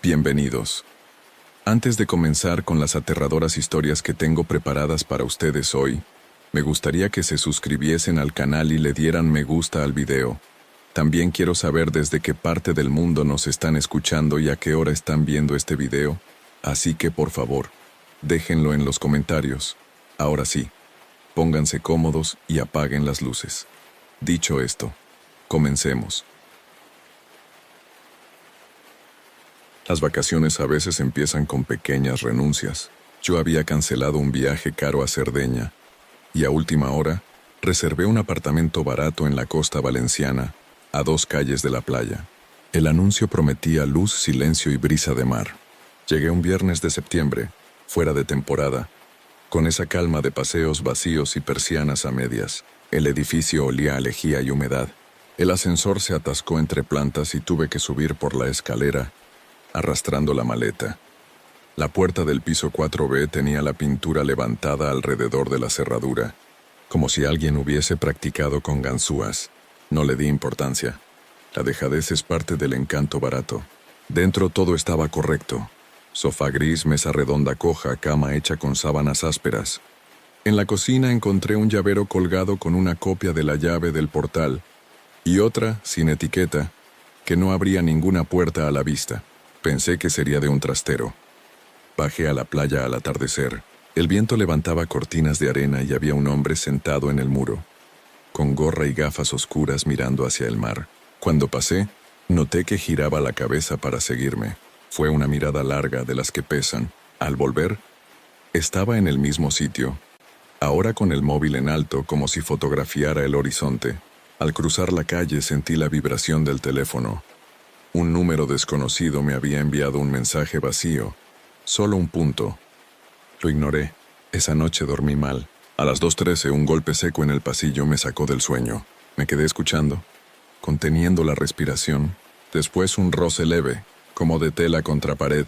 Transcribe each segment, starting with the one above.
Bienvenidos. Antes de comenzar con las aterradoras historias que tengo preparadas para ustedes hoy, me gustaría que se suscribiesen al canal y le dieran me gusta al video. También quiero saber desde qué parte del mundo nos están escuchando y a qué hora están viendo este video, así que por favor, déjenlo en los comentarios. Ahora sí, pónganse cómodos y apaguen las luces. Dicho esto, comencemos. Las vacaciones a veces empiezan con pequeñas renuncias. Yo había cancelado un viaje caro a Cerdeña y a última hora reservé un apartamento barato en la costa valenciana, a 2 calles de la playa. El anuncio prometía luz, silencio y brisa de mar. Llegué un viernes de septiembre, fuera de temporada, con esa calma de paseos vacíos y persianas a medias. El edificio olía a lejía y humedad. El ascensor se atascó entre plantas y tuve que subir por la escalera, arrastrando la maleta. La puerta del piso 4B tenía la pintura levantada alrededor de la cerradura, como si alguien hubiese practicado con ganzúas. No le di importancia. La dejadez es parte del encanto barato. Dentro todo estaba correcto. Sofá gris, mesa redonda coja, cama hecha con sábanas ásperas. En la cocina encontré un llavero colgado con una copia de la llave del portal y otra, sin etiqueta, que no abría ninguna puerta a la vista. Pensé que sería de un trastero. Bajé a la playa al atardecer. El viento levantaba cortinas de arena y había un hombre sentado en el muro, con gorra y gafas oscuras mirando hacia el mar. Cuando pasé, noté que giraba la cabeza para seguirme. Fue una mirada larga de las que pesan. Al volver, estaba en el mismo sitio, ahora con el móvil en alto como si fotografiara el horizonte. Al cruzar la calle sentí la vibración del teléfono. Un número desconocido me había enviado un mensaje vacío, solo un punto. Lo ignoré. Esa noche dormí mal. A las 2:13 un golpe seco en el pasillo me sacó del sueño. Me quedé escuchando, conteniendo la respiración. Después un roce leve, como de tela contra pared,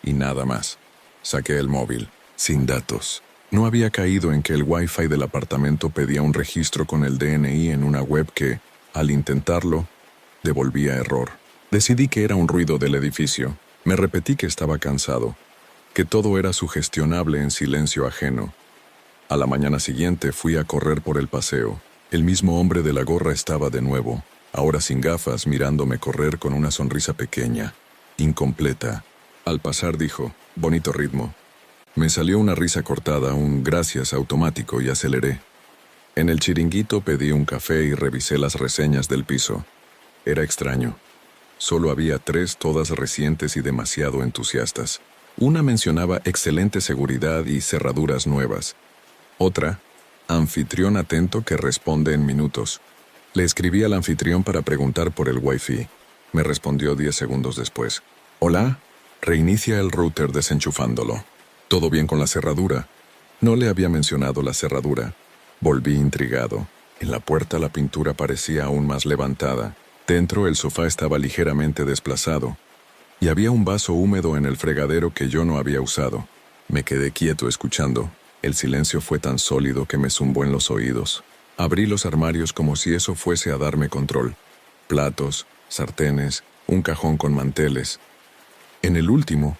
y nada más. Saqué el móvil, sin datos. No había caído en que el Wi-Fi del apartamento pedía un registro con el DNI en una web que, al intentarlo, devolvía error. Decidí que era un ruido del edificio. Me repetí que estaba cansado, que todo era sugestionable en silencio ajeno. A la mañana siguiente fui a correr por el paseo. El mismo hombre de la gorra estaba de nuevo, ahora sin gafas, mirándome correr con una sonrisa pequeña, incompleta. Al pasar dijo, bonito ritmo. Me salió una risa cortada, un gracias automático y aceleré. En el chiringuito pedí un café y revisé las reseñas del piso. Era extraño. Solo había 3, todas recientes y demasiado entusiastas. Una mencionaba excelente seguridad y cerraduras nuevas. Otra, anfitrión atento que responde en minutos. Le escribí al anfitrión para preguntar por el Wi-Fi. Me respondió 10 segundos después. Hola, reinicia el router desenchufándolo. ¿Todo bien con la cerradura? No le había mencionado la cerradura. Volví intrigado. En la puerta la pintura parecía aún más levantada. Dentro el sofá estaba ligeramente desplazado, y había un vaso húmedo en el fregadero que yo no había usado. Me quedé quieto escuchando. El silencio fue tan sólido que me zumbó en los oídos. Abrí los armarios como si eso fuese a darme control. Platos, sartenes, un cajón con manteles. En el último,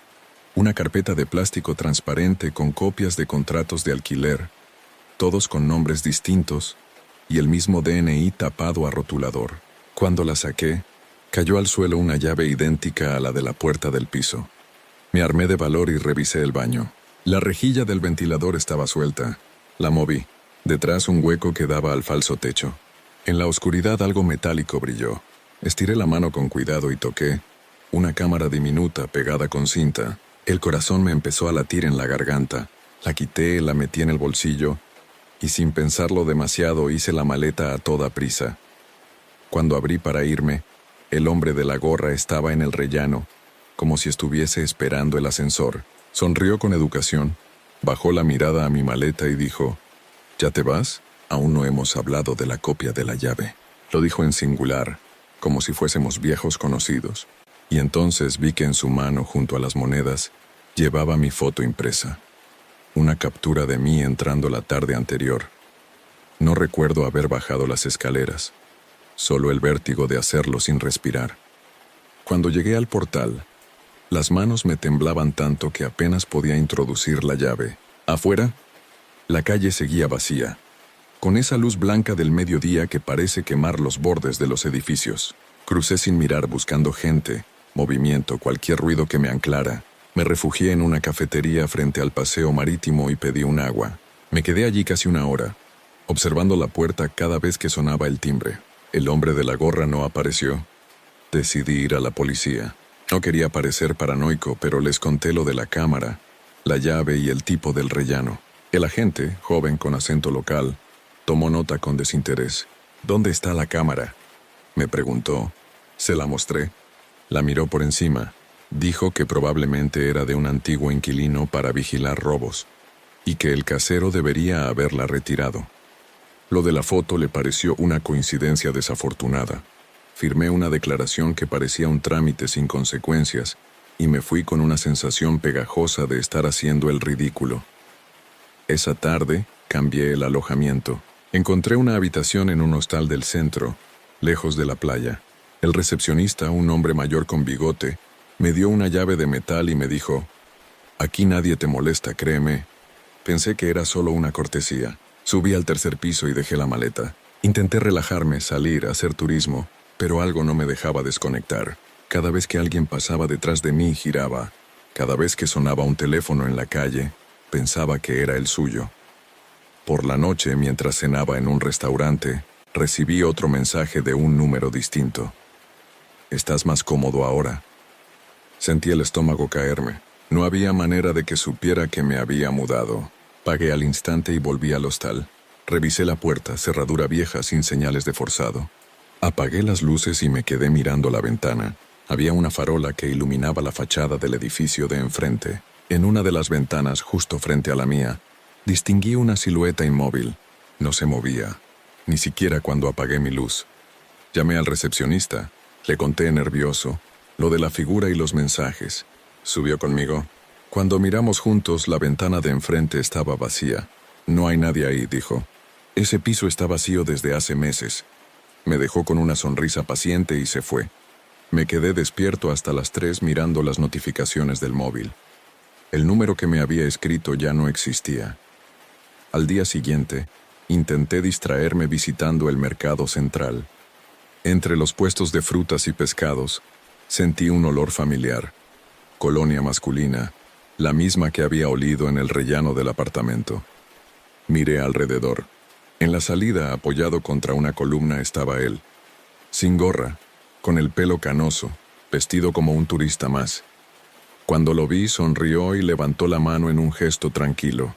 una carpeta de plástico transparente con copias de contratos de alquiler, todos con nombres distintos, y el mismo DNI tapado a rotulador. Cuando la saqué, cayó al suelo una llave idéntica a la de la puerta del piso. Me armé de valor y revisé el baño. La rejilla del ventilador estaba suelta. La moví. Detrás un hueco que daba al falso techo. En la oscuridad algo metálico brilló. Estiré la mano con cuidado y toqué. Una cámara diminuta pegada con cinta. El corazón me empezó a latir en la garganta. La quité, la metí en el bolsillo y sin pensarlo demasiado hice la maleta a toda prisa. Cuando abrí para irme, el hombre de la gorra estaba en el rellano, como si estuviese esperando el ascensor. Sonrió con educación, bajó la mirada a mi maleta y dijo, ¿ya te vas? Aún no hemos hablado de la copia de la llave. Lo dijo en singular, como si fuésemos viejos conocidos. Y entonces vi que en su mano, junto a las monedas, llevaba mi foto impresa. Una captura de mí entrando la tarde anterior. No recuerdo haber bajado las escaleras. Solo el vértigo de hacerlo sin respirar. Cuando llegué al portal, Las manos me temblaban tanto que apenas podía introducir la llave. Afuera, la calle seguía vacía, con esa luz blanca del mediodía que parece quemar los bordes de los edificios. Crucé sin mirar buscando gente, movimiento, cualquier ruido que me anclara. Me refugié en una cafetería frente al paseo marítimo y pedí un agua. Me quedé allí casi una hora, observando la puerta cada vez que sonaba el timbre. El hombre de la gorra no apareció. Decidí ir a la policía. No quería parecer paranoico, pero les conté lo de la cámara, la llave y el tipo del rellano. El agente, joven con acento local, tomó nota con desinterés. «¿Dónde está la cámara?», me preguntó. Se la mostré. La miró por encima. Dijo que probablemente era de un antiguo inquilino para vigilar robos, y que el casero debería haberla retirado. Lo de la foto le pareció una coincidencia desafortunada. Firmé una declaración que parecía un trámite sin consecuencias, y me fui con una sensación pegajosa de estar haciendo el ridículo. Esa tarde cambié el alojamiento. Encontré una habitación en un hostal del centro, lejos de la playa. El recepcionista, un hombre mayor con bigote, me dio una llave de metal y me dijo: «Aquí nadie te molesta, créeme». Pensé que era solo una cortesía. Subí al tercer piso y dejé la maleta. Intenté relajarme, salir, hacer turismo, pero algo no me dejaba desconectar. Cada vez que alguien pasaba detrás de mí, giraba. Cada vez que sonaba un teléfono en la calle, pensaba que era el suyo. Por la noche, mientras cenaba en un restaurante, recibí otro mensaje de un número distinto. «¿Estás más cómodo ahora?». Sentí el estómago caerme. No había manera de que supiera que me había mudado. Pagué al instante y volví al hostal. Revisé la puerta, cerradura vieja sin señales de forzado. Apagué las luces y me quedé mirando la ventana. Había una farola que iluminaba la fachada del edificio de enfrente. En una de las ventanas, justo frente a la mía, distinguí una silueta inmóvil. No se movía, ni siquiera cuando apagué mi luz. Llamé al recepcionista. Le conté nervioso lo de la figura y los mensajes. Subió conmigo. Cuando miramos juntos, la ventana de enfrente estaba vacía. «No hay nadie ahí», dijo. «Ese piso está vacío desde hace meses». Me dejó con una sonrisa paciente y se fue. Me quedé despierto hasta las 3 mirando las notificaciones del móvil. El número que me había escrito ya no existía. Al día siguiente, intenté distraerme visitando el mercado central. Entre los puestos de frutas y pescados, sentí un olor familiar. Colonia masculina, la misma que había olido en el rellano del apartamento. Miré alrededor. En la salida, apoyado contra una columna, estaba él. Sin gorra, con el pelo canoso, vestido como un turista más. Cuando lo vi, sonrió y levantó la mano en un gesto tranquilo.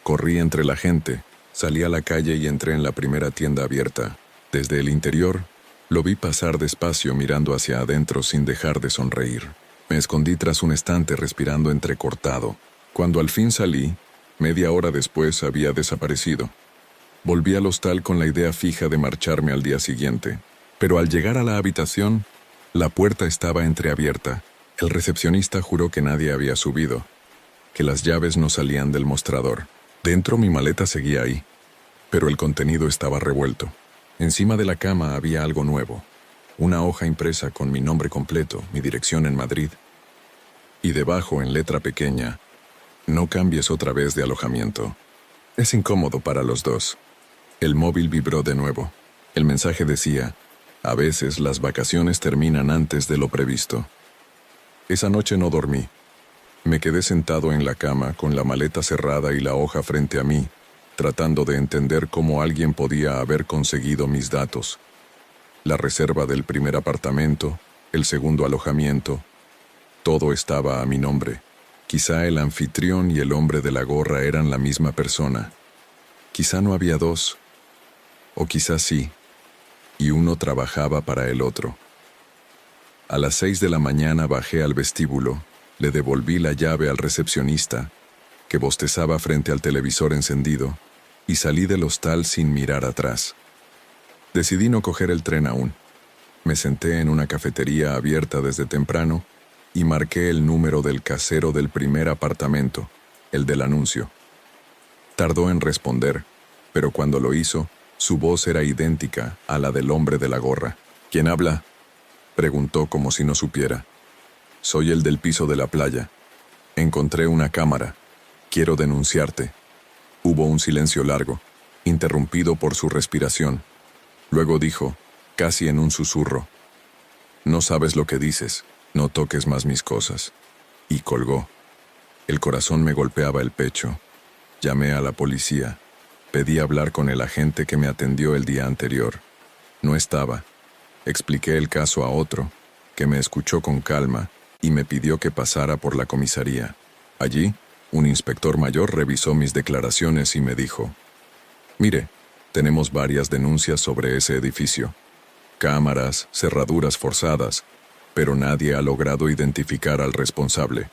Corrí entre la gente, salí a la calle y entré en la primera tienda abierta. Desde el interior, lo vi pasar despacio mirando hacia adentro sin dejar de sonreír. Me escondí tras un estante respirando entrecortado. Cuando al fin salí, media hora después había desaparecido. Volví al hostal con la idea fija de marcharme al día siguiente. Pero al llegar a la habitación, la puerta estaba entreabierta. El recepcionista juró que nadie había subido, que las llaves no salían del mostrador. Dentro mi maleta seguía ahí, pero el contenido estaba revuelto. Encima de la cama había algo nuevo, una hoja impresa con mi nombre completo, mi dirección en Madrid, y debajo, en letra pequeña: «No cambies otra vez de alojamiento». Es incómodo para los dos. El móvil vibró de nuevo. El mensaje decía: «A veces las vacaciones terminan antes de lo previsto». Esa noche no dormí. Me quedé sentado en la cama con la maleta cerrada y la hoja frente a mí, tratando de entender cómo alguien podía haber conseguido mis datos. La reserva del primer apartamento, el segundo alojamiento, todo estaba a mi nombre. Quizá el anfitrión y el hombre de la gorra eran la misma persona. Quizá no había dos, o quizá sí, y uno trabajaba para el otro. A las 6 de la mañana bajé al vestíbulo, le devolví la llave al recepcionista, que bostezaba frente al televisor encendido, y salí del hostal sin mirar atrás. Decidí no coger el tren aún. Me senté en una cafetería abierta desde temprano y marqué el número del casero del primer apartamento, el del anuncio. Tardó en responder, pero cuando lo hizo, su voz era idéntica a la del hombre de la gorra. «¿Quién habla?», preguntó como si no supiera. Soy el del piso de la playa. Encontré una cámara. Quiero denunciarte. Hubo un silencio largo, interrumpido por su respiración. Luego dijo, casi en un susurro: no sabes lo que dices, no toques más mis cosas. Y colgó. El corazón me golpeaba el pecho. Llamé a la policía. Pedí hablar con el agente que me atendió el día anterior. No estaba. Expliqué el caso a otro, que me escuchó con calma y me pidió que pasara por la comisaría. Allí, un inspector mayor revisó mis declaraciones y me dijo: mire, tenemos varias denuncias sobre ese edificio. Cámaras, cerraduras forzadas, pero nadie ha logrado identificar al responsable.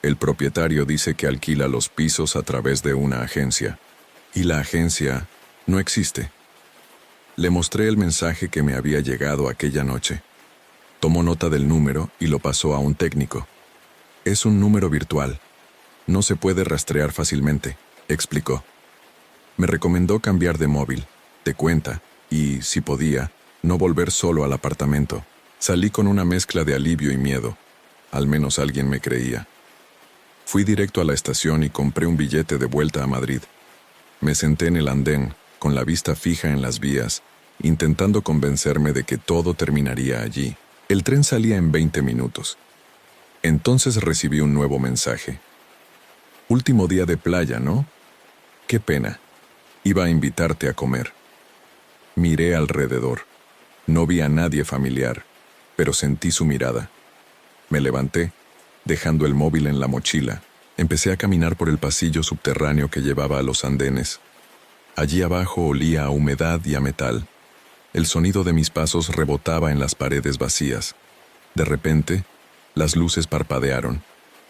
El propietario dice que alquila los pisos a través de una agencia, y la agencia no existe. Le mostré el mensaje que me había llegado aquella noche. Tomó nota del número y lo pasó a un técnico. Es un número virtual. No se puede rastrear fácilmente, explicó. Me recomendó cambiar de móvil, de cuenta, y, si podía, no volver solo al apartamento. Salí con una mezcla de alivio y miedo. Al menos alguien me creía. Fui directo a la estación y compré un billete de vuelta a Madrid. Me senté en el andén, con la vista fija en las vías, intentando convencerme de que todo terminaría allí. El tren salía en 20 minutos. Entonces recibí un nuevo mensaje. Último día de playa, ¿no? Qué pena. Iba a invitarte a comer. Miré alrededor. No vi a nadie familiar, pero sentí su mirada. Me levanté, dejando el móvil en la mochila. Empecé a caminar por el pasillo subterráneo que llevaba a los andenes. Allí abajo olía a humedad y a metal. El sonido de mis pasos rebotaba en las paredes vacías. De repente, las luces parpadearon.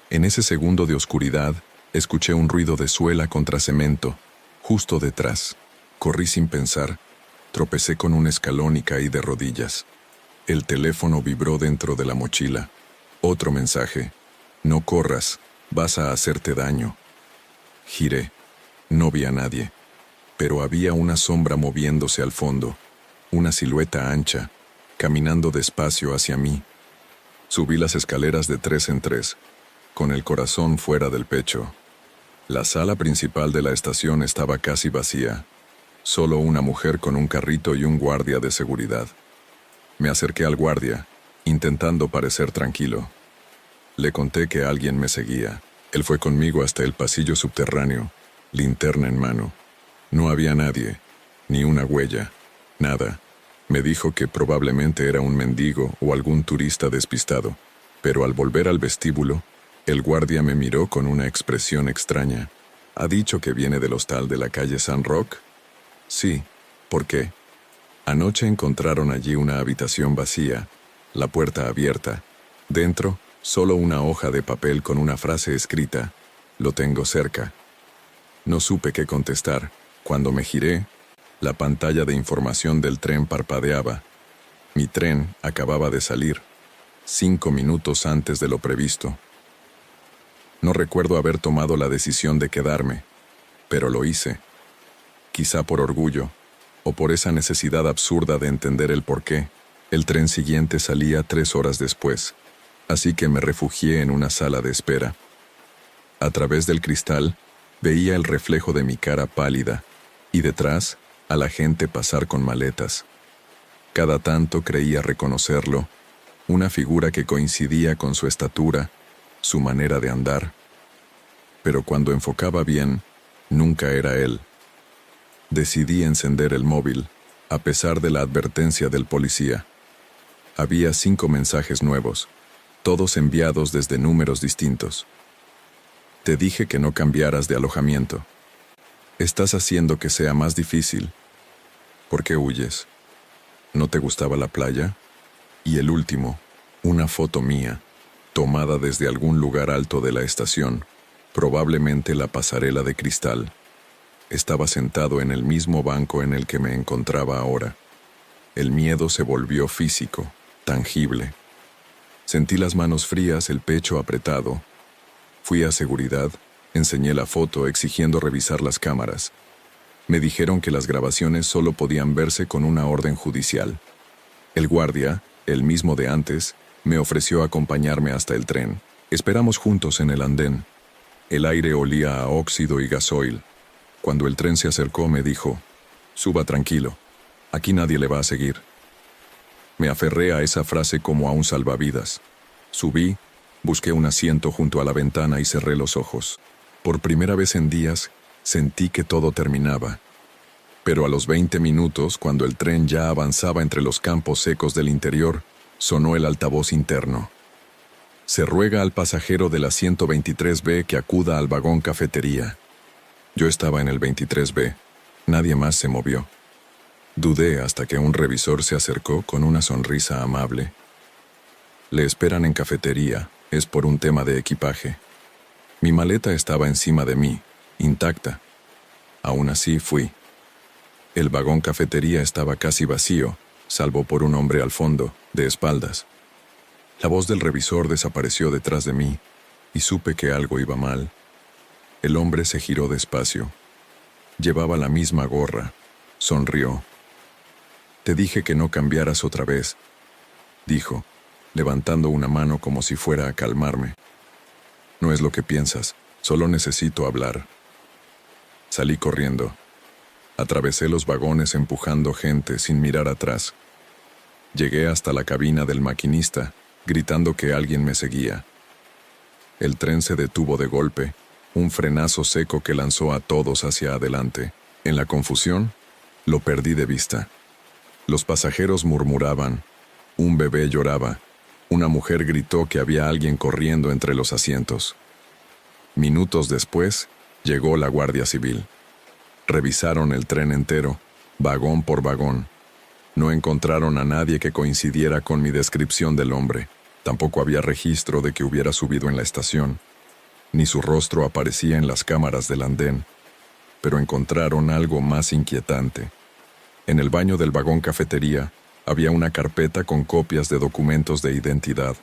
En ese segundo de oscuridad, escuché un ruido de suela contra cemento, justo detrás. Corrí sin pensar, tropecé con un escalón y caí de rodillas. El teléfono vibró dentro de la mochila. Otro mensaje: no corras, vas a hacerte daño. Giré. No vi a nadie, pero había una sombra moviéndose al fondo, una silueta ancha, caminando despacio hacia mí. Subí las escaleras de 3 en 3, con el corazón fuera del pecho. La sala principal de la estación estaba casi vacía, solo una mujer con un carrito y un guardia de seguridad. Me acerqué al guardia, intentando parecer tranquilo. Le conté que alguien me seguía. Él fue conmigo hasta el pasillo subterráneo, linterna en mano. No había nadie, ni una huella, nada. Me dijo que probablemente era un mendigo o algún turista despistado, pero al volver al vestíbulo, el guardia me miró con una expresión extraña. ¿Ha dicho que viene del hostal de la calle San Roque? Sí. ¿Por qué? Anoche encontraron allí una habitación vacía, la puerta abierta. Dentro, solo una hoja de papel con una frase escrita: lo tengo cerca. No supe qué contestar. Cuando me giré, la pantalla de información del tren parpadeaba. Mi tren acababa de salir, 5 minutos antes de lo previsto. No recuerdo haber tomado la decisión de quedarme, pero lo hice. Quizá por orgullo, o por esa necesidad absurda de entender el porqué. El tren siguiente salía 3 horas después, así que me refugié en una sala de espera. A través del cristal, veía el reflejo de mi cara pálida, y detrás, a la gente pasar con maletas. Cada tanto creía reconocerlo, una figura que coincidía con su estatura, su manera de andar. Pero cuando enfocaba bien, nunca era él. Decidí encender el móvil, a pesar de la advertencia del policía. Había 5 mensajes nuevos, todos enviados desde números distintos. Te dije que no cambiaras de alojamiento. Estás haciendo que sea más difícil. ¿Por qué huyes? ¿No te gustaba la playa? Y el último, una foto mía, tomada desde algún lugar alto de la estación, probablemente la pasarela de cristal. Estaba sentado en el mismo banco en el que me encontraba ahora. El miedo se volvió físico, tangible. Sentí las manos frías, el pecho apretado. Fui a seguridad, enseñé la foto exigiendo revisar las cámaras. Me dijeron que las grabaciones solo podían verse con una orden judicial. El guardia, el mismo de antes, Me ofreció acompañarme hasta el tren. Esperamos juntos en el andén. El aire olía a óxido y gasoil. Cuando el tren se acercó me dijo, «Suba tranquilo, aquí nadie le va a seguir». Me aferré a esa frase como a un salvavidas. Subí, busqué un asiento junto a la ventana y cerré los ojos. Por primera vez en días, sentí que todo terminaba. Pero a los 20 minutos, cuando el tren ya avanzaba entre los campos secos del interior, sonó el altavoz interno. Se ruega al pasajero de la 123B que acuda al vagón cafetería. Yo estaba en el 23B. Nadie más se movió. Dudé hasta que un revisor se acercó con una sonrisa amable. Le esperan en cafetería, es por un tema de equipaje. Mi maleta estaba encima de mí, intacta. Aún así fui. El vagón cafetería estaba casi vacío, salvo por un hombre al fondo, de espaldas. La voz del revisor desapareció detrás de mí, y supe que algo iba mal. El hombre se giró despacio. Llevaba la misma gorra. Sonrió. «Te dije que no cambiaras otra vez», dijo, levantando una mano como si fuera a calmarme. «No es lo que piensas, solo necesito hablar». Salí corriendo. Atravesé los vagones empujando gente sin mirar atrás. Llegué hasta la cabina del maquinista, gritando que alguien me seguía. El tren se detuvo de golpe, un frenazo seco que lanzó a todos hacia adelante. En la confusión, lo perdí de vista. Los pasajeros murmuraban, un bebé lloraba, una mujer gritó que había alguien corriendo entre los asientos. Minutos después, llegó la Guardia Civil. Revisaron el tren entero, vagón por vagón. No encontraron a nadie que coincidiera con mi descripción del hombre. Tampoco había registro de que hubiera subido en la estación. Ni su rostro aparecía en las cámaras del andén. Pero encontraron algo más inquietante. En el baño del vagón cafetería había una carpeta con copias de documentos de identidad.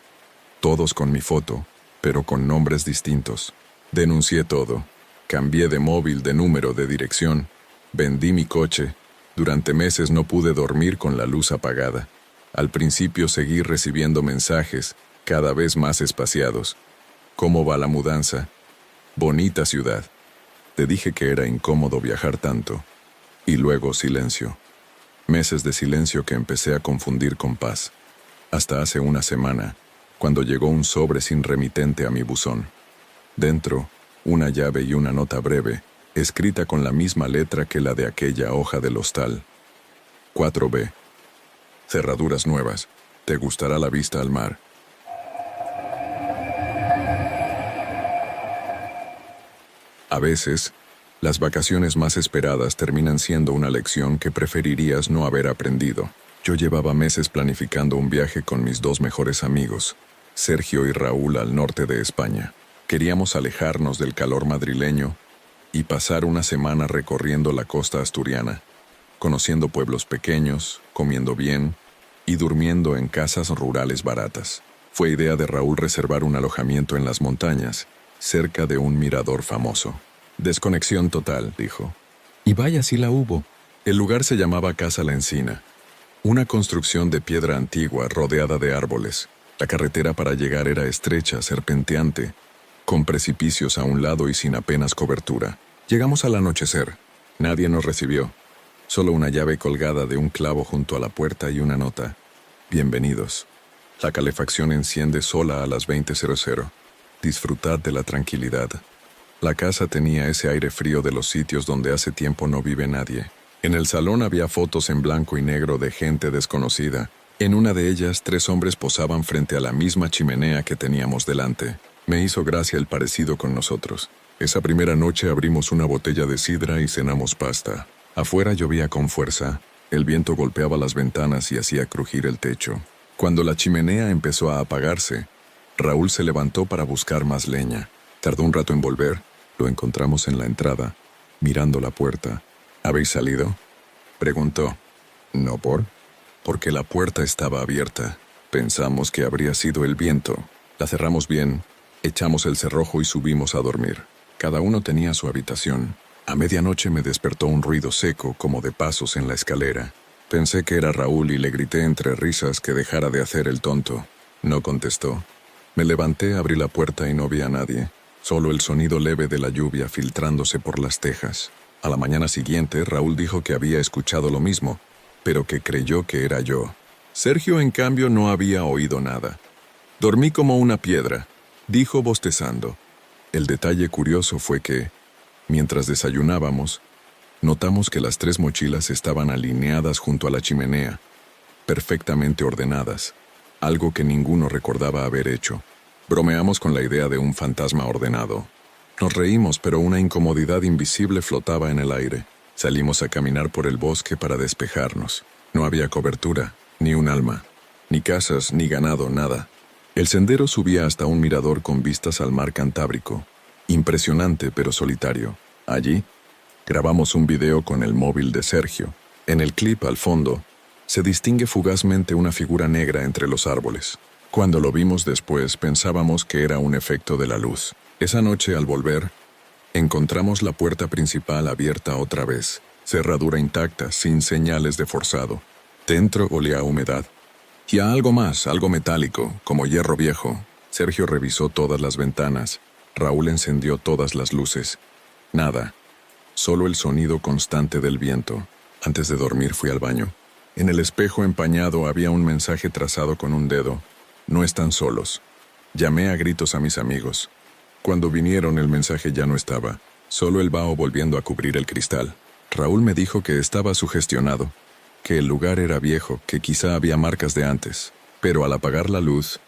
Todos con mi foto, pero con nombres distintos. Denuncié todo. Cambié de móvil, de número, de dirección. Vendí mi coche. Durante meses no pude dormir con la luz apagada. Al principio seguí recibiendo mensajes, cada vez más espaciados. ¿Cómo va la mudanza? Bonita ciudad. Te dije que era incómodo viajar tanto. Y luego silencio. Meses de silencio que empecé a confundir con paz. Hasta hace una semana, cuando llegó un sobre sin remitente a mi buzón. Dentro, una llave y una nota breve, escrita con la misma letra que la de aquella hoja del hostal. 4B. Cerraduras nuevas. Te gustará la vista al mar. A veces, las vacaciones más esperadas terminan siendo una lección que preferirías no haber aprendido. Yo llevaba meses planificando un viaje con mis dos mejores amigos, Sergio y Raúl, al norte de España. Queríamos alejarnos del calor madrileño y pasar una semana recorriendo la costa asturiana, conociendo pueblos pequeños, comiendo bien y durmiendo en casas rurales baratas. Fue idea de Raúl reservar un alojamiento en las montañas, cerca de un mirador famoso. Desconexión total, dijo. Y vaya si la hubo. El lugar se llamaba Casa La Encina, una construcción de piedra antigua rodeada de árboles. La carretera para llegar era estrecha, serpenteante, con precipicios a un lado y sin apenas cobertura. Llegamos al anochecer. Nadie nos recibió. Solo una llave colgada de un clavo junto a la puerta y una nota. Bienvenidos. La calefacción enciende sola a las 20:00. Disfrutad de la tranquilidad. La casa tenía ese aire frío de los sitios donde hace tiempo no vive nadie. En el salón había fotos en blanco y negro de gente desconocida. En una de ellas, 3 hombres posaban frente a la misma chimenea que teníamos delante. Me hizo gracia el parecido con nosotros. Esa primera noche abrimos una botella de sidra y cenamos pasta. Afuera llovía con fuerza. El viento golpeaba las ventanas y hacía crujir el techo. Cuando la chimenea empezó a apagarse, Raúl se levantó para buscar más leña. Tardó un rato en volver. Lo encontramos en la entrada, mirando la puerta. ¿Habéis salido?, preguntó. ¿No por? Porque la puerta estaba abierta. Pensamos que habría sido el viento. La cerramos bien, echamos el cerrojo y subimos a dormir. Cada uno tenía su habitación. A medianoche me despertó un ruido seco, como de pasos en la escalera. Pensé que era Raúl y le grité entre risas que dejara de hacer el tonto. No contestó. Me levanté, abrí la puerta y no vi a nadie. Solo el sonido leve de la lluvia filtrándose por las tejas. A la mañana siguiente, Raúl dijo que había escuchado lo mismo, pero que creyó que era yo. Sergio, en cambio, no había oído nada. Dormí como una piedra, dijo bostezando. El detalle curioso fue que, mientras desayunábamos, notamos que las 3 mochilas estaban alineadas junto a la chimenea, perfectamente ordenadas, algo que ninguno recordaba haber hecho. Bromeamos con la idea de un fantasma ordenado. Nos reímos, pero una incomodidad invisible flotaba en el aire. Salimos a caminar por el bosque para despejarnos. No había cobertura, ni un alma, ni casas, ni ganado, nada. El sendero subía hasta un mirador con vistas al mar Cantábrico. Impresionante, pero solitario. Allí, grabamos un video con el móvil de Sergio. En el clip, al fondo, se distingue fugazmente una figura negra entre los árboles. Cuando lo vimos después, pensábamos que era un efecto de la luz. Esa noche, al volver, encontramos la puerta principal abierta otra vez, cerradura intacta, sin señales de forzado. Dentro olía a humedad. Y a algo más, algo metálico, como hierro viejo. Sergio revisó todas las ventanas. Raúl encendió todas las luces. Nada. Solo el sonido constante del viento. Antes de dormir fui al baño. En el espejo empañado había un mensaje trazado con un dedo. No están solos. Llamé a gritos a mis amigos. Cuando vinieron, el mensaje ya no estaba. Solo el vaho volviendo a cubrir el cristal. Raúl me dijo que estaba sugestionado, que el lugar era viejo, que quizá había marcas de antes. Pero al apagar la luz,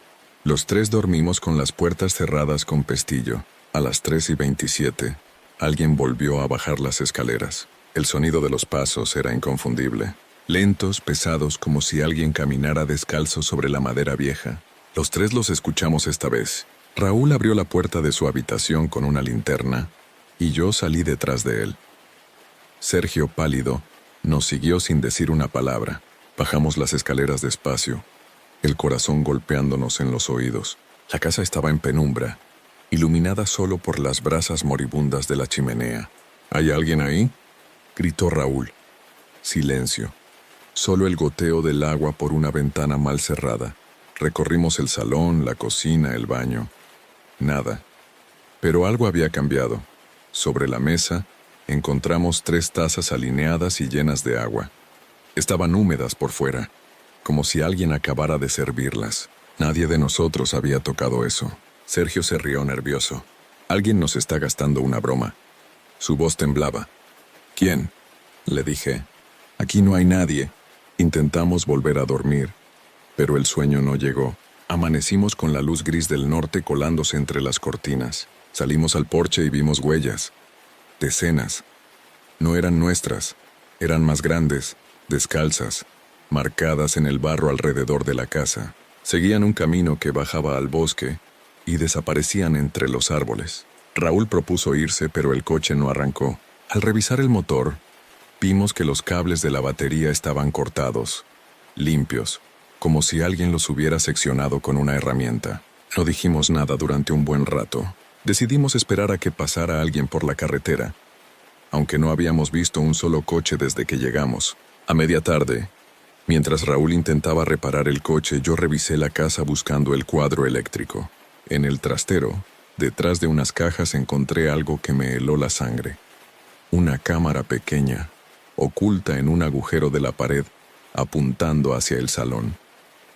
los 3 dormimos con las puertas cerradas con pestillo. A las 3:27, alguien volvió a bajar las escaleras. El sonido de los pasos era inconfundible. Lentos, pesados, como si alguien caminara descalzo sobre la madera vieja. Los 3 los escuchamos esta vez. Raúl abrió la puerta de su habitación con una linterna, y yo salí detrás de él. Sergio, pálido, nos siguió sin decir una palabra. Bajamos las escaleras despacio, el corazón golpeándonos en los oídos. La casa estaba en penumbra, iluminada solo por las brasas moribundas de la chimenea. ¿Hay alguien ahí?, gritó Raúl. Silencio. Solo el goteo del agua por una ventana mal cerrada. Recorrimos el salón, la cocina, el baño. Nada. Pero algo había cambiado. Sobre la mesa, encontramos 3 tazas alineadas y llenas de agua. Estaban húmedas por fuera, como si alguien acabara de servirlas. Nadie de nosotros había tocado eso. Sergio se rió nervioso. Alguien nos está gastando una broma. Su voz temblaba. ¿Quién?, le dije. Aquí no hay nadie. Intentamos volver a dormir, pero el sueño no llegó. Amanecimos con la luz gris del norte colándose entre las cortinas. Salimos al porche y vimos huellas. Decenas. No eran nuestras. Eran más grandes, descalzas, marcadas en el barro alrededor de la casa. Seguían un camino que bajaba al bosque y desaparecían entre los árboles. Raúl propuso irse, pero el coche no arrancó. Al revisar el motor, vimos que los cables de la batería estaban cortados, limpios, como si alguien los hubiera seccionado con una herramienta. No dijimos nada durante un buen rato. Decidimos esperar a que pasara alguien por la carretera, aunque no habíamos visto un solo coche desde que llegamos. A media tarde, mientras Raúl intentaba reparar el coche, yo revisé la casa buscando el cuadro eléctrico. En el trastero, detrás de unas cajas, encontré algo que me heló la sangre. Una cámara pequeña, oculta en un agujero de la pared, apuntando hacia el salón.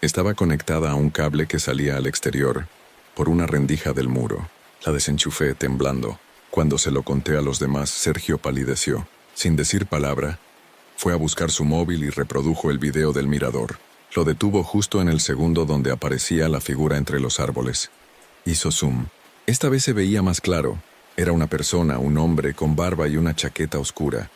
Estaba conectada a un cable que salía al exterior, por una rendija del muro. La desenchufé temblando. Cuando se lo conté a los demás, Sergio palideció. Sin decir palabra, fue a buscar su móvil y reprodujo el video del mirador. Lo detuvo justo en el segundo donde aparecía la figura entre los árboles. Hizo zoom. Esta vez se veía más claro. Era una persona, un hombre, con barba y una chaqueta oscura.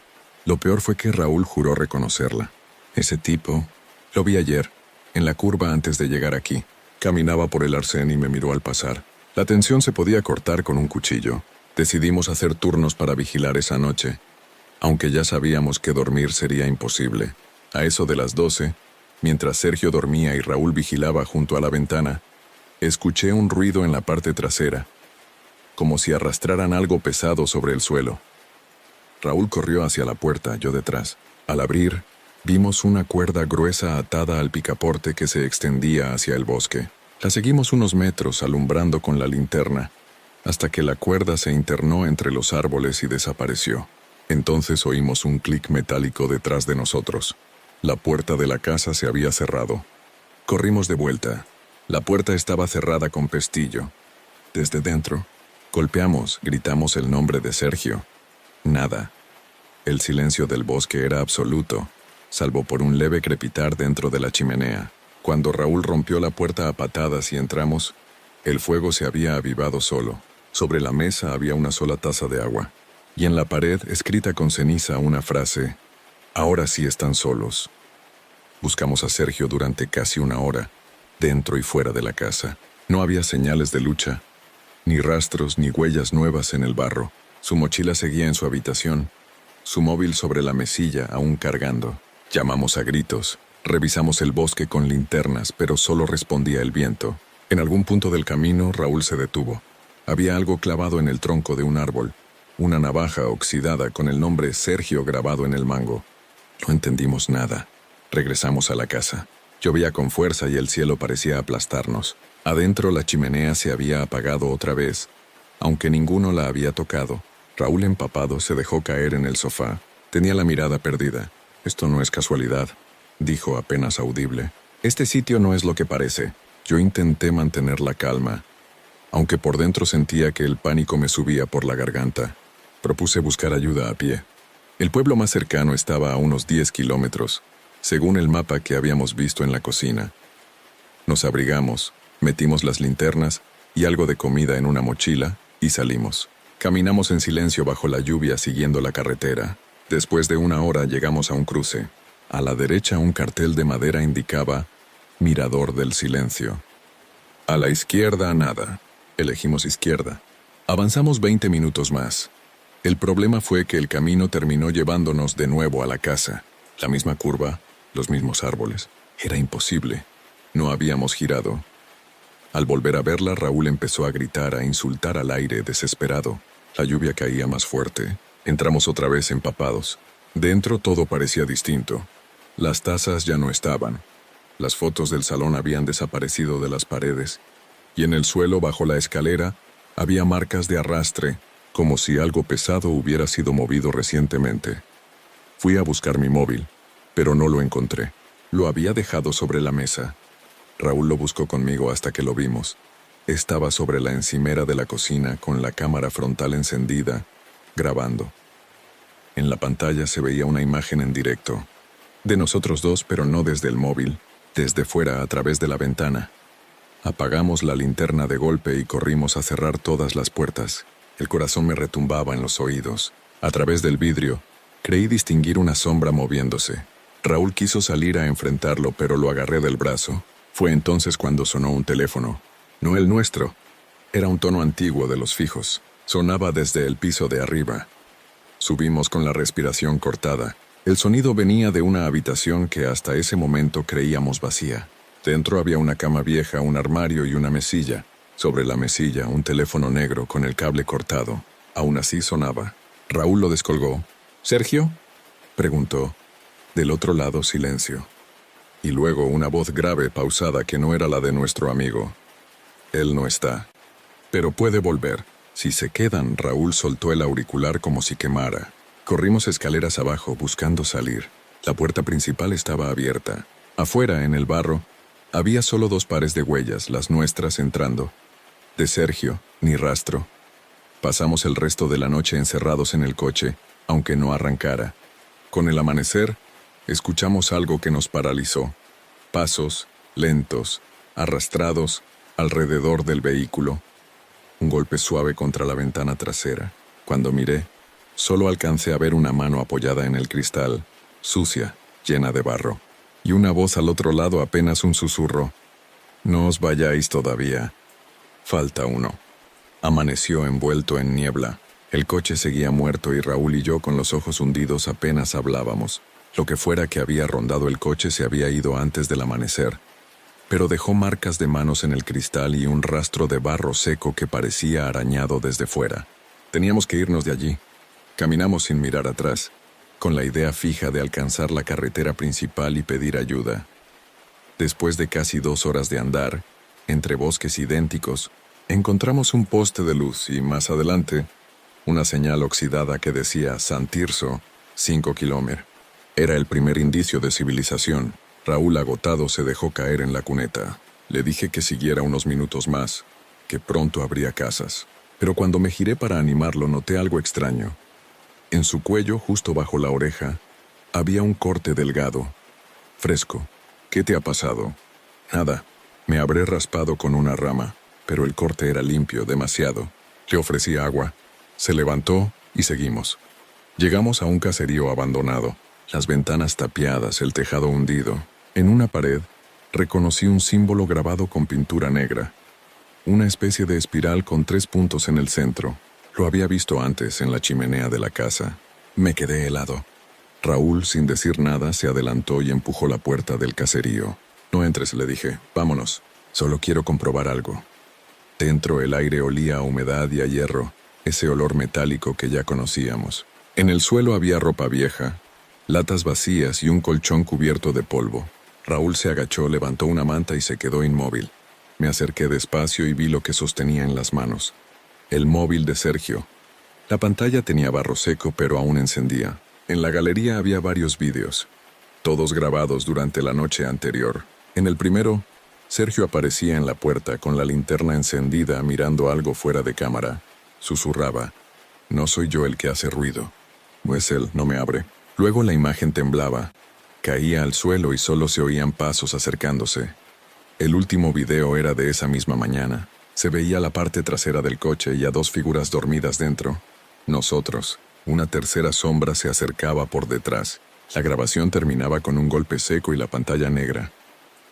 Lo peor fue que Raúl juró reconocerla. Ese tipo, lo vi ayer, en la curva antes de llegar aquí. Caminaba por el arcén y me miró al pasar. La tensión se podía cortar con un cuchillo. Decidimos hacer turnos para vigilar esa noche, aunque ya sabíamos que dormir sería imposible. A eso de las 12, mientras Sergio dormía y Raúl vigilaba junto a la ventana, escuché un ruido en la parte trasera, como si arrastraran algo pesado sobre el suelo. Raúl corrió hacia la puerta, yo detrás. Al abrir, vimos una cuerda gruesa atada al picaporte que se extendía hacia el bosque. La seguimos unos metros alumbrando con la linterna, hasta que la cuerda se internó entre los árboles y desapareció. Entonces oímos un clic metálico detrás de nosotros. La puerta de la casa se había cerrado. Corrimos de vuelta. La puerta estaba cerrada con pestillo. Desde dentro, gritamos el nombre de Sergio. Nada. El silencio del bosque era absoluto, salvo por un leve crepitar dentro de la chimenea. Cuando Raúl rompió la puerta a patadas y entramos, el fuego se había avivado solo. Sobre la mesa había una sola taza de agua, y en la pared, escrita con ceniza, una frase: «Ahora sí están solos». Buscamos a Sergio durante casi una hora, dentro y fuera de la casa. No había señales de lucha, ni rastros ni huellas nuevas en el barro. Su mochila seguía en su habitación, su móvil sobre la mesilla aún cargando. Llamamos a gritos, revisamos el bosque con linternas, pero solo respondía el viento. En algún punto del camino, Raúl se detuvo. Había algo clavado en el tronco de un árbol, una navaja oxidada con el nombre Sergio grabado en el mango. No entendimos nada. Regresamos a la casa. Llovía con fuerza y el cielo parecía aplastarnos. Adentro la chimenea se había apagado otra vez, aunque ninguno la había tocado. Raúl, empapado, se dejó caer en el sofá. Tenía la mirada perdida. «Esto no es casualidad», dijo apenas audible. «Este sitio no es lo que parece». Yo intenté mantener la calma, aunque por dentro sentía que el pánico me subía por la garganta. Propuse buscar ayuda a pie. El pueblo más cercano estaba a unos 10 kilómetros, según el mapa que habíamos visto en la cocina. Nos abrigamos, metimos las linternas y algo de comida en una mochila y salimos. Caminamos en silencio bajo la lluvia siguiendo la carretera. Después de una hora llegamos a un cruce. A la derecha un cartel de madera indicaba «Mirador del Silencio». A la izquierda nada. Elegimos izquierda. Avanzamos 20 minutos más. El problema fue que el camino terminó llevándonos de nuevo a la casa. La misma curva, los mismos árboles. Era imposible. No habíamos girado. Al volver a verla, Raúl empezó a gritar, a insultar al aire, desesperado. La lluvia caía más fuerte. Entramos otra vez empapados. Dentro todo parecía distinto. Las tazas ya no estaban. Las fotos del salón habían desaparecido de las paredes. Y en el suelo, bajo la escalera, había marcas de arrastre, como si algo pesado hubiera sido movido recientemente. Fui a buscar mi móvil, pero no lo encontré. Lo había dejado sobre la mesa. Raúl lo buscó conmigo hasta que lo vimos. Estaba sobre la encimera de la cocina con la cámara frontal encendida, grabando. En la pantalla se veía una imagen en directo. De nosotros dos, pero no desde el móvil, desde fuera a través de la ventana. Apagamos la linterna de golpe y corrimos a cerrar todas las puertas. El corazón me retumbaba en los oídos. A través del vidrio, creí distinguir una sombra moviéndose. Raúl quiso salir a enfrentarlo, pero lo agarré del brazo. Fue entonces cuando sonó un teléfono. No el nuestro. Era un tono antiguo de los fijos. Sonaba desde el piso de arriba. Subimos con la respiración cortada. El sonido venía de una habitación que hasta ese momento creíamos vacía. Dentro había una cama vieja, un armario y una mesilla. Sobre la mesilla, un teléfono negro con el cable cortado. Aún así sonaba. Raúl lo descolgó. «¿Sergio?», preguntó. Del otro lado, silencio. Y luego una voz grave, pausada, que no era la de nuestro amigo. «Él no está. Pero puede volver. Si se quedan». Raúl soltó el auricular como si quemara. Corrimos escaleras abajo, buscando salir. La puerta principal estaba abierta. Afuera, en el barro, había solo 2 pares de huellas, las nuestras entrando. De Sergio, ni rastro. Pasamos el resto de la noche encerrados en el coche, aunque no arrancara. Con el amanecer, escuchamos algo que nos paralizó. Pasos, lentos, arrastrados, alrededor del vehículo. Un golpe suave contra la ventana trasera. Cuando miré, solo alcancé a ver una mano apoyada en el cristal, sucia, llena de barro. Y una voz al otro lado, apenas un susurro. «No os vayáis todavía. Falta uno». Amaneció envuelto en niebla. El coche seguía muerto y Raúl y yo con los ojos hundidos apenas hablábamos. Lo que fuera que había rondado el coche se había ido antes del amanecer, pero dejó marcas de manos en el cristal y un rastro de barro seco que parecía arañado desde fuera. Teníamos que irnos de allí. Caminamos sin mirar atrás, con la idea fija de alcanzar la carretera principal y pedir ayuda. Después de casi 2 horas de andar, entre bosques idénticos, encontramos un poste de luz y, más adelante, una señal oxidada que decía San Tirso, 5 kilómetros. Era el primer indicio de civilización. Raúl, agotado, se dejó caer en la cuneta. Le dije que siguiera unos minutos más, que pronto habría casas. Pero cuando me giré para animarlo, noté algo extraño. En su cuello, justo bajo la oreja, había un corte delgado, fresco. ¿Qué te ha pasado? Nada. Me habré raspado con una rama, pero el corte era limpio, demasiado. Le ofrecí agua. Se levantó y seguimos. Llegamos a un caserío abandonado, las ventanas tapiadas, el tejado hundido. En una pared, reconocí un símbolo grabado con pintura negra. Una especie de espiral con 3 puntos en el centro. Lo había visto antes en la chimenea de la casa. Me quedé helado. Raúl, sin decir nada, se adelantó y empujó la puerta del caserío. No entres, le dije. Vámonos. Solo quiero comprobar algo. Dentro el aire olía a humedad y a hierro, ese olor metálico que ya conocíamos. En el suelo había ropa vieja, latas vacías y un colchón cubierto de polvo. Raúl se agachó, levantó una manta y se quedó inmóvil. Me acerqué despacio y vi lo que sostenía en las manos. El móvil de Sergio. La pantalla tenía barro seco, pero aún encendía. En la galería había varios vídeos, todos grabados durante la noche anterior. En el primero, Sergio aparecía en la puerta con la linterna encendida mirando algo fuera de cámara. Susurraba: «No soy yo el que hace ruido». Pues él no me abre. Luego la imagen temblaba, caía al suelo y solo se oían pasos acercándose. El último video era de esa misma mañana. Se veía la parte trasera del coche y a 2 figuras dormidas dentro. Nosotros. Una tercera sombra se acercaba por detrás. La grabación terminaba con un golpe seco y la pantalla negra.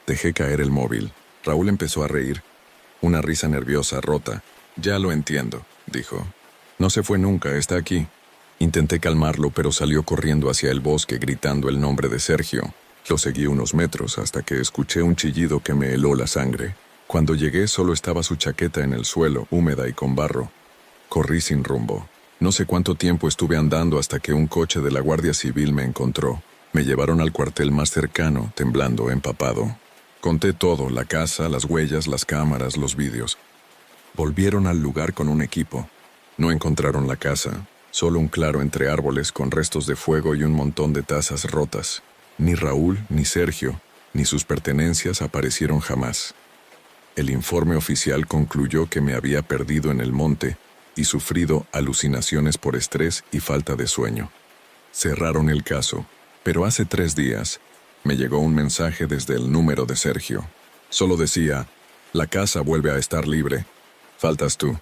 Dejé caer el móvil. Raúl empezó a reír. Una risa nerviosa, rota. «Ya lo entiendo», dijo. «No se fue nunca, está aquí». Intenté calmarlo, pero salió corriendo hacia el bosque gritando el nombre de Sergio. Lo seguí unos metros hasta que escuché un chillido que me heló la sangre. Cuando llegué solo estaba su chaqueta en el suelo, húmeda y con barro. Corrí sin rumbo. No sé cuánto tiempo estuve andando hasta que un coche de la Guardia Civil me encontró. Me llevaron al cuartel más cercano, temblando, empapado. Conté todo, la casa, las huellas, las cámaras, los vídeos. Volvieron al lugar con un equipo. No encontraron la casa, solo un claro entre árboles con restos de fuego y un montón de tazas rotas. Ni Raúl, ni Sergio, ni sus pertenencias aparecieron jamás. El informe oficial concluyó que me había perdido en el monte y sufrido alucinaciones por estrés y falta de sueño. Cerraron el caso, pero hace 3 días me llegó un mensaje desde el número de Sergio. Solo decía: «La casa vuelve a estar libre. Faltas tú».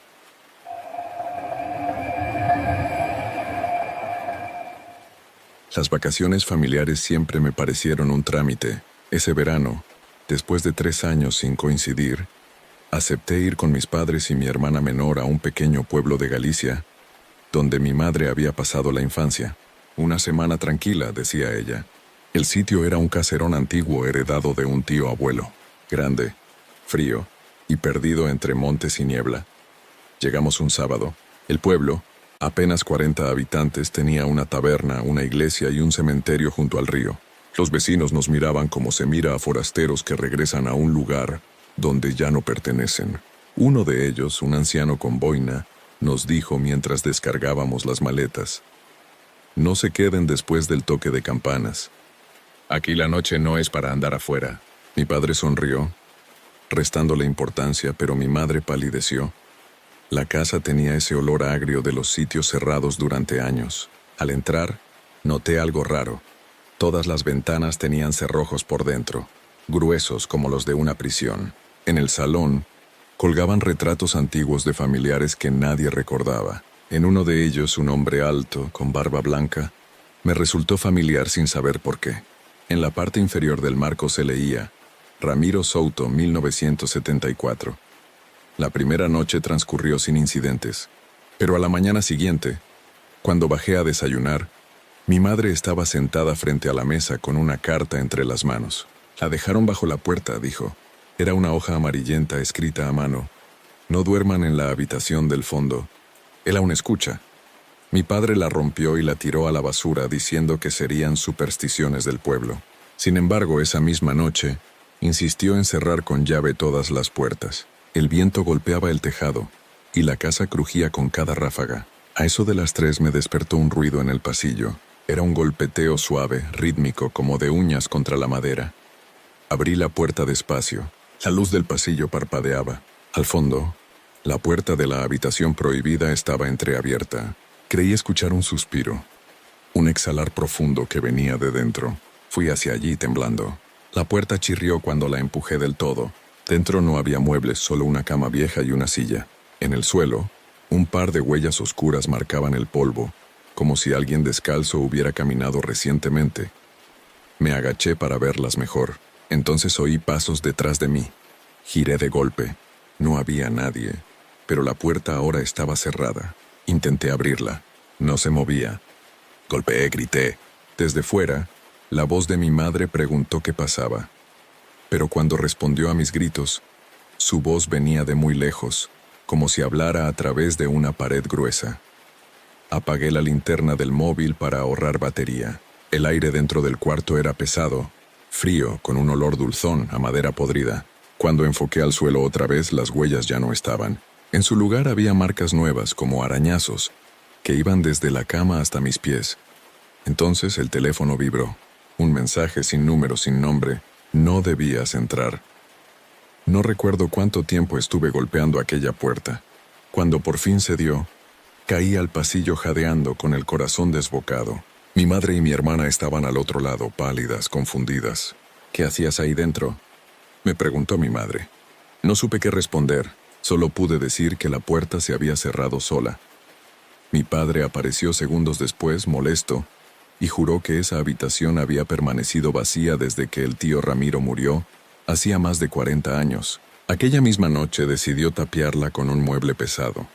Las vacaciones familiares siempre me parecieron un trámite. Ese verano, después de 3 años sin coincidir, acepté ir con mis padres y mi hermana menor a un pequeño pueblo de Galicia, donde mi madre había pasado la infancia. Una semana tranquila, decía ella. El sitio era un caserón antiguo heredado de un tío abuelo, grande, frío y perdido entre montes y niebla. Llegamos un sábado. El pueblo, apenas 40 habitantes, tenía una taberna, una iglesia y un cementerio junto al río. Los vecinos nos miraban como se mira a forasteros que regresan a un lugar donde ya no pertenecen. Uno de ellos, un anciano con boina, nos dijo mientras descargábamos las maletas: «No se queden después del toque de campanas. Aquí la noche no es para andar afuera». Mi padre sonrió, restándole importancia, pero mi madre palideció. La casa tenía ese olor agrio de los sitios cerrados durante años. Al entrar, noté algo raro. Todas las ventanas tenían cerrojos por dentro, gruesos como los de una prisión. En el salón, colgaban retratos antiguos de familiares que nadie recordaba. En uno de ellos, un hombre alto, con barba blanca, me resultó familiar sin saber por qué. En la parte inferior del marco se leía: «Ramiro Souto, 1974». La primera noche transcurrió sin incidentes, pero a la mañana siguiente, cuando bajé a desayunar, mi madre estaba sentada frente a la mesa con una carta entre las manos. «La dejaron bajo la puerta», dijo. Era una hoja amarillenta escrita a mano. «No duerman en la habitación del fondo». Él aún escucha. Mi padre la rompió y la tiró a la basura diciendo que serían supersticiones del pueblo. Sin embargo, esa misma noche, Insistió en cerrar con llave todas las puertas. El viento golpeaba el tejado, y la casa crujía con cada ráfaga. A eso de las 3 me despertó un ruido en el pasillo. Era un golpeteo suave, rítmico, como de uñas contra la madera. Abrí la puerta despacio. La luz del pasillo parpadeaba. Al fondo, la puerta de la habitación prohibida estaba entreabierta. Creí escuchar un suspiro, un exhalar profundo que venía de dentro. Fui hacia allí temblando. La puerta chirrió cuando la empujé del todo. Dentro no había muebles, solo una cama vieja y una silla. En el suelo, un par de huellas oscuras marcaban el polvo, como si alguien descalzo hubiera caminado recientemente. Me agaché para verlas mejor. Entonces oí pasos detrás de mí. Giré de golpe. No había nadie, pero la puerta ahora estaba cerrada. Intenté abrirla. No se movía. Golpeé, grité. Desde fuera, la voz de mi madre preguntó qué pasaba. Pero cuando respondió a mis gritos, su voz venía de muy lejos, como si hablara a través de una pared gruesa. Apagué la linterna del móvil para ahorrar batería. El aire dentro del cuarto era pesado, frío, con un olor dulzón a madera podrida. Cuando enfoqué al suelo otra vez, las huellas ya no estaban. En su lugar había marcas nuevas, como arañazos, que iban desde la cama hasta mis pies. Entonces el teléfono vibró. Un mensaje sin número, sin nombre. No debías entrar. No recuerdo cuánto tiempo estuve golpeando aquella puerta. Cuando por fin se dio, caí al pasillo jadeando con el corazón desbocado. Mi madre y mi hermana estaban al otro lado, pálidas, confundidas. ¿Qué hacías ahí dentro?, me preguntó mi madre. No supe qué responder, solo pude decir que la puerta se había cerrado sola. Mi padre apareció segundos después, molesto, y juró que esa habitación había permanecido vacía desde que el tío Ramiro murió, hacía más de 40 años. Aquella misma noche decidió tapiarla con un mueble pesado.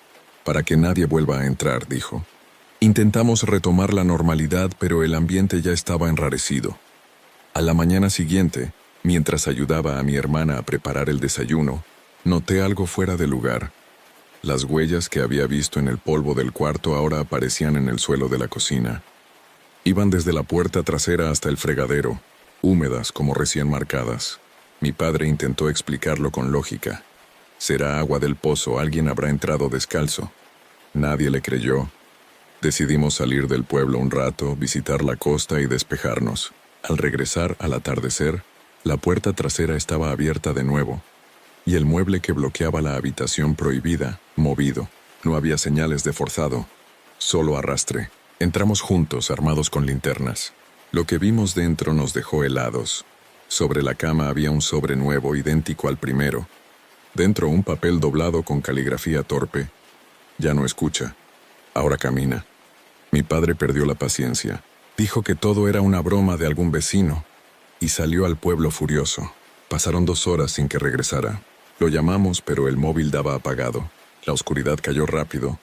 Para que nadie vuelva a entrar, dijo. Intentamos retomar la normalidad, pero el ambiente ya estaba enrarecido. A la mañana siguiente, mientras ayudaba a mi hermana a preparar el desayuno, noté algo fuera de lugar. Las huellas que había visto en el polvo del cuarto ahora aparecían en el suelo de la cocina. Iban desde la puerta trasera hasta el fregadero, húmedas como recién marcadas. Mi padre intentó explicarlo con lógica. Será agua del pozo, alguien habrá entrado descalzo. Nadie le creyó. Decidimos salir del pueblo un rato, visitar la costa y despejarnos. Al regresar al atardecer, la puerta trasera estaba abierta de nuevo, y el mueble que bloqueaba la habitación prohibida, movido. No había señales de forzado, solo arrastre. Entramos juntos, armados con linternas. Lo que vimos dentro nos dejó helados. Sobre la cama había un sobre nuevo, idéntico al primero. Dentro un papel doblado con caligrafía torpe. Ya no escucha, ahora camina. Mi padre perdió la paciencia. Dijo que todo era una broma de algún vecino, y salió al pueblo furioso. Pasaron 2 horas sin que regresara. Lo llamamos, pero el móvil daba apagado. La oscuridad cayó rápido,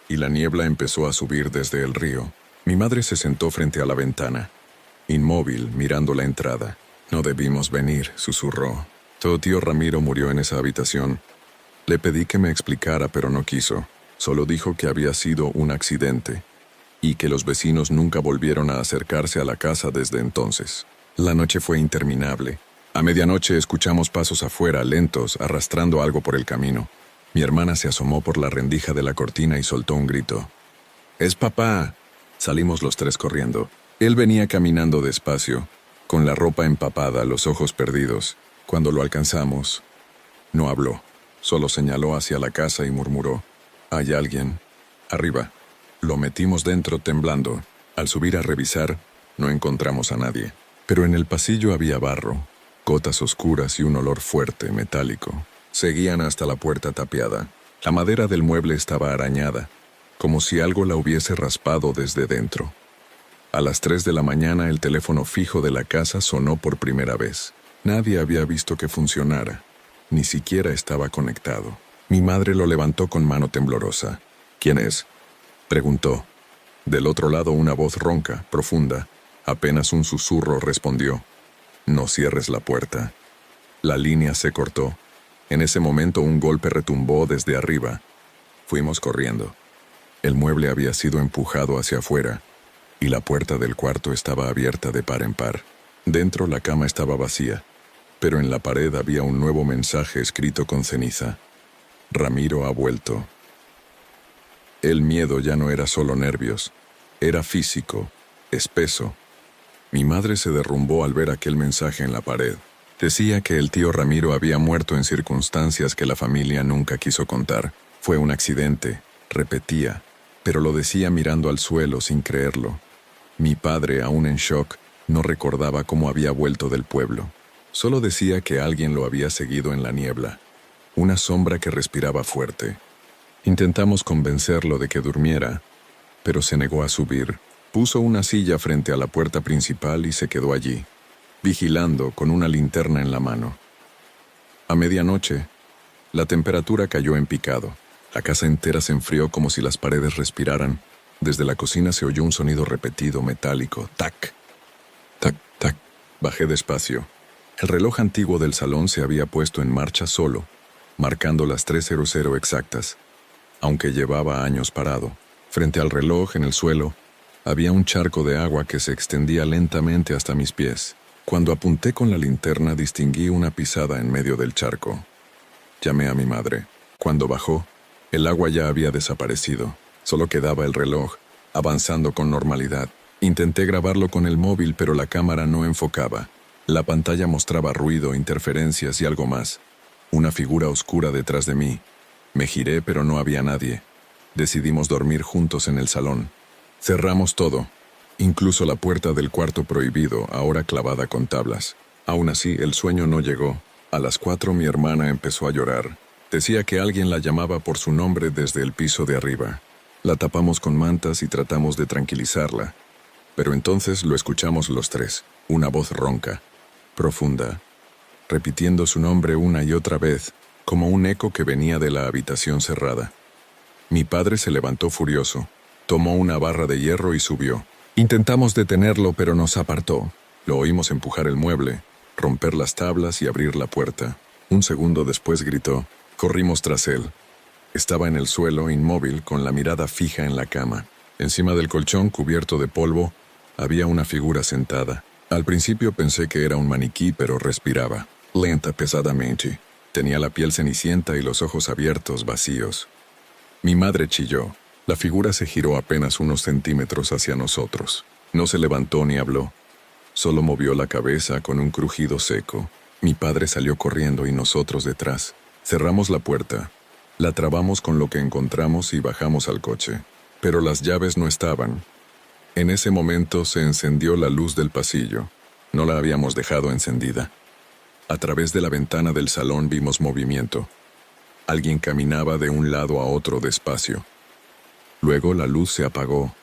y la niebla empezó a subir desde el río. Mi madre se sentó frente a la ventana, inmóvil, mirando la entrada. No debimos venir, susurró. Tu tío Ramiro murió en esa habitación. Le pedí que me explicara, pero no quiso. Solo dijo que había sido un accidente, y que los vecinos nunca volvieron a acercarse a la casa desde entonces. La noche fue interminable. A medianoche escuchamos pasos afuera, lentos, arrastrando algo por el camino. Mi hermana se asomó por la rendija de la cortina y soltó un grito. «¡Es papá!». Salimos los 3 corriendo. Él venía caminando despacio, con la ropa empapada, los ojos perdidos. Cuando lo alcanzamos, no habló, solo señaló hacia la casa y murmuró: «Hay alguien. Arriba». Lo metimos dentro temblando. Al subir a revisar, no encontramos a nadie. Pero en el pasillo había barro, gotas oscuras y un olor fuerte, metálico. Seguían hasta la puerta tapiada. La madera del mueble estaba arañada, como si algo la hubiese raspado desde dentro. A las 3 de la mañana el teléfono fijo de la casa sonó por primera vez. Nadie había visto que funcionara. Ni siquiera estaba conectado. Mi madre lo levantó con mano temblorosa. «¿Quién es?», preguntó. Del otro lado una voz ronca, profunda. Apenas un susurro respondió: «No cierres la puerta». La línea se cortó. En ese momento un golpe retumbó desde arriba. Fuimos corriendo. El mueble había sido empujado hacia afuera, y la puerta del cuarto estaba abierta de par en par. Dentro la cama estaba vacía. pero en la pared había un nuevo mensaje escrito con ceniza. Ramiro ha vuelto. El miedo ya no era solo nervios, era físico, espeso. Mi madre se derrumbó al ver aquel mensaje en la pared. Decía que el tío Ramiro había muerto en circunstancias que la familia nunca quiso contar. Fue un accidente, repetía, pero lo decía mirando al suelo sin creerlo. Mi padre, aún en shock, no recordaba cómo había vuelto del pueblo. Solo decía que alguien lo había seguido en la niebla, una sombra que respiraba fuerte. Intentamos convencerlo de que durmiera, pero se negó a subir. Puso una silla frente a la puerta principal y se quedó allí, vigilando con una linterna en la mano. A medianoche, la temperatura cayó en picado. La casa entera se enfrió como si las paredes respiraran. Desde la cocina se oyó un sonido repetido, metálico. Tac, tac, tac. Bajé despacio. El reloj antiguo del salón se había puesto en marcha solo, marcando las 3:00 exactas. Aunque llevaba años parado, frente al reloj en el suelo, había un charco de agua que se extendía lentamente hasta mis pies. Cuando apunté con la linterna distinguí una pisada en medio del charco. Llamé a mi madre. Cuando bajó, el agua ya había desaparecido. Solo quedaba el reloj, avanzando con normalidad. Intenté grabarlo con el móvil, pero la cámara no enfocaba. La pantalla mostraba ruido, interferencias y algo más. Una figura oscura detrás de mí. Me giré, pero no había nadie. Decidimos dormir juntos en el salón. Cerramos todo, incluso la puerta del cuarto prohibido, ahora clavada con tablas. Aún así, el sueño no llegó. A las 4 mi hermana empezó a llorar. Decía que alguien la llamaba por su nombre desde el piso de arriba. La tapamos con mantas y tratamos de tranquilizarla. Pero entonces lo escuchamos los tres, una voz ronca, profunda, repitiendo su nombre una y otra vez, como un eco que venía de la habitación cerrada. Mi padre se levantó furioso, tomó una barra de hierro y subió. Intentamos detenerlo, pero nos apartó. Lo oímos empujar el mueble, romper las tablas y abrir la puerta. Un segundo después gritó. Corrimos tras él. Estaba en el suelo, inmóvil, con la mirada fija en la cama. Encima del colchón, cubierto de polvo, había una figura sentada. Al principio pensé que era un maniquí, pero respiraba, lenta, pesadamente. Tenía la piel cenicienta y los ojos abiertos, vacíos. Mi madre chilló. La figura se giró apenas unos centímetros hacia nosotros. No se levantó ni habló. Solo movió la cabeza con un crujido seco. Mi padre salió corriendo y nosotros detrás. Cerramos la puerta. La trabamos con lo que encontramos y bajamos al coche. Pero las llaves no estaban. En ese momento se encendió la luz del pasillo. No la habíamos dejado encendida. A través de la ventana del salón vimos movimiento. Alguien caminaba de un lado a otro despacio. Luego la luz se apagó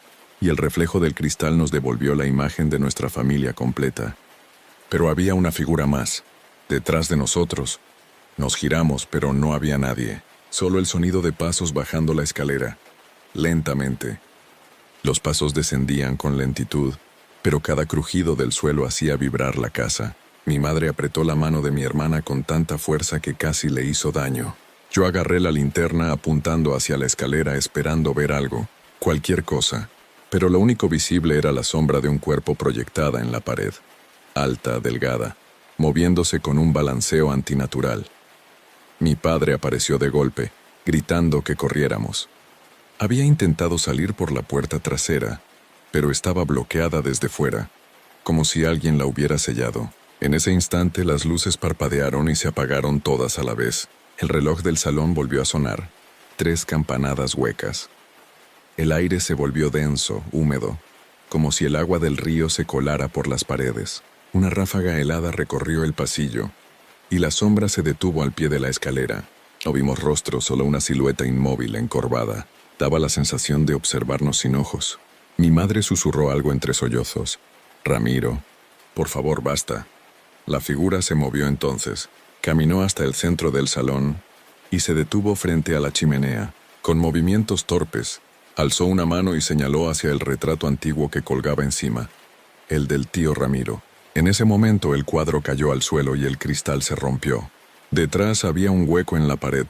y el reflejo del cristal nos devolvió la imagen de nuestra familia completa. Pero había una figura más, detrás de nosotros. Nos giramos, pero no había nadie. Solo el sonido de pasos bajando la escalera, lentamente. Los pasos descendían con lentitud, pero cada crujido del suelo hacía vibrar la casa. Mi madre apretó la mano de mi hermana con tanta fuerza que casi le hizo daño. Yo agarré la linterna apuntando hacia la escalera esperando ver algo, cualquier cosa, pero lo único visible era la sombra de un cuerpo proyectada en la pared, alta, delgada, moviéndose con un balanceo antinatural. Mi padre apareció de golpe, gritando que corriéramos. Había intentado salir por la puerta trasera, pero estaba bloqueada desde fuera, como si alguien la hubiera sellado. En ese instante las luces parpadearon y se apagaron todas a la vez. El reloj del salón volvió a sonar, 3 campanadas huecas. El aire se volvió denso, húmedo, como si el agua del río se colara por las paredes. Una ráfaga helada recorrió el pasillo, y la sombra se detuvo al pie de la escalera. No vimos rostro, solo una silueta inmóvil, encorvada. Daba la sensación de observarnos sin ojos. Mi madre susurró algo entre sollozos. «Ramiro, por favor, basta». La figura se movió entonces. Caminó hasta el centro del salón y se detuvo frente a la chimenea. Con movimientos torpes, alzó una mano y señaló hacia el retrato antiguo que colgaba encima, el del tío Ramiro. En ese momento el cuadro cayó al suelo y el cristal se rompió. Detrás había un hueco en la pared.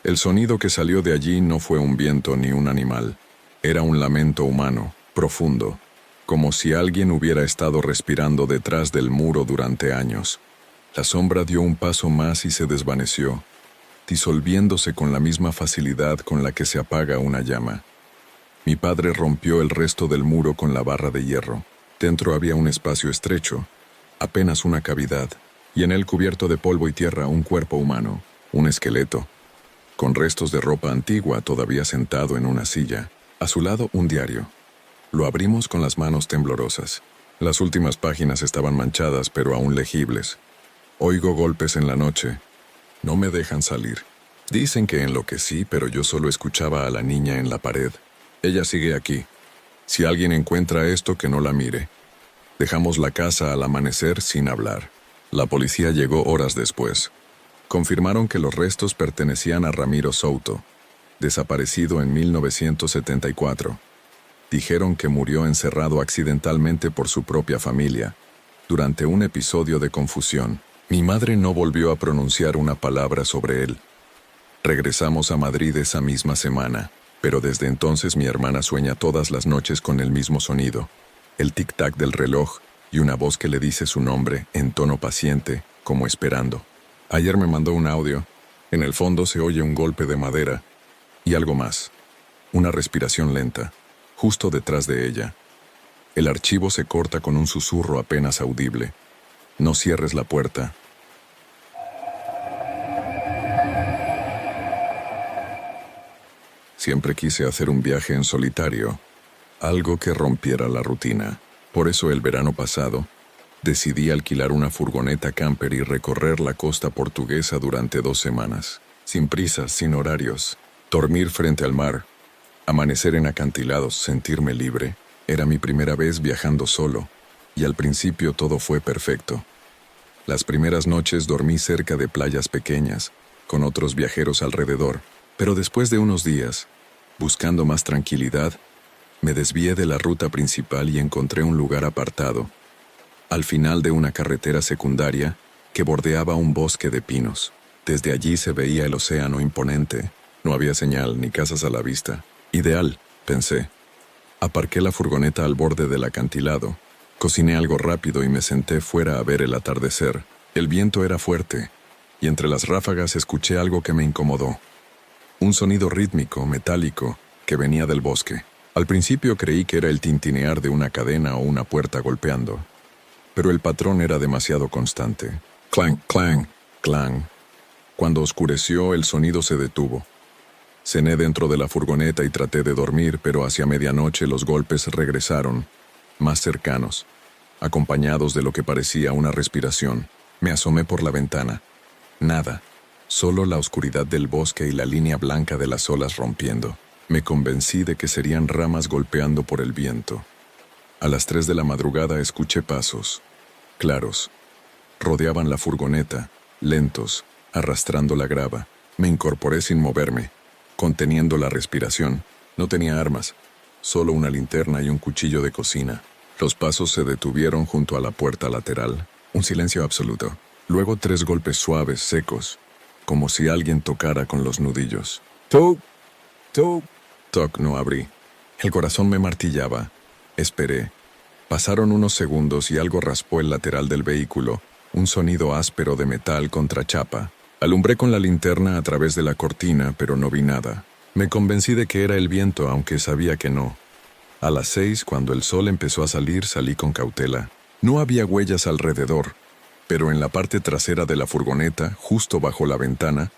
El sonido que salió de allí no fue un viento ni un animal. Era un lamento humano, profundo, como si alguien hubiera estado respirando detrás del muro durante años. La sombra dio un paso más y se desvaneció, disolviéndose con la misma facilidad con la que se apaga una llama. Mi padre rompió el resto del muro con la barra de hierro. Dentro había un espacio estrecho, apenas una cavidad, y en él, cubierto de polvo y tierra, un cuerpo humano, un esqueleto, con restos de ropa antigua todavía sentado en una silla. A su lado, un diario. Lo abrimos con las manos temblorosas. Las últimas páginas estaban manchadas, pero aún legibles. Oigo golpes en la noche. No me dejan salir. Dicen que enloquecí, pero yo solo escuchaba a la niña en la pared. Ella sigue aquí. Si alguien encuentra esto, que no la mire. Dejamos la casa al amanecer sin hablar. La policía llegó horas después. Confirmaron que los restos pertenecían a Ramiro Souto, desaparecido en 1974. Dijeron que murió encerrado accidentalmente por su propia familia, durante un episodio de confusión. Mi madre no volvió a pronunciar una palabra sobre él. Regresamos a Madrid esa misma semana, pero desde entonces mi hermana sueña todas las noches con el mismo sonido, el tic-tac del reloj y una voz que le dice su nombre en tono paciente, como esperando. Ayer me mandó un audio. En el fondo se oye un golpe de madera y algo más, una respiración lenta, justo detrás de ella. El archivo se corta con un susurro apenas audible. No cierres la puerta. Siempre quise hacer un viaje en solitario, algo que rompiera la rutina. Por eso el verano pasado, decidí alquilar una furgoneta camper y recorrer la costa portuguesa durante 2 semanas. Sin prisas, sin horarios. Dormir frente al mar, amanecer en acantilados, sentirme libre. Era mi primera vez viajando solo, y al principio todo fue perfecto. Las primeras noches dormí cerca de playas pequeñas, con otros viajeros alrededor, pero después de unos días, buscando más tranquilidad, me desvié de la ruta principal y encontré un lugar apartado, al final de una carretera secundaria que bordeaba un bosque de pinos. Desde allí se veía el océano imponente. No había señal ni casas a la vista. Ideal, pensé. Aparqué la furgoneta al borde del acantilado. Cociné algo rápido y me senté fuera a ver el atardecer. El viento era fuerte, y entre las ráfagas escuché algo que me incomodó. Un sonido rítmico, metálico, que venía del bosque. Al principio creí que era el tintinear de una cadena o una puerta golpeando, pero el patrón era demasiado constante. Clang, clang, clang. Cuando oscureció, el sonido se detuvo. Cené dentro de la furgoneta y traté de dormir, pero hacia medianoche los golpes regresaron, más cercanos, acompañados de lo que parecía una respiración. Me asomé por la ventana. Nada, solo la oscuridad del bosque y la línea blanca de las olas rompiendo. Me convencí de que serían ramas golpeando por el viento. A las 3 de la madrugada escuché pasos, claros. Rodeaban la furgoneta, lentos, arrastrando la grava. Me incorporé sin moverme, conteniendo la respiración. No tenía armas, solo una linterna y un cuchillo de cocina. Los pasos se detuvieron junto a la puerta lateral. Un silencio absoluto. Luego 3 golpes suaves, secos, como si alguien tocara con los nudillos. ¡Toc! ¡Toc! Toc, no abrí. El corazón me martillaba. Esperé. Pasaron unos segundos y algo raspó el lateral del vehículo, un sonido áspero de metal contra chapa. Alumbré con la linterna a través de la cortina, pero no vi nada. Me convencí de que era el viento, aunque sabía que no. A las 6, cuando el sol empezó a salir, salí con cautela. No había huellas alrededor, pero en la parte trasera de la furgoneta, justo bajo la ventana,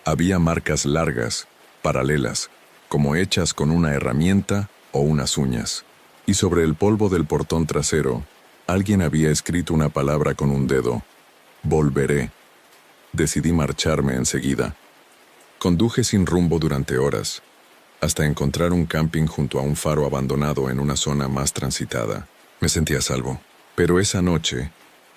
había marcas largas, paralelas, como hechas con una herramienta o unas uñas. Y sobre el polvo del portón trasero, alguien había escrito una palabra con un dedo. Volveré. Decidí marcharme enseguida. Conduje sin rumbo durante horas, hasta encontrar un camping junto a un faro abandonado en una zona más transitada. Me sentía a salvo. Pero esa noche,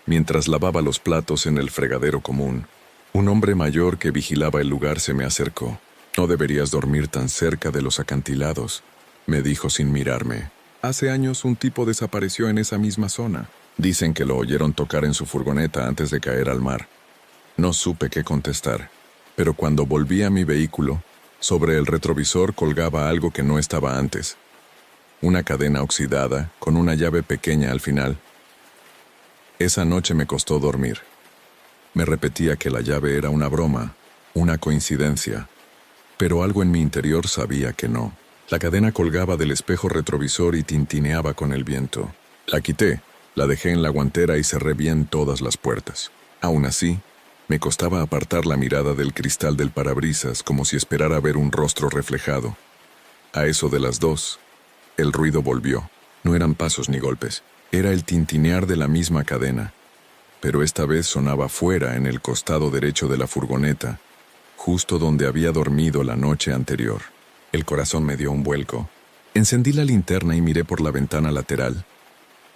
mientras lavaba los platos en el fregadero común, un hombre mayor que vigilaba el lugar se me acercó. «No deberías dormir tan cerca de los acantilados», me dijo sin mirarme. «Hace años un tipo desapareció en esa misma zona. Dicen que lo oyeron tocar en su furgoneta antes de caer al mar». No supe qué contestar, pero cuando volví a mi vehículo, sobre el retrovisor colgaba algo que no estaba antes. Una cadena oxidada, con una llave pequeña al final. Esa noche me costó dormir. Me repetía que la llave era una broma, una coincidencia, pero algo en mi interior sabía que no. La cadena colgaba del espejo retrovisor y tintineaba con el viento. La quité, la dejé en la guantera y cerré bien todas las puertas. Aún así, me costaba apartar la mirada del cristal del parabrisas como si esperara ver un rostro reflejado. A eso de las 2, el ruido volvió. No eran pasos ni golpes, era el tintinear de la misma cadena, pero esta vez sonaba fuera en el costado derecho de la furgoneta, justo donde había dormido la noche anterior. El corazón me dio un vuelco. Encendí la linterna y miré por la ventana lateral.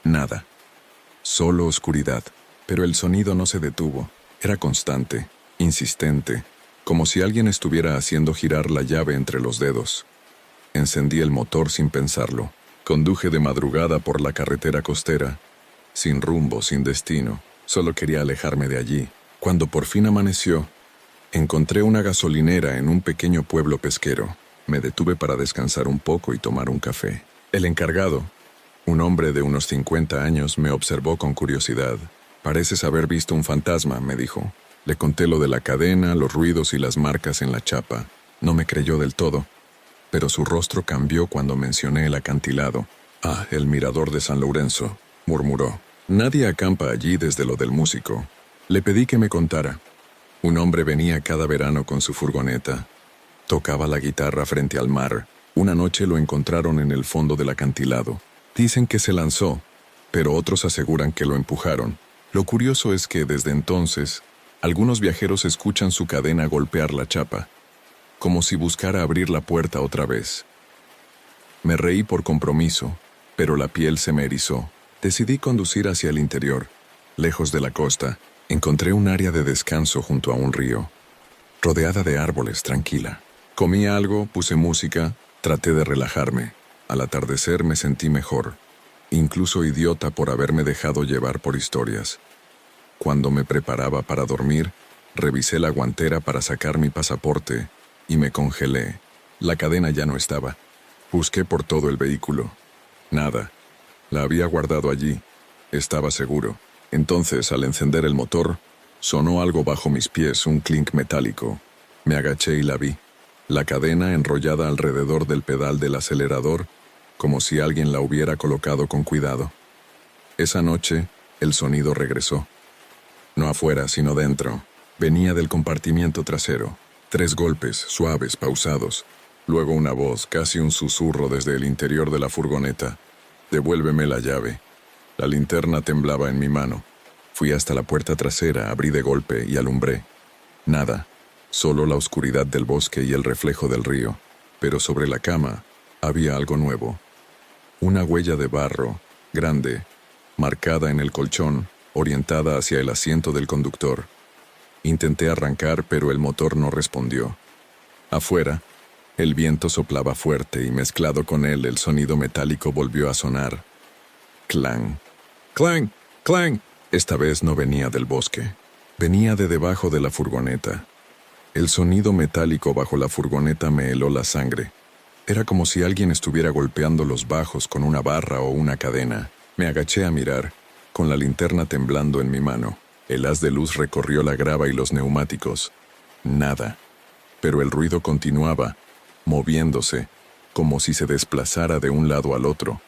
Nada. Solo oscuridad. Pero el sonido no se detuvo. Era constante, insistente, como si alguien estuviera haciendo girar la llave entre los dedos. Encendí el motor sin pensarlo. Conduje de madrugada por la carretera costera, sin rumbo, sin destino. Solo quería alejarme de allí. Cuando por fin amaneció, encontré una gasolinera en un pequeño pueblo pesquero. Me detuve para descansar un poco y tomar un café. El encargado, un hombre de unos 50 años, me observó con curiosidad. «Pareces haber visto un fantasma», me dijo. Le conté lo de la cadena, los ruidos y las marcas en la chapa. No me creyó del todo, pero su rostro cambió cuando mencioné el acantilado. «Ah, el mirador de San Lorenzo», murmuró. «Nadie acampa allí desde lo del músico». Le pedí que me contara. Un hombre venía cada verano con su furgoneta. Tocaba la guitarra frente al mar. Una noche lo encontraron en el fondo del acantilado. Dicen que se lanzó, pero otros aseguran que lo empujaron. Lo curioso es que desde entonces, algunos viajeros escuchan su cadena golpear la chapa, como si buscara abrir la puerta otra vez. Me reí por compromiso, pero la piel se me erizó. Decidí conducir hacia el interior. Lejos de la costa, encontré un área de descanso junto a un río, rodeada de árboles, tranquila. Comí algo, puse música, traté de relajarme. Al atardecer me sentí mejor, incluso idiota por haberme dejado llevar por historias. Cuando me preparaba para dormir, revisé la guantera para sacar mi pasaporte y me congelé. La cadena ya no estaba. Busqué por todo el vehículo. Nada. La había guardado allí. Estaba seguro. Entonces, al encender el motor, sonó algo bajo mis pies, un clink metálico. Me agaché y la vi. La cadena enrollada alrededor del pedal del acelerador, como si alguien la hubiera colocado con cuidado. Esa noche, el sonido regresó. No afuera, sino dentro. Venía del compartimiento trasero. 3 golpes, suaves, pausados. Luego una voz, casi un susurro desde el interior de la furgoneta. «Devuélveme la llave». La linterna temblaba en mi mano. Fui hasta la puerta trasera, abrí de golpe y alumbré. Nada. Solo la oscuridad del bosque y el reflejo del río. Pero sobre la cama había algo nuevo. Una huella de barro, grande, marcada en el colchón, orientada hacia el asiento del conductor. Intenté arrancar, pero el motor no respondió. Afuera, el viento soplaba fuerte y mezclado con él el sonido metálico volvió a sonar. Clang, clang, clang. Esta vez no venía del bosque. Venía de debajo de la furgoneta. El sonido metálico bajo la furgoneta me heló la sangre. Era como si alguien estuviera golpeando los bajos con una barra o una cadena. Me agaché a mirar, con la linterna temblando en mi mano. El haz de luz recorrió la grava y los neumáticos. Nada. Pero el ruido continuaba, moviéndose, como si se desplazara de un lado al otro.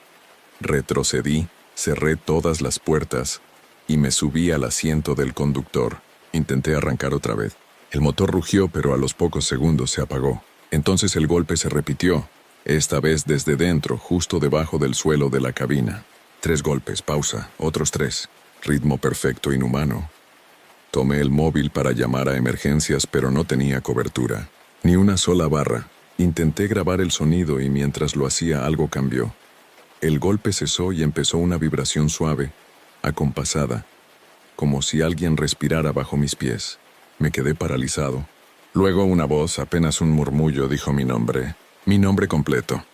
Retrocedí, cerré todas las puertas y me subí al asiento del conductor. Intenté arrancar otra vez. El motor rugió, pero a los pocos segundos se apagó. Entonces el golpe se repitió, esta vez desde dentro, justo debajo del suelo de la cabina. 3 golpes, pausa, otros 3. Ritmo perfecto, inhumano. Tomé el móvil para llamar a emergencias, pero no tenía cobertura. Ni una sola barra. Intenté grabar el sonido y mientras lo hacía algo cambió. El golpe cesó y empezó una vibración suave, acompasada, como si alguien respirara bajo mis pies. Me quedé paralizado. Luego una voz, apenas un murmullo, dijo mi nombre completo.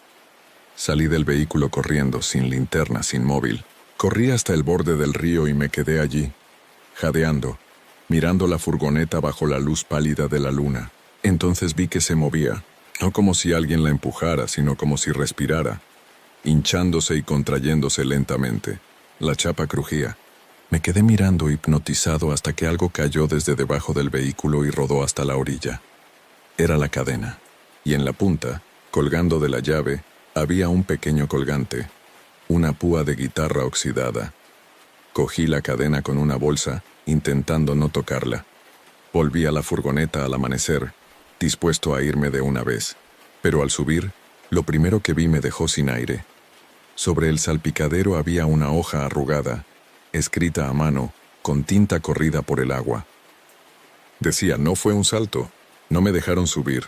Salí del vehículo corriendo, sin linterna, sin móvil. Corrí hasta el borde del río y me quedé allí, jadeando, mirando la furgoneta bajo la luz pálida de la luna. Entonces vi que se movía, no como si alguien la empujara, sino como si respirara, hinchándose y contrayéndose lentamente. La chapa crujía. Me quedé mirando hipnotizado hasta que algo cayó desde debajo del vehículo y rodó hasta la orilla. Era la cadena, y en la punta, colgando de la llave, había un pequeño colgante, una púa de guitarra oxidada. Cogí la cadena con una bolsa, intentando no tocarla. Volví a la furgoneta al amanecer, dispuesto a irme de una vez. Pero al subir, lo primero que vi me dejó sin aire. Sobre el salpicadero había una hoja arrugada, escrita a mano, con tinta corrida por el agua. Decía, no fue un salto, no me dejaron subir.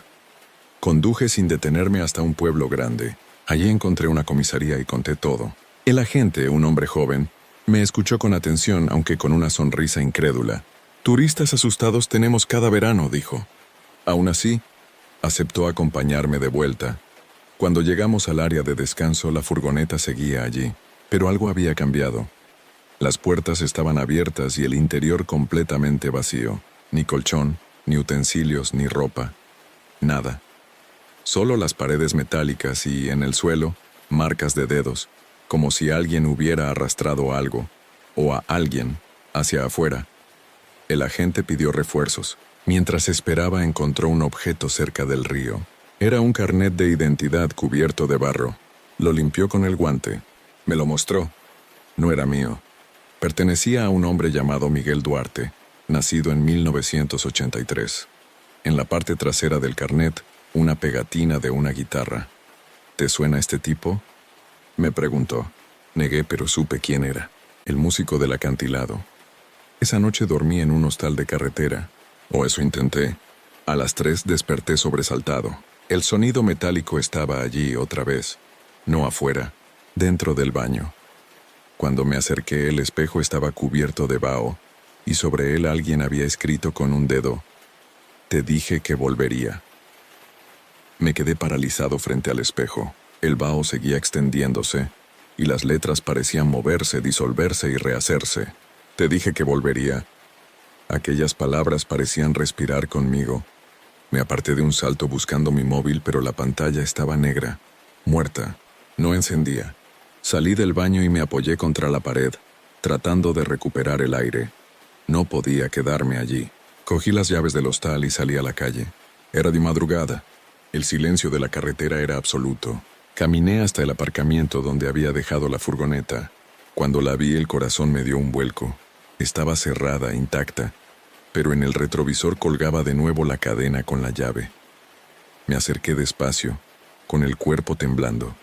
Conduje sin detenerme hasta un pueblo grande. Allí encontré una comisaría y conté todo. El agente, un hombre joven, me escuchó con atención, aunque con una sonrisa incrédula. Turistas asustados tenemos cada verano, dijo. Aún así, aceptó acompañarme de vuelta. Cuando llegamos al área de descanso, la furgoneta seguía allí, pero algo había cambiado. Las puertas estaban abiertas y el interior completamente vacío. Ni colchón, ni utensilios, ni ropa. Nada. Solo las paredes metálicas y, en el suelo, marcas de dedos, como si alguien hubiera arrastrado algo, o a alguien, hacia afuera. El agente pidió refuerzos. Mientras esperaba, encontró un objeto cerca del río. Era un carnet de identidad cubierto de barro. Lo limpió con el guante. Me lo mostró. No era mío. Pertenecía a un hombre llamado Miguel Duarte, nacido en 1983. En la parte trasera del carnet, una pegatina de una guitarra. ¿Te suena este tipo?, me preguntó. Negué, pero supe quién era. El músico del acantilado. Esa noche dormí en un hostal de carretera. O eso intenté. A las 3 desperté sobresaltado. El sonido metálico estaba allí otra vez. No afuera, dentro del baño. Cuando me acerqué, el espejo estaba cubierto de vaho, y sobre él alguien había escrito con un dedo: «Te dije que volvería». Me quedé paralizado frente al espejo. El vaho seguía extendiéndose, y las letras parecían moverse, disolverse y rehacerse. «Te dije que volvería». Aquellas palabras parecían respirar conmigo. Me aparté de un salto buscando mi móvil, pero la pantalla estaba negra, muerta, no encendía. Salí del baño y me apoyé contra la pared, tratando de recuperar el aire. No podía quedarme allí. Cogí las llaves del hostal y salí a la calle. Era de madrugada. El silencio de la carretera era absoluto. Caminé hasta el aparcamiento donde había dejado la furgoneta. Cuando la vi, el corazón me dio un vuelco. Estaba cerrada, intacta, pero en el retrovisor colgaba de nuevo la cadena con la llave. Me acerqué despacio, con el cuerpo temblando.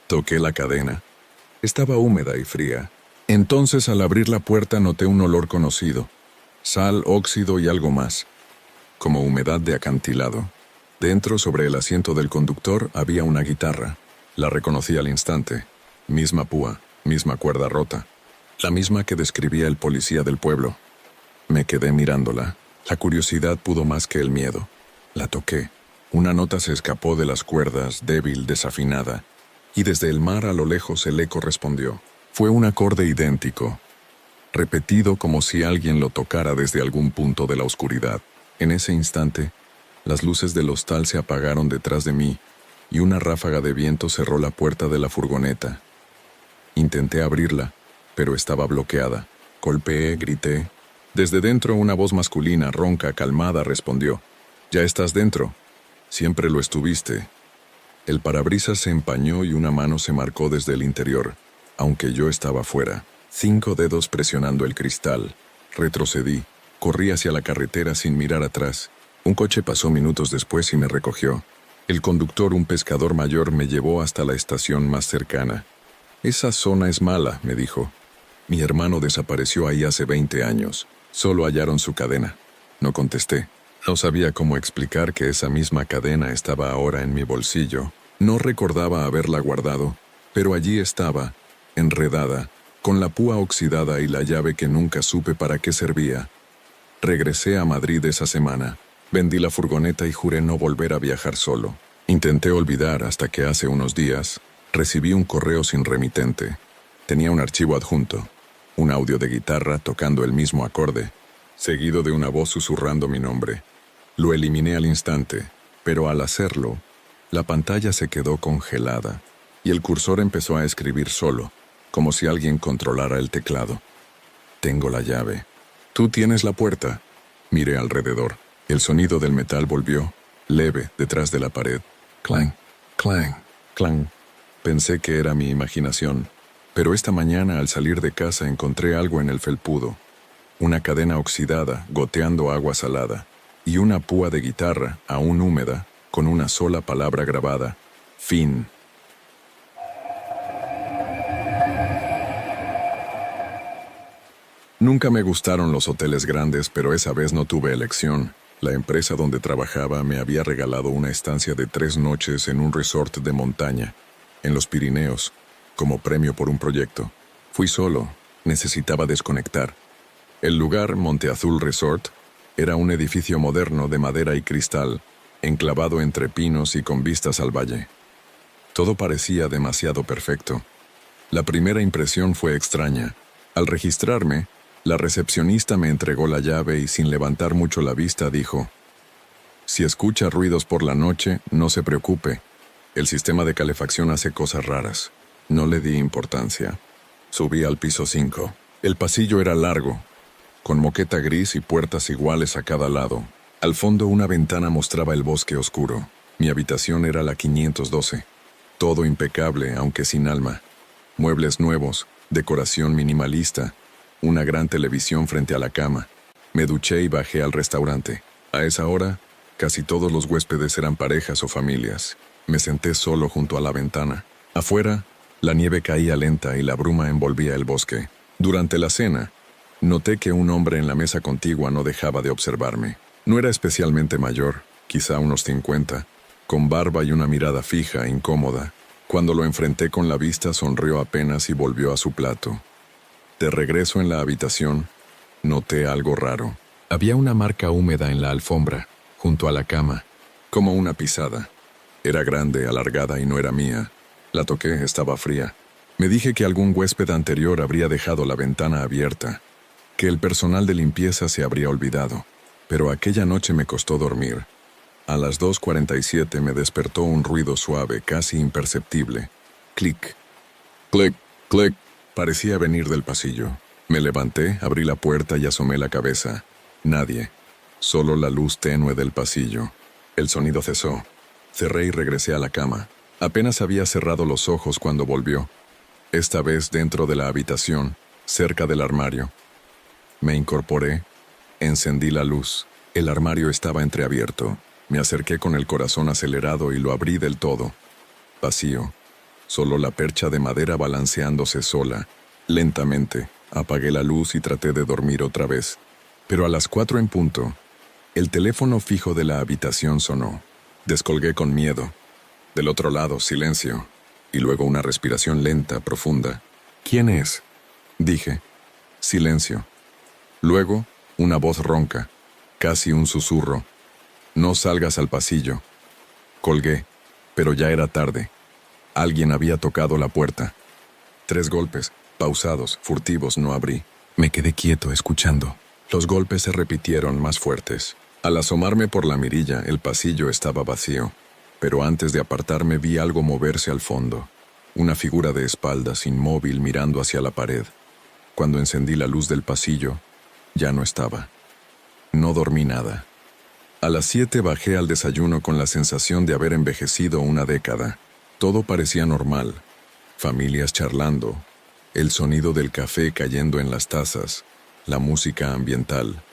Toqué la cadena. Estaba húmeda y fría. Entonces, al abrir la puerta, noté un olor conocido. Sal, óxido y algo más, como humedad de acantilado. Dentro, sobre el asiento del conductor, había una guitarra. La reconocí al instante. Misma púa, misma cuerda rota. La misma que describía el policía del pueblo. Me quedé mirándola. La curiosidad pudo más que el miedo. La toqué. Una nota se escapó de las cuerdas, débil, desafinada, y desde el mar a lo lejos el eco respondió. Fue un acorde idéntico, repetido como si alguien lo tocara desde algún punto de la oscuridad. En ese instante, las luces del hostal se apagaron detrás de mí, y una ráfaga de viento cerró la puerta de la furgoneta. Intenté abrirla, pero estaba bloqueada. Golpeé, grité. Desde dentro una voz masculina, ronca, calmada, respondió. «Ya estás dentro. Siempre lo estuviste». El parabrisas se empañó y una mano se marcó desde el interior, aunque yo estaba fuera. 5 dedos presionando el cristal. Retrocedí. Corrí hacia la carretera sin mirar atrás. Un coche pasó minutos después y me recogió. El conductor, un pescador mayor, me llevó hasta la estación más cercana. «Esa zona es mala», me dijo. «Mi hermano desapareció ahí hace 20 años. Solo hallaron su cadena». No contesté. No sabía cómo explicar que esa misma cadena estaba ahora en mi bolsillo. No recordaba haberla guardado, pero allí estaba, enredada, con la púa oxidada y la llave que nunca supe para qué servía. Regresé a Madrid esa semana. Vendí la furgoneta y juré no volver a viajar solo. Intenté olvidar hasta que hace unos días recibí un correo sin remitente. Tenía un archivo adjunto, un audio de guitarra tocando el mismo acorde, seguido de una voz susurrando mi nombre. Lo eliminé al instante, pero al hacerlo, la pantalla se quedó congelada y el cursor empezó a escribir solo, como si alguien controlara el teclado. Tengo la llave. ¿Tú tienes la puerta? Miré alrededor. El sonido del metal volvió, leve, detrás de la pared. Clang, clang, clang. Pensé que era mi imaginación, pero esta mañana al salir de casa encontré algo en el felpudo. Una cadena oxidada, goteando agua salada, y una púa de guitarra, aún húmeda, con una sola palabra grabada: fin. Nunca me gustaron los hoteles grandes, pero esa vez no tuve elección. La empresa donde trabajaba me había regalado una estancia de 3 noches en un resort de montaña, en los Pirineos, como premio por un proyecto. Fui solo, necesitaba desconectar. El lugar, Monte Azul Resort, era un edificio moderno de madera y cristal, enclavado entre pinos y con vistas al valle. Todo parecía demasiado perfecto. La primera impresión fue extraña. Al registrarme, la recepcionista me entregó la llave y sin levantar mucho la vista dijo: «Si escucha ruidos por la noche, no se preocupe. El sistema de calefacción hace cosas raras». No le di importancia. Subí al piso 5. El pasillo era largo, con moqueta gris y puertas iguales a cada lado. Al fondo una ventana mostraba el bosque oscuro. Mi habitación era la 512. Todo impecable, aunque sin alma. Muebles nuevos, decoración minimalista, una gran televisión frente a la cama. Me duché y bajé al restaurante. A esa hora, casi todos los huéspedes eran parejas o familias. Me senté solo junto a la ventana. Afuera, la nieve caía lenta y la bruma envolvía el bosque. Durante la cena, noté que un hombre en la mesa contigua no dejaba de observarme. No era especialmente mayor, quizá unos 50, con barba y una mirada fija, incómoda. Cuando lo enfrenté con la vista, sonrió apenas y volvió a su plato. De regreso en la habitación, noté algo raro. Había una marca húmeda en la alfombra, junto a la cama, como una pisada. Era grande, alargada y no era mía. La toqué, estaba fría. Me dije que algún huésped anterior habría dejado la ventana abierta, que el personal de limpieza se habría olvidado. Pero aquella noche me costó dormir. A las 2:47 me despertó un ruido suave, casi imperceptible. Clic, clic, clic. Parecía venir del pasillo. Me levanté, abrí la puerta y asomé la cabeza. Nadie. Solo la luz tenue del pasillo. El sonido cesó. Cerré y regresé a la cama. Apenas había cerrado los ojos cuando volvió. Esta vez dentro de la habitación, cerca del armario. Me incorporé, encendí la luz. El armario estaba entreabierto. Me acerqué con el corazón acelerado y lo abrí del todo. Vacío. Solo la percha de madera balanceándose sola. Lentamente, apagué la luz y traté de dormir otra vez. Pero a las 4 en punto, el teléfono fijo de la habitación sonó. Descolgué con miedo. Del otro lado, silencio. Y luego una respiración lenta, profunda. «¿Quién es?», dije. Silencio. Luego, una voz ronca, casi un susurro. «No salgas al pasillo». Colgué, pero ya era tarde. Alguien había tocado la puerta. 3 golpes, pausados, furtivos, no abrí. Me quedé quieto, escuchando. Los golpes se repitieron más fuertes. Al asomarme por la mirilla, el pasillo estaba vacío. Pero antes de apartarme vi algo moverse al fondo. Una figura de espaldas, inmóvil, mirando hacia la pared. Cuando encendí la luz del pasillo, ya no estaba. No dormí nada. A las 7 bajé al desayuno con la sensación de haber envejecido una década. Todo parecía normal. Familias charlando, el sonido del café cayendo en las tazas, la música ambiental.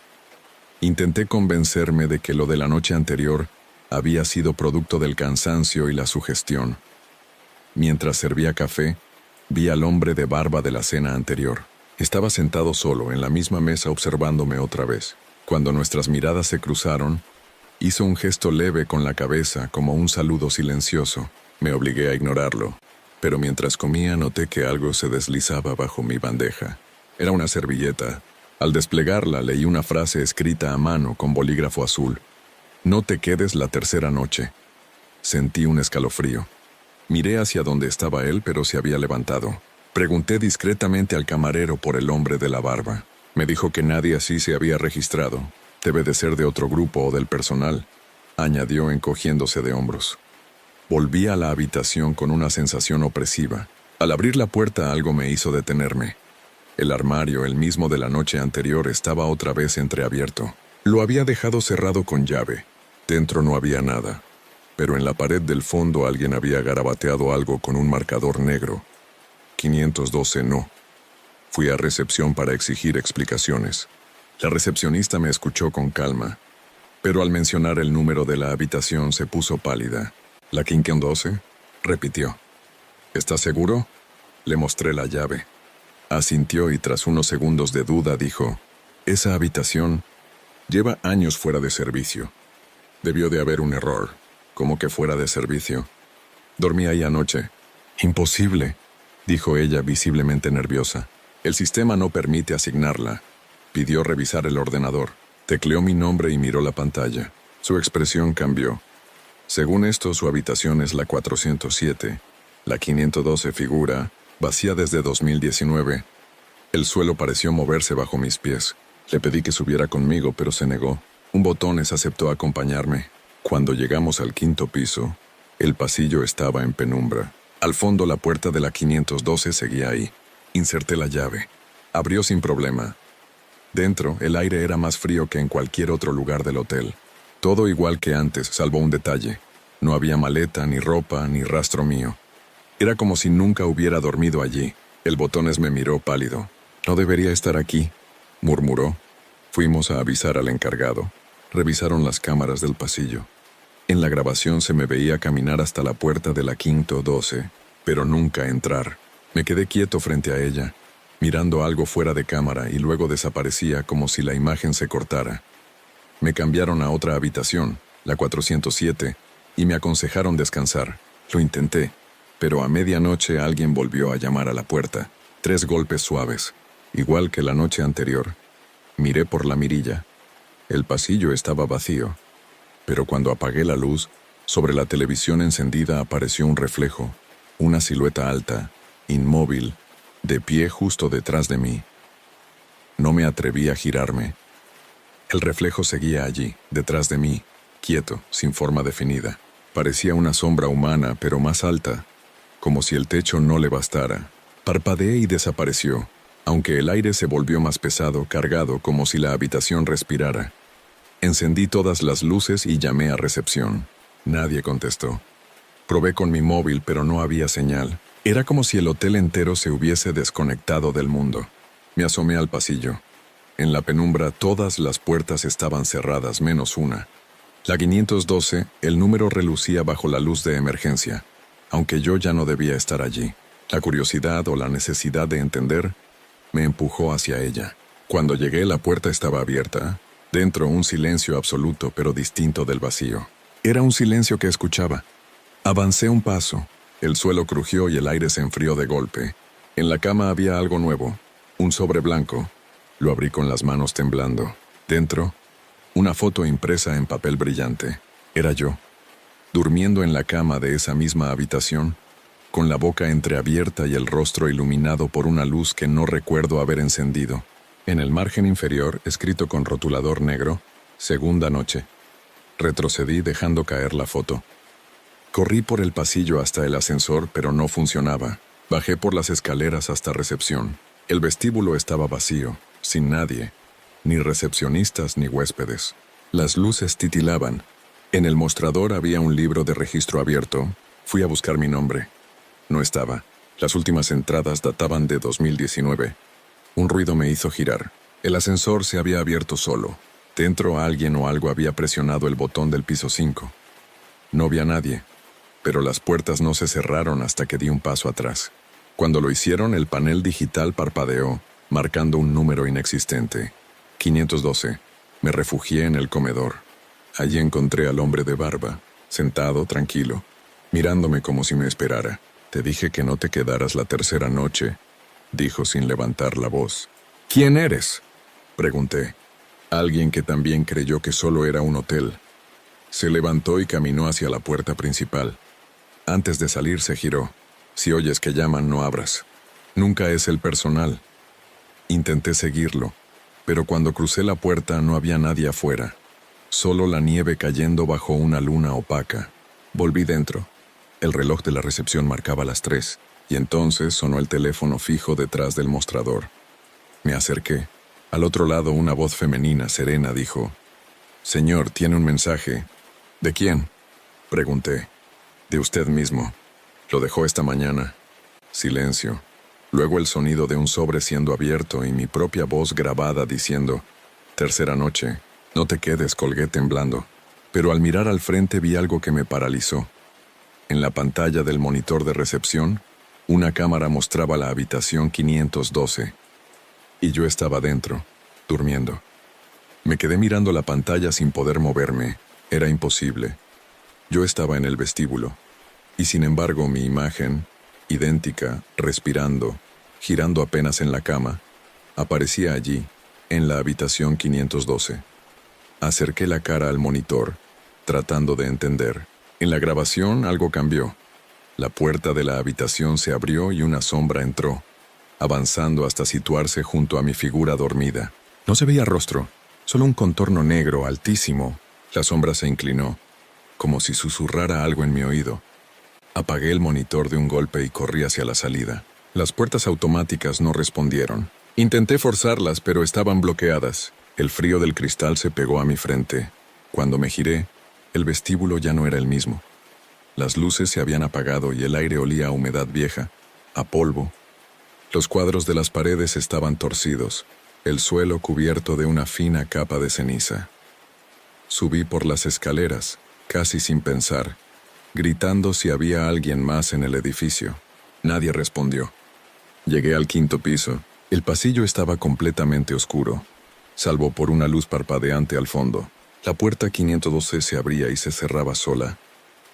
Intenté convencerme de que lo de la noche anterior había sido producto del cansancio y la sugestión. Mientras servía café, vi al hombre de barba de la cena anterior. Estaba sentado solo en la misma mesa observándome otra vez. Cuando nuestras miradas se cruzaron, hizo un gesto leve con la cabeza como un saludo silencioso. Me obligué a ignorarlo, pero mientras comía noté que algo se deslizaba bajo mi bandeja. Era una servilleta. Al desplegarla leí una frase escrita a mano con bolígrafo azul. «No te quedes la tercera noche». Sentí un escalofrío. Miré hacia donde estaba él, pero se había levantado. Pregunté discretamente al camarero por el hombre de la barba. Me dijo que nadie así se había registrado. «Debe de ser de otro grupo o del personal», añadió encogiéndose de hombros. Volví a la habitación con una sensación opresiva. Al abrir la puerta algo me hizo detenerme. El armario, el mismo de la noche anterior, estaba otra vez entreabierto. Lo había dejado cerrado con llave. Dentro no había nada, pero en la pared del fondo alguien había garabateado algo con un marcador negro. 512 no. Fui a recepción para exigir explicaciones. La recepcionista me escuchó con calma, pero al mencionar el número de la habitación se puso pálida. ¿La 512? Repitió. ¿Estás seguro? Le mostré la llave. Asintió y tras unos segundos de duda dijo, esa habitación lleva años fuera de servicio. Debió de haber un error. ¿Cómo que fuera de servicio? Dormí ahí anoche. Imposible, dijo ella visiblemente nerviosa. El sistema no permite asignarla. Pidió revisar el ordenador. Tecleó mi nombre y miró la pantalla. Su expresión cambió. Según esto, su habitación es la 407. La 512 figura vacía desde 2019. El suelo pareció moverse bajo mis pies. Le pedí que subiera conmigo, pero se negó. Un botones aceptó acompañarme. Cuando llegamos al 5º piso, el pasillo estaba en penumbra. Al fondo, la puerta de la 512 seguía ahí. Inserté la llave. Abrió sin problema. Dentro, el aire era más frío que en cualquier otro lugar del hotel. Todo igual que antes, salvo un detalle. No había maleta, ni ropa, ni rastro mío. Era como si nunca hubiera dormido allí. El botones me miró pálido. No debería estar aquí, murmuró. Fuimos a avisar al encargado. Revisaron las cámaras del pasillo. En la grabación se me veía caminar hasta la puerta de la 512, pero nunca entrar. Me quedé quieto frente a ella, mirando algo fuera de cámara y luego desaparecía como si la imagen se cortara. Me cambiaron a otra habitación, la 407, y me aconsejaron descansar. Lo intenté, pero a medianoche alguien volvió a llamar a la puerta. 3 golpes suaves, igual que la noche anterior. Miré por la mirilla. El pasillo estaba vacío, pero cuando apagué la luz, sobre la televisión encendida apareció un reflejo, una silueta alta, inmóvil, de pie justo detrás de mí. No me atreví a girarme. El reflejo seguía allí, detrás de mí, quieto, sin forma definida. Parecía una sombra humana, pero más alta, como si el techo no le bastara. Parpadeé y desapareció, aunque el aire se volvió más pesado, cargado, como si la habitación respirara. Encendí todas las luces y llamé a recepción. Nadie contestó. Probé con mi móvil, pero no había señal. Era como si el hotel entero se hubiese desconectado del mundo. Me asomé al pasillo. En la penumbra todas las puertas estaban cerradas, menos una. La 512, el número relucía bajo la luz de emergencia, aunque yo ya no debía estar allí. La curiosidad o la necesidad de entender me empujó hacia ella. Cuando llegué, la puerta estaba abierta. Dentro, un silencio absoluto, pero distinto del vacío. Era un silencio que escuchaba. Avancé un paso. El suelo crujió y el aire se enfrió de golpe. En la cama había algo nuevo, un sobre blanco. Lo abrí con las manos temblando. Dentro, una foto impresa en papel brillante. Era yo, durmiendo en la cama de esa misma habitación, con la boca entreabierta y el rostro iluminado por una luz que no recuerdo haber encendido. En el margen inferior, escrito con rotulador negro, segunda noche. Retrocedí dejando caer la foto. Corrí por el pasillo hasta el ascensor, pero no funcionaba. Bajé por las escaleras hasta recepción. El vestíbulo estaba vacío, sin nadie, ni recepcionistas ni huéspedes. Las luces titilaban. En el mostrador había un libro de registro abierto. Fui a buscar mi nombre. No estaba. Las últimas entradas databan de 2019. Un ruido me hizo girar. El ascensor se había abierto solo. Dentro alguien o algo había presionado el botón del piso 5. No vi a nadie, pero las puertas no se cerraron hasta que di un paso atrás. Cuando lo hicieron, el panel digital parpadeó, marcando un número inexistente. 512. Me refugié en el comedor. Allí encontré al hombre de barba, sentado, tranquilo, mirándome como si me esperara. «Te dije que no te quedaras la tercera noche», dijo sin levantar la voz. «¿Quién eres?», pregunté. Alguien que también creyó que solo era un hotel. Se levantó y caminó hacia la puerta principal. Antes de salir se giró. «Si oyes que llaman, no abras. Nunca es el personal». Intenté seguirlo, pero cuando crucé la puerta no había nadie afuera. Solo la nieve cayendo bajo una luna opaca. Volví dentro. El reloj de la recepción marcaba las 3, y entonces sonó el teléfono fijo detrás del mostrador. Me acerqué. Al otro lado, una voz femenina, serena, dijo: «Señor, tiene un mensaje». «¿De quién?», pregunté. «De usted mismo. Lo dejó esta mañana». Silencio. Luego el sonido de un sobre siendo abierto y mi propia voz grabada diciendo: «Tercera noche. No te quedes», colgué temblando. Pero al mirar al frente vi algo que me paralizó. En la pantalla del monitor de recepción, una cámara mostraba la habitación 512. Y yo estaba dentro, durmiendo. Me quedé mirando la pantalla sin poder moverme. Era imposible. Yo estaba en el vestíbulo. Y sin embargo mi imagen, idéntica, respirando, girando apenas en la cama, aparecía allí, en la habitación 512. Acerqué la cara al monitor, tratando de entender. En la grabación algo cambió. La puerta de la habitación se abrió y una sombra entró, avanzando hasta situarse junto a mi figura dormida. No se veía rostro, solo un contorno negro, altísimo. La sombra se inclinó, como si susurrara algo en mi oído. Apagué el monitor de un golpe y corrí hacia la salida. Las puertas automáticas no respondieron. Intenté forzarlas, pero estaban bloqueadas. El frío del cristal se pegó a mi frente. Cuando me giré, el vestíbulo ya no era el mismo. Las luces se habían apagado y el aire olía a humedad vieja, a polvo. Los cuadros de las paredes estaban torcidos, el suelo cubierto de una fina capa de ceniza. Subí por las escaleras, casi sin pensar, gritando si había alguien más en el edificio. Nadie respondió. Llegué al 5º piso. El pasillo estaba completamente oscuro, salvo por una luz parpadeante al fondo. La puerta 512 se abría y se cerraba sola,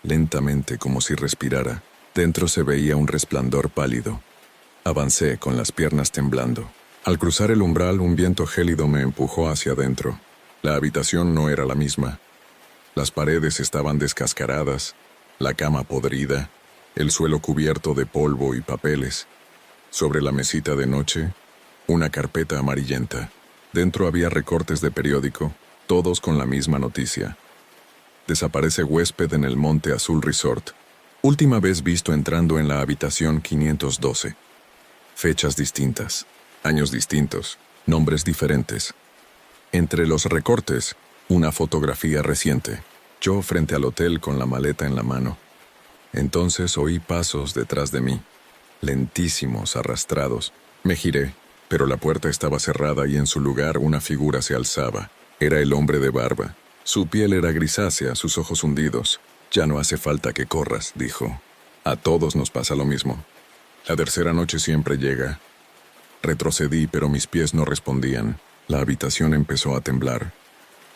lentamente como si respirara. Dentro se veía un resplandor pálido. Avancé con las piernas temblando. Al cruzar el umbral, un viento gélido me empujó hacia adentro. La habitación no era la misma. Las paredes estaban descascaradas, la cama podrida, el suelo cubierto de polvo y papeles. Sobre la mesita de noche, una carpeta amarillenta. Dentro había recortes de periódico, todos con la misma noticia: desaparece huésped en el Monte Azul Resort. Última vez visto entrando en la habitación 512. Fechas distintas, años distintos, nombres diferentes. Entre los recortes, una fotografía reciente. Yo frente al hotel con la maleta en la mano. Entonces oí pasos detrás de mí, lentísimos, arrastrados. Me giré, pero la puerta estaba cerrada y en su lugar una figura se alzaba. Era el hombre de barba. Su piel era grisácea, sus ojos hundidos. «Ya no hace falta que corras», dijo. «A todos nos pasa lo mismo. La tercera noche siempre llega». Retrocedí, pero mis pies no respondían. La habitación empezó a temblar.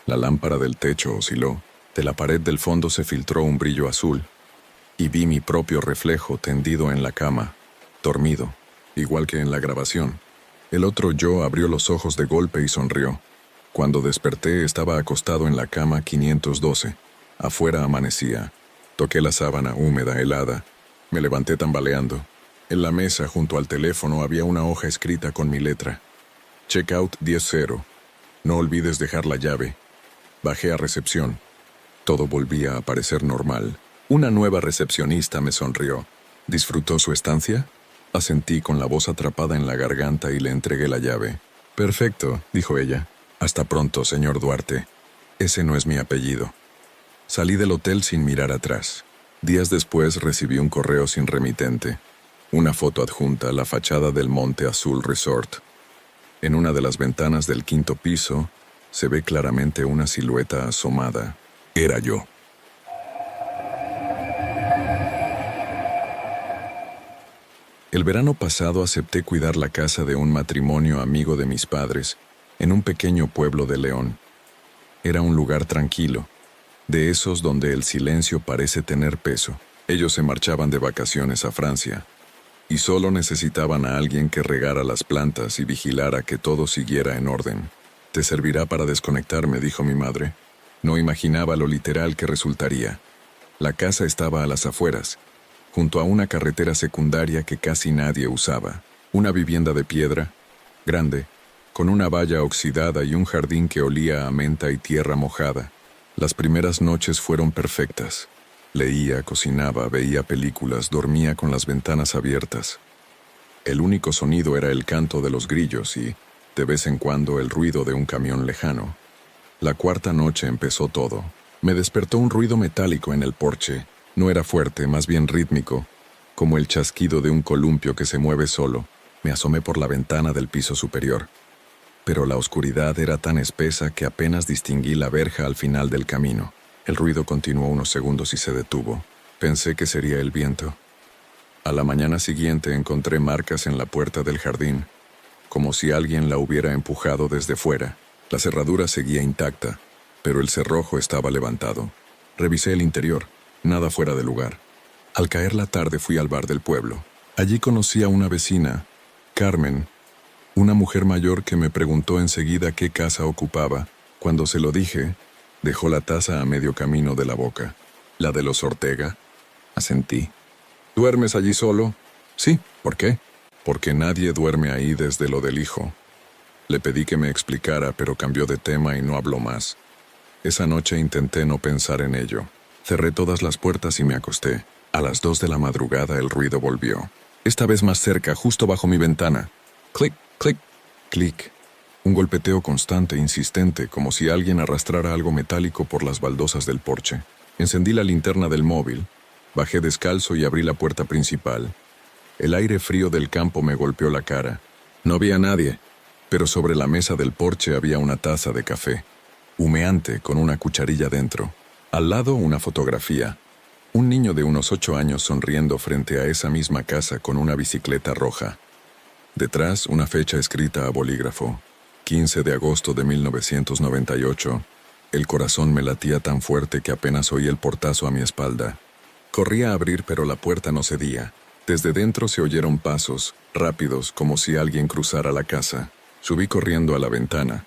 La lámpara del techo osciló. De la pared del fondo se filtró un brillo azul. Y vi mi propio reflejo tendido en la cama, dormido, igual que en la grabación. El otro yo abrió los ojos de golpe y sonrió. Cuando desperté estaba acostado en la cama 512. Afuera amanecía. Toqué la sábana húmeda, helada. Me levanté tambaleando. En la mesa, junto al teléfono, había una hoja escrita con mi letra. Checkout 10-0. No olvides dejar la llave. Bajé a recepción. Todo volvía a parecer normal. Una nueva recepcionista me sonrió. ¿Disfrutó su estancia? Asentí con la voz atrapada en la garganta y le entregué la llave. «Perfecto», dijo ella. «Hasta pronto, señor Duarte. Ese no es mi apellido». Salí del hotel sin mirar atrás. Días después recibí un correo sin remitente. Una foto adjunta, la fachada del Monte Azul Resort. En una de las ventanas del 5º piso se ve claramente una silueta asomada. Era yo. El verano pasado acepté cuidar la casa de un matrimonio amigo de mis padres, en un pequeño pueblo de León. Era un lugar tranquilo, de esos donde el silencio parece tener peso. Ellos se marchaban de vacaciones a Francia, y solo necesitaban a alguien que regara las plantas y vigilara que todo siguiera en orden. «Te servirá para desconectar», me dijo mi madre. No imaginaba lo literal que resultaría. La casa estaba a las afueras, junto a una carretera secundaria que casi nadie usaba. Una vivienda de piedra, grande, con una valla oxidada y un jardín que olía a menta y tierra mojada. Las primeras noches fueron perfectas. Leía, cocinaba, veía películas, dormía con las ventanas abiertas. El único sonido era el canto de los grillos y, de vez en cuando el ruido de un camión lejano. La cuarta noche empezó todo. Me despertó un ruido metálico en el porche. No era fuerte, más bien rítmico, como el chasquido de un columpio que se mueve solo. Me asomé por la ventana del piso superior. Pero la oscuridad era tan espesa que apenas distinguí la verja al final del camino. El ruido continuó unos segundos y se detuvo. Pensé que sería el viento. A la mañana siguiente encontré marcas en la puerta del jardín, como si alguien la hubiera empujado desde fuera. La cerradura seguía intacta, pero el cerrojo estaba levantado. Revisé el interior, nada fuera de lugar. Al caer la tarde fui al bar del pueblo. Allí conocí a una vecina, Carmen, una mujer mayor que me preguntó enseguida qué casa ocupaba. Cuando se lo dije, dejó la taza a medio camino de la boca. ¿La de los Ortega? Asentí. ¿Duermes allí solo? Sí, ¿por qué? Porque nadie duerme ahí desde lo del hijo. Le pedí que me explicara, pero cambió de tema y no habló más. Esa noche intenté no pensar en ello. Cerré todas las puertas y me acosté. A las 2 de la madrugada el ruido volvió. Esta vez más cerca, justo bajo mi ventana. Clic, clic, clic. Un golpeteo constante e insistente, como si alguien arrastrara algo metálico por las baldosas del porche. Encendí la linterna del móvil, bajé descalzo y abrí la puerta principal. El aire frío del campo me golpeó la cara. No había nadie, pero sobre la mesa del porche había una taza de café, humeante con una cucharilla dentro. Al lado una fotografía. Un niño de unos 8 años sonriendo frente a esa misma casa con una bicicleta roja. Detrás una fecha escrita a bolígrafo. 15 de agosto de 1998. El corazón me latía tan fuerte que apenas oí el portazo a mi espalda. Corrí a abrir, pero la puerta no cedía. Desde dentro se oyeron pasos, rápidos, como si alguien cruzara la casa. Subí corriendo a la ventana,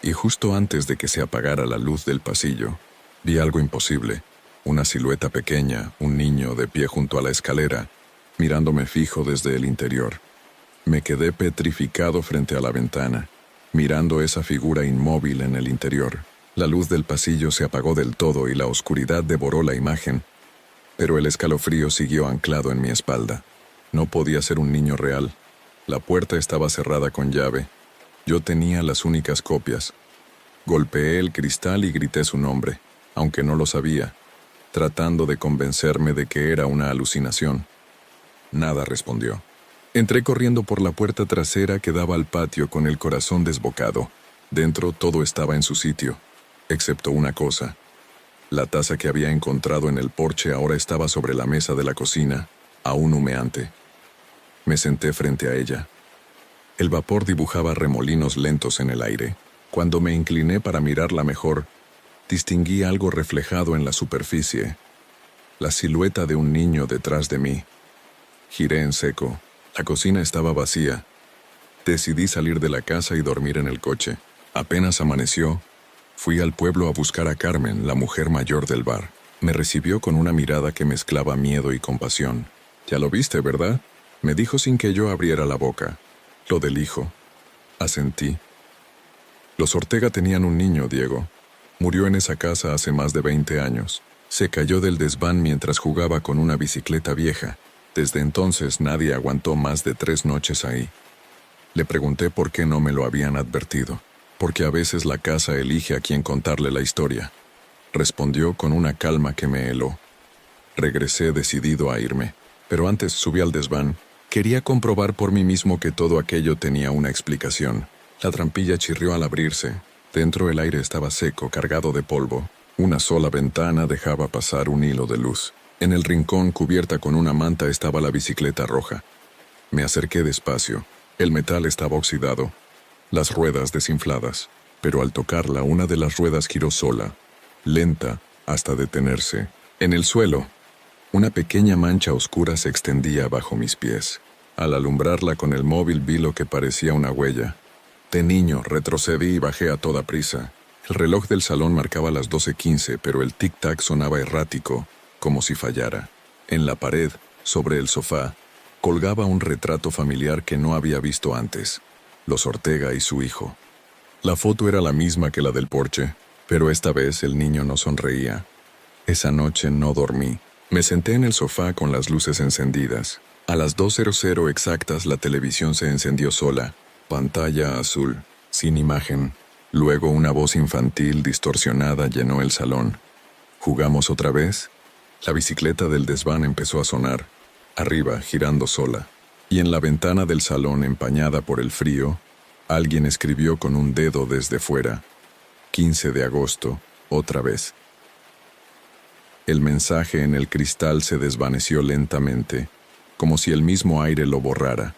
y justo antes de que se apagara la luz del pasillo, vi algo imposible. Una silueta pequeña, un niño de pie junto a la escalera, mirándome fijo desde el interior. Me quedé petrificado frente a la ventana, mirando esa figura inmóvil en el interior. La luz del pasillo se apagó del todo y la oscuridad devoró la imagen, pero el escalofrío siguió anclado en mi espalda. No podía ser un niño real. La puerta estaba cerrada con llave. Yo tenía las únicas copias. Golpeé el cristal y grité su nombre, aunque no lo sabía, tratando de convencerme de que era una alucinación. Nada respondió. Entré corriendo por la puerta trasera que daba al patio con el corazón desbocado. Dentro todo estaba en su sitio, excepto una cosa. La taza que había encontrado en el porche ahora estaba sobre la mesa de la cocina, aún humeante. Me senté frente a ella. El vapor dibujaba remolinos lentos en el aire. Cuando me incliné para mirarla mejor, distinguí algo reflejado en la superficie. La silueta de un niño detrás de mí. Giré en seco. La cocina estaba vacía. Decidí salir de la casa y dormir en el coche. Apenas amaneció, fui al pueblo a buscar a Carmen, la mujer mayor del bar. Me recibió con una mirada que mezclaba miedo y compasión. «Ya lo viste, ¿verdad?», me dijo sin que yo abriera la boca. «Lo del hijo». Asentí. Los Ortega tenían un niño, Diego. Murió en esa casa hace más de 20 años. Se cayó del desván mientras jugaba con una bicicleta vieja. Desde entonces nadie aguantó más de 3 noches ahí. Le pregunté por qué no me lo habían advertido. Porque a veces la casa elige a quién contarle la historia. Respondió con una calma que me heló. Regresé decidido a irme, pero antes subí al desván. Quería comprobar por mí mismo que todo aquello tenía una explicación. La trampilla chirrió al abrirse. Dentro el aire estaba seco, cargado de polvo. Una sola ventana dejaba pasar un hilo de luz. En el rincón, cubierta con una manta, estaba la bicicleta roja. Me acerqué despacio. El metal estaba oxidado, las ruedas desinfladas, pero al tocarla una de las ruedas giró sola, lenta hasta detenerse. En el suelo, una pequeña mancha oscura se extendía bajo mis pies. Al alumbrarla con el móvil vi lo que parecía una huella. De niño retrocedí y bajé a toda prisa. El reloj del salón marcaba las 12:15, pero el tic-tac sonaba errático, como si fallara. En la pared, sobre el sofá, colgaba un retrato familiar que no había visto antes. Los Ortega y su hijo. La foto era la misma que la del porche, pero esta vez el niño no sonreía. Esa noche no dormí. Me senté en el sofá con las luces encendidas. A las 2:00 exactas la televisión se encendió sola, Pantalla azul, sin imagen. Luego una voz infantil distorsionada llenó el salón. ¿Jugamos otra vez? La bicicleta del desván empezó a sonar, arriba, girando sola. Y en la ventana del salón, empañada por el frío, alguien escribió con un dedo desde fuera: 15 de agosto, otra vez. El mensaje en el cristal se desvaneció lentamente, como si el mismo aire lo borrara.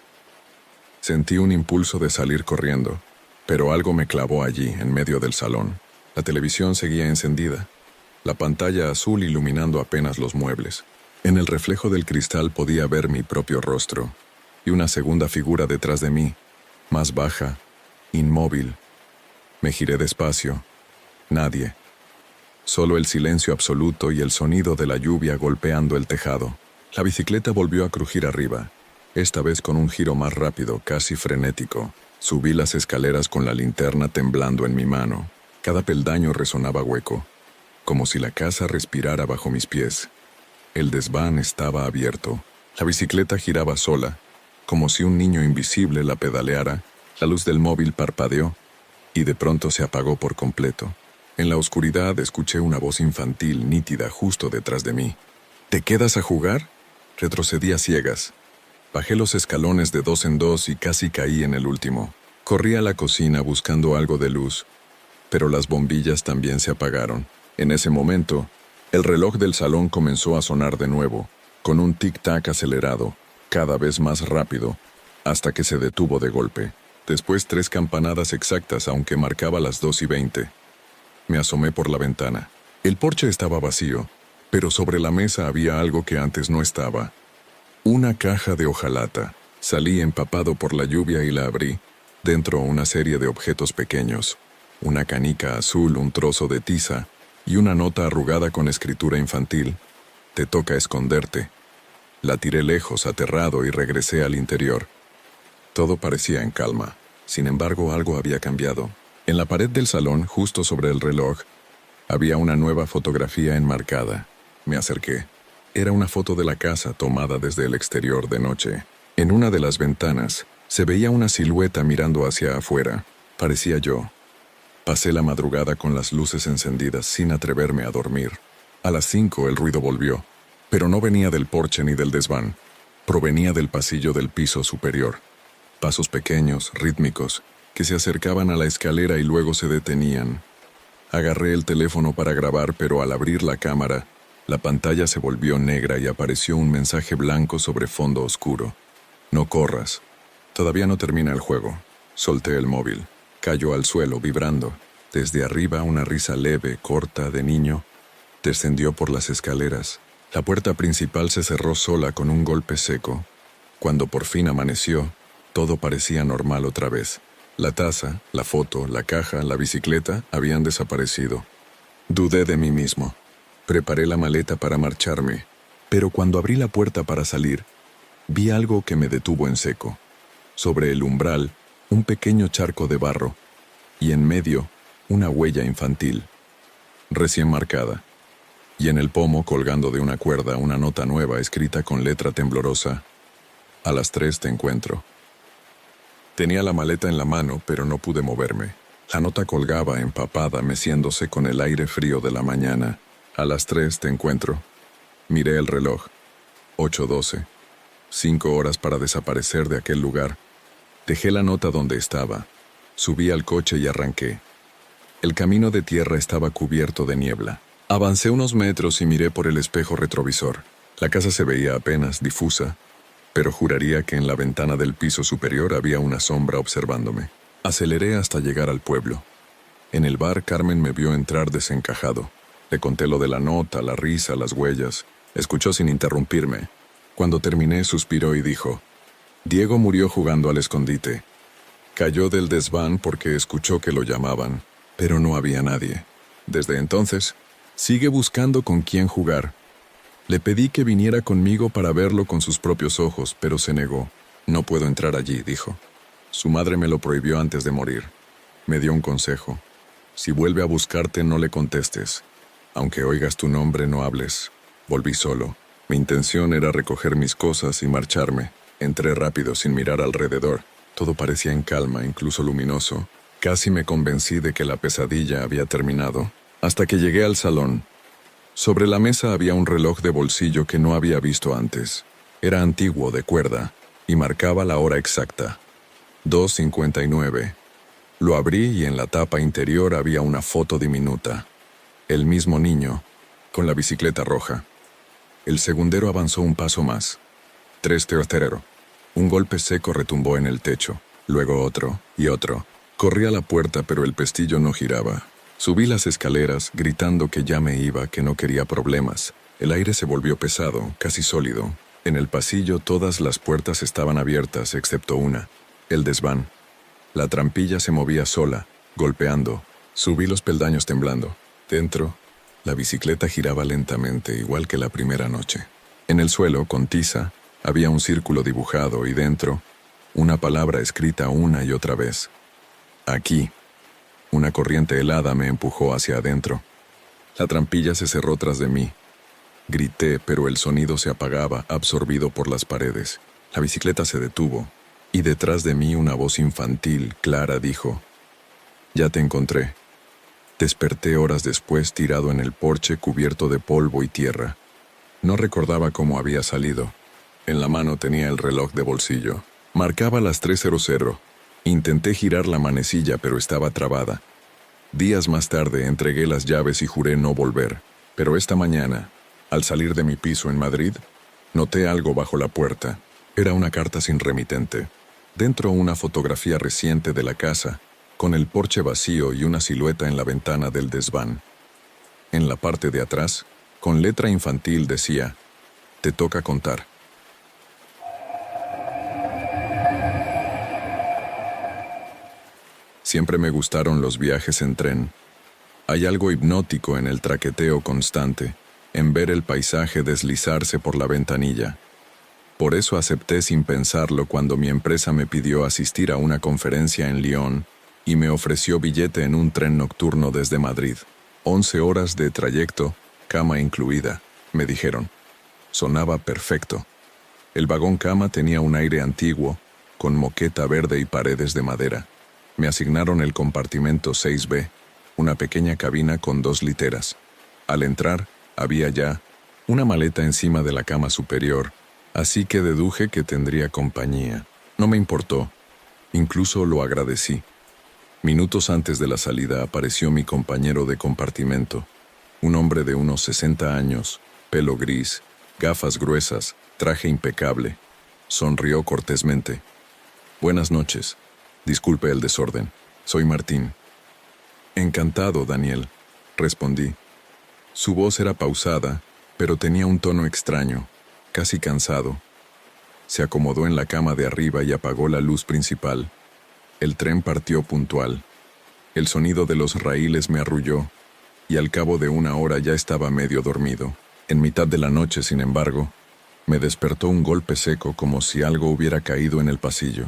Sentí un impulso de salir corriendo, pero algo me clavó allí, en medio del salón. La televisión seguía encendida, la pantalla azul iluminando apenas los muebles. En el reflejo del cristal podía ver mi propio rostro, y una segunda figura detrás de mí, más baja, inmóvil. Me giré despacio. Nadie. Solo el silencio absoluto y el sonido de la lluvia golpeando el tejado. La bicicleta volvió a crujir arriba, esta vez con un giro más rápido, casi frenético. Subí las escaleras con la linterna temblando en mi mano. Cada peldaño resonaba hueco, como si la casa respirara bajo mis pies. El desván estaba abierto. La bicicleta giraba sola, como si un niño invisible la pedaleara. La luz del móvil parpadeó y de pronto se apagó por completo. En la oscuridad escuché una voz infantil nítida justo detrás de mí. ¿Te quedas a jugar? Retrocedí a ciegas. Bajé los escalones de 2 en 2 y casi caí en el último. Corrí a la cocina buscando algo de luz, pero las bombillas también se apagaron. En ese momento, el reloj del salón comenzó a sonar de nuevo, con un tic-tac acelerado, cada vez más rápido, hasta que se detuvo de golpe. Después 3 campanadas exactas, aunque marcaba las 2:20. Me asomé por la ventana. El porche estaba vacío, pero sobre la mesa había algo que antes no estaba. Una caja de hojalata. Salí empapado por la lluvia y la abrí. Dentro una serie de objetos pequeños. Una canica azul, un trozo de tiza y una nota arrugada con escritura infantil. Te toca esconderte. La tiré lejos, aterrado, y regresé al interior. Todo parecía en calma. Sin embargo, algo había cambiado. En la pared del salón, justo sobre el reloj, había una nueva fotografía enmarcada. Me acerqué. Era una foto de la casa tomada desde el exterior de noche. En una de las ventanas se veía una silueta mirando hacia afuera. Parecía yo. Pasé la madrugada con las luces encendidas sin atreverme a dormir. A las 5 el ruido volvió, pero no venía del porche ni del desván. Provenía del pasillo del piso superior. Pasos pequeños, rítmicos, que se acercaban a la escalera y luego se detenían. Agarré el teléfono para grabar, pero al abrir la cámara, la pantalla se volvió negra y apareció un mensaje blanco sobre fondo oscuro. No corras. Todavía no termina el juego. Solté el móvil. Cayó al suelo, vibrando. Desde arriba, una risa leve, corta, de niño, descendió por las escaleras. La puerta principal se cerró sola con un golpe seco. Cuando por fin amaneció, todo parecía normal otra vez. La taza, la foto, la caja, la bicicleta habían desaparecido. Dudé de mí mismo. Preparé la maleta para marcharme, pero cuando abrí la puerta para salir, vi algo que me detuvo en seco. Sobre el umbral, un pequeño charco de barro, y en medio, una huella infantil, recién marcada, y en el pomo, colgando de una cuerda, una nota nueva escrita con letra temblorosa: a las 3 te encuentro. Tenía la maleta en la mano, pero no pude moverme. La nota colgaba empapada, meciéndose con el aire frío de la mañana. A las 3 te encuentro. Miré el reloj. 8:12. 5 horas para desaparecer de aquel lugar. Dejé la nota donde estaba. Subí al coche y arranqué. El camino de tierra estaba cubierto de niebla. Avancé unos metros y miré por el espejo retrovisor. La casa se veía apenas, difusa, pero juraría que en la ventana del piso superior había una sombra observándome. Aceleré hasta llegar al pueblo. En el bar, Carmen me vio entrar desencajado. Le conté lo de la nota, la risa, las huellas. Escuchó sin interrumpirme. Cuando terminé, suspiró y dijo: Diego murió jugando al escondite. Cayó del desván porque escuchó que lo llamaban, pero no había nadie. Desde entonces, sigue buscando con quién jugar. Le pedí que viniera conmigo para verlo con sus propios ojos, pero se negó. No puedo entrar allí, dijo. Su madre me lo prohibió antes de morir. Me dio un consejo. Si vuelve a buscarte, no le contestes. Aunque oigas tu nombre, no hables. Volví solo. Mi intención era recoger mis cosas y marcharme. Entré rápido, sin mirar alrededor. Todo parecía en calma, incluso luminoso. Casi me convencí de que la pesadilla había terminado, hasta que llegué al salón. Sobre la mesa había un reloj de bolsillo que no había visto antes. Era antiguo, de cuerda, y marcaba la hora exacta. 2:59. Lo abrí y en la tapa interior había una foto diminuta. El mismo niño, con la bicicleta roja. El segundero avanzó un paso más. 3:00. Un golpe seco retumbó en el techo, luego otro y otro. Corrí a la puerta, pero el pestillo no giraba. Subí las escaleras, gritando que ya me iba, que no quería problemas. El aire se volvió pesado, casi sólido. En el pasillo todas las puertas estaban abiertas, excepto una, el desván. La trampilla se movía sola, golpeando. Subí los peldaños temblando. Dentro, la bicicleta giraba lentamente, igual que la primera noche. En el suelo, con tiza, había un círculo dibujado y dentro, una palabra escrita una y otra vez. Aquí. Una corriente helada me empujó hacia adentro. La trampilla se cerró tras de mí. Grité, pero el sonido se apagaba, absorbido por las paredes. La bicicleta se detuvo, y detrás de mí una voz infantil, clara, dijo: «Ya te encontré». Desperté horas después tirado en el porche cubierto de polvo y tierra. No recordaba cómo había salido. En la mano tenía el reloj de bolsillo. Marcaba las 3:00. Intenté girar la manecilla, pero estaba trabada. Días más tarde entregué las llaves y juré no volver. Pero esta mañana, al salir de mi piso en Madrid, noté algo bajo la puerta. Era una carta sin remitente. Dentro una fotografía reciente de la casa, con el porche vacío y una silueta en la ventana del desván. En la parte de atrás, con letra infantil decía: «Te toca contar». Siempre me gustaron los viajes en tren. Hay algo hipnótico en el traqueteo constante, en ver el paisaje deslizarse por la ventanilla. Por eso acepté sin pensarlo cuando mi empresa me pidió asistir a una conferencia en Lyon y me ofreció billete en un tren nocturno desde Madrid. 11 horas de trayecto, cama incluida, me dijeron. Sonaba perfecto. El vagón cama tenía un aire antiguo, con moqueta verde y paredes de madera. Me asignaron el compartimento 6B, una pequeña cabina con 2 literas. Al entrar, había ya una maleta encima de la cama superior, así que deduje que tendría compañía. No me importó, incluso lo agradecí. Minutos antes de la salida apareció mi compañero de compartimento, un hombre de unos 60 años, pelo gris, gafas gruesas, traje impecable. Sonrió cortésmente. «Buenas noches. Disculpe el desorden. Soy Martín». «Encantado, Daniel», respondí. Su voz era pausada, pero tenía un tono extraño, casi cansado. Se acomodó en la cama de arriba y apagó la luz principal. El tren partió puntual. El sonido de los raíles me arrulló, y al cabo de 1 hora ya estaba medio dormido. En mitad de la noche, sin embargo, me despertó un golpe seco como si algo hubiera caído en el pasillo.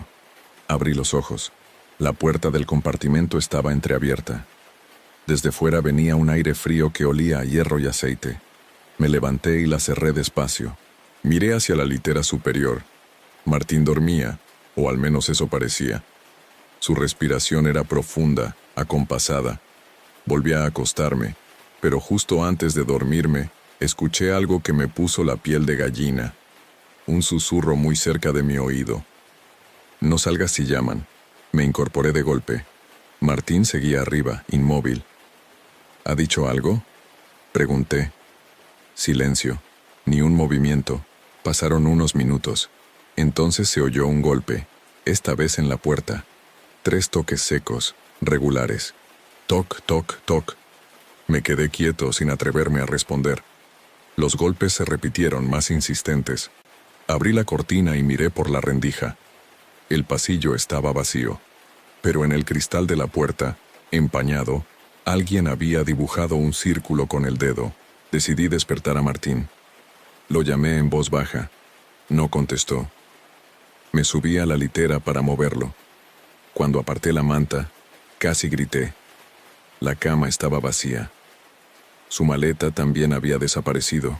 Abrí los ojos. La puerta del compartimento estaba entreabierta. Desde fuera venía un aire frío que olía a hierro y aceite. Me levanté y la cerré despacio. Miré hacia la litera superior. Martín dormía, o al menos eso parecía. Su respiración era profunda, acompasada. Volví a acostarme, pero justo antes de dormirme, escuché algo que me puso la piel de gallina. Un susurro muy cerca de mi oído. «No salgas si llaman». Me incorporé de golpe. Martín seguía arriba, inmóvil. «¿Ha dicho algo?», pregunté. Silencio. Ni un movimiento. Pasaron unos minutos. Entonces se oyó un golpe, esta vez en la puerta. 3 toques secos, regulares. Toc, toc, toc. Me quedé quieto sin atreverme a responder. Los golpes se repitieron, más insistentes. Abrí la cortina y miré por la rendija. El pasillo estaba vacío, pero en el cristal de la puerta, empañado, alguien había dibujado un círculo con el dedo. Decidí despertar a Martín. Lo llamé en voz baja. No contestó. Me subí a la litera para moverlo. Cuando aparté la manta, casi grité. La cama estaba vacía. Su maleta también había desaparecido.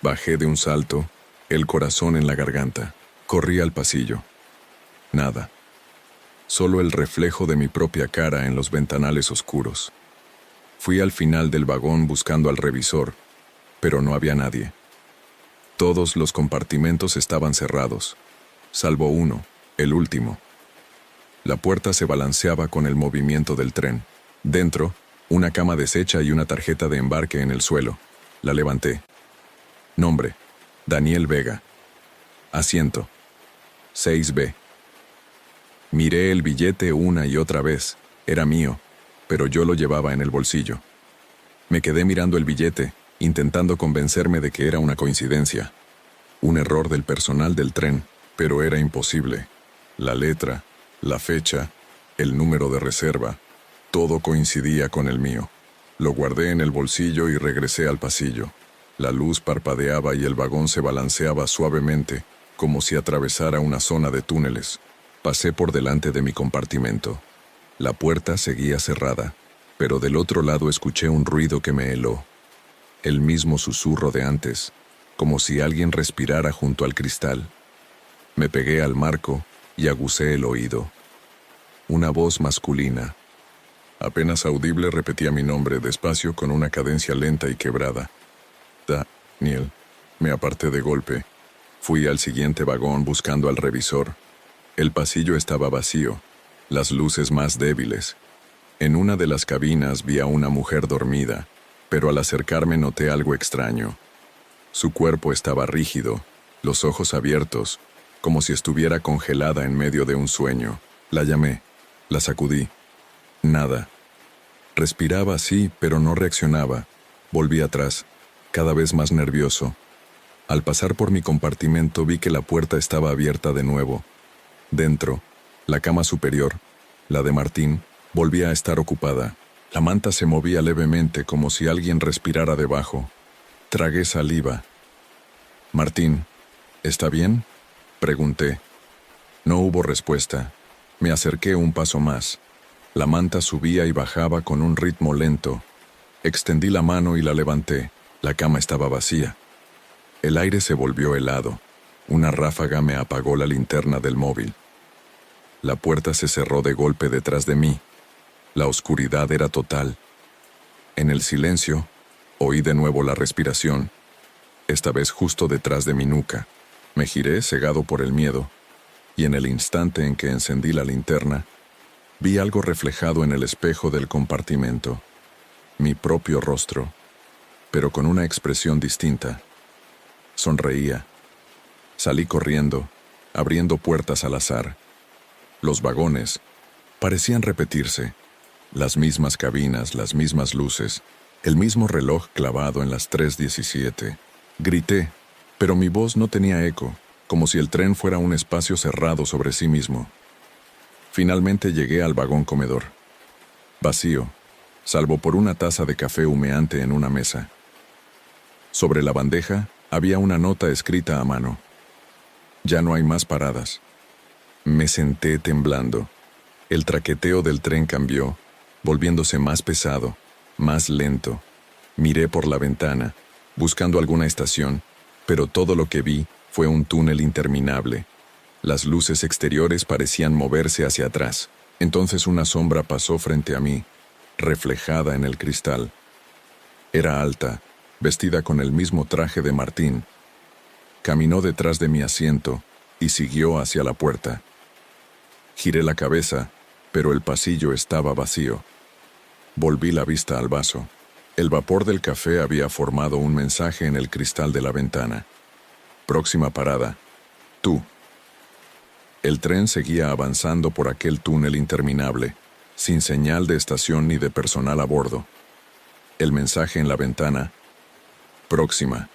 Bajé de un salto, el corazón en la garganta. Corrí al pasillo. Nada. solo el reflejo de mi propia cara en los ventanales oscuros. Fui al final del vagón buscando al revisor, pero no había nadie. Todos los compartimentos estaban cerrados, salvo uno, el último. La puerta se balanceaba con el movimiento del tren. Dentro, una cama deshecha y una tarjeta de embarque en el suelo. La levanté. Nombre: Daniel Vega. Asiento: 6B. Miré el billete una y otra vez. Era mío, pero yo lo llevaba en el bolsillo. Me quedé mirando el billete, intentando convencerme de que era una coincidencia. Un error del personal del tren, pero era imposible. La letra, la fecha, el número de reserva, todo coincidía con el mío. Lo guardé en el bolsillo y regresé al pasillo. La luz parpadeaba y el vagón se balanceaba suavemente, como si atravesara una zona de túneles. Pasé por delante de mi compartimento. La puerta seguía cerrada, pero del otro lado escuché un ruido que me heló. El mismo susurro de antes, como si alguien respirara junto al cristal. Me pegué al marco y aguzé el oído. Una voz masculina. Apenas audible repetía mi nombre despacio con una cadencia lenta y quebrada. Daniel. Me aparté de golpe. Fui al siguiente vagón buscando al revisor. El pasillo estaba vacío, las luces más débiles. En una de las cabinas vi a una mujer dormida, pero al acercarme noté algo extraño. Su cuerpo estaba rígido, los ojos abiertos, como si estuviera congelada en medio de un sueño. La llamé, la sacudí. Nada. Respiraba así, pero no reaccionaba. Volví atrás, cada vez más nervioso. Al pasar por mi compartimento vi que la puerta estaba abierta de nuevo. Dentro, la cama superior, la de Martín, volvía a estar ocupada. La manta se movía levemente como si alguien respirara debajo. Tragué saliva. «Martín, ¿está bien?», pregunté. No hubo respuesta. Me acerqué un paso más. La manta subía y bajaba con un ritmo lento. Extendí la mano y la levanté. La cama estaba vacía. El aire se volvió helado. Una ráfaga me apagó la linterna del móvil. La puerta se cerró de golpe detrás de mí. La oscuridad era total. En el silencio, oí de nuevo la respiración, esta vez justo detrás de mi nuca. Me giré cegado por el miedo, y en el instante en que encendí la linterna, vi algo reflejado en el espejo del compartimento. Mi propio rostro, pero con una expresión distinta. Sonreía. Salí corriendo, abriendo puertas al azar. Los vagones parecían repetirse. Las mismas cabinas, las mismas luces, el mismo reloj clavado en las 3:17. Grité, pero mi voz no tenía eco, como si el tren fuera un espacio cerrado sobre sí mismo. Finalmente llegué al vagón comedor. Vacío, salvo por una taza de café humeante en una mesa. Sobre la bandeja había una nota escrita a mano. Ya no hay más paradas. Me senté temblando. El traqueteo del tren cambió, volviéndose más pesado, más lento. Miré por la ventana, buscando alguna estación, pero todo lo que vi fue un túnel interminable. Las luces exteriores parecían moverse hacia atrás. Entonces una sombra pasó frente a mí, reflejada en el cristal. Era alta, vestida con el mismo traje de Martín. Caminó detrás de mi asiento y siguió hacia la puerta. Giré la cabeza, pero el pasillo estaba vacío. Volví la vista al vaso. El vapor del café había formado un mensaje en el cristal de la ventana. Próxima parada, tú. El tren seguía avanzando por aquel túnel interminable, sin señal de estación ni de personal a bordo. El mensaje en la ventana, próxima.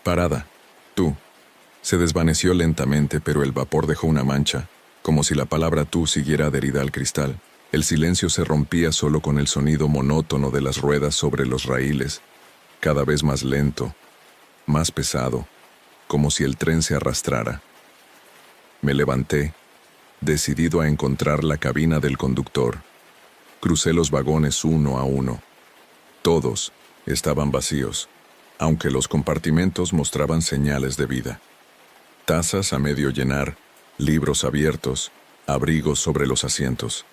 Parada, tú. Se desvaneció lentamente, pero el vapor dejó una mancha, como si la palabra tú siguiera adherida al cristal. El silencio se rompía solo con el sonido monótono de las ruedas sobre los raíles, cada vez más lento, más pesado, como si el tren se arrastrara. Me levanté, decidido a encontrar la cabina del conductor. Crucé los vagones uno a uno. Todos estaban vacíos, aunque los compartimentos mostraban señales de vida. Tazas a medio llenar, libros abiertos, abrigos sobre los asientos,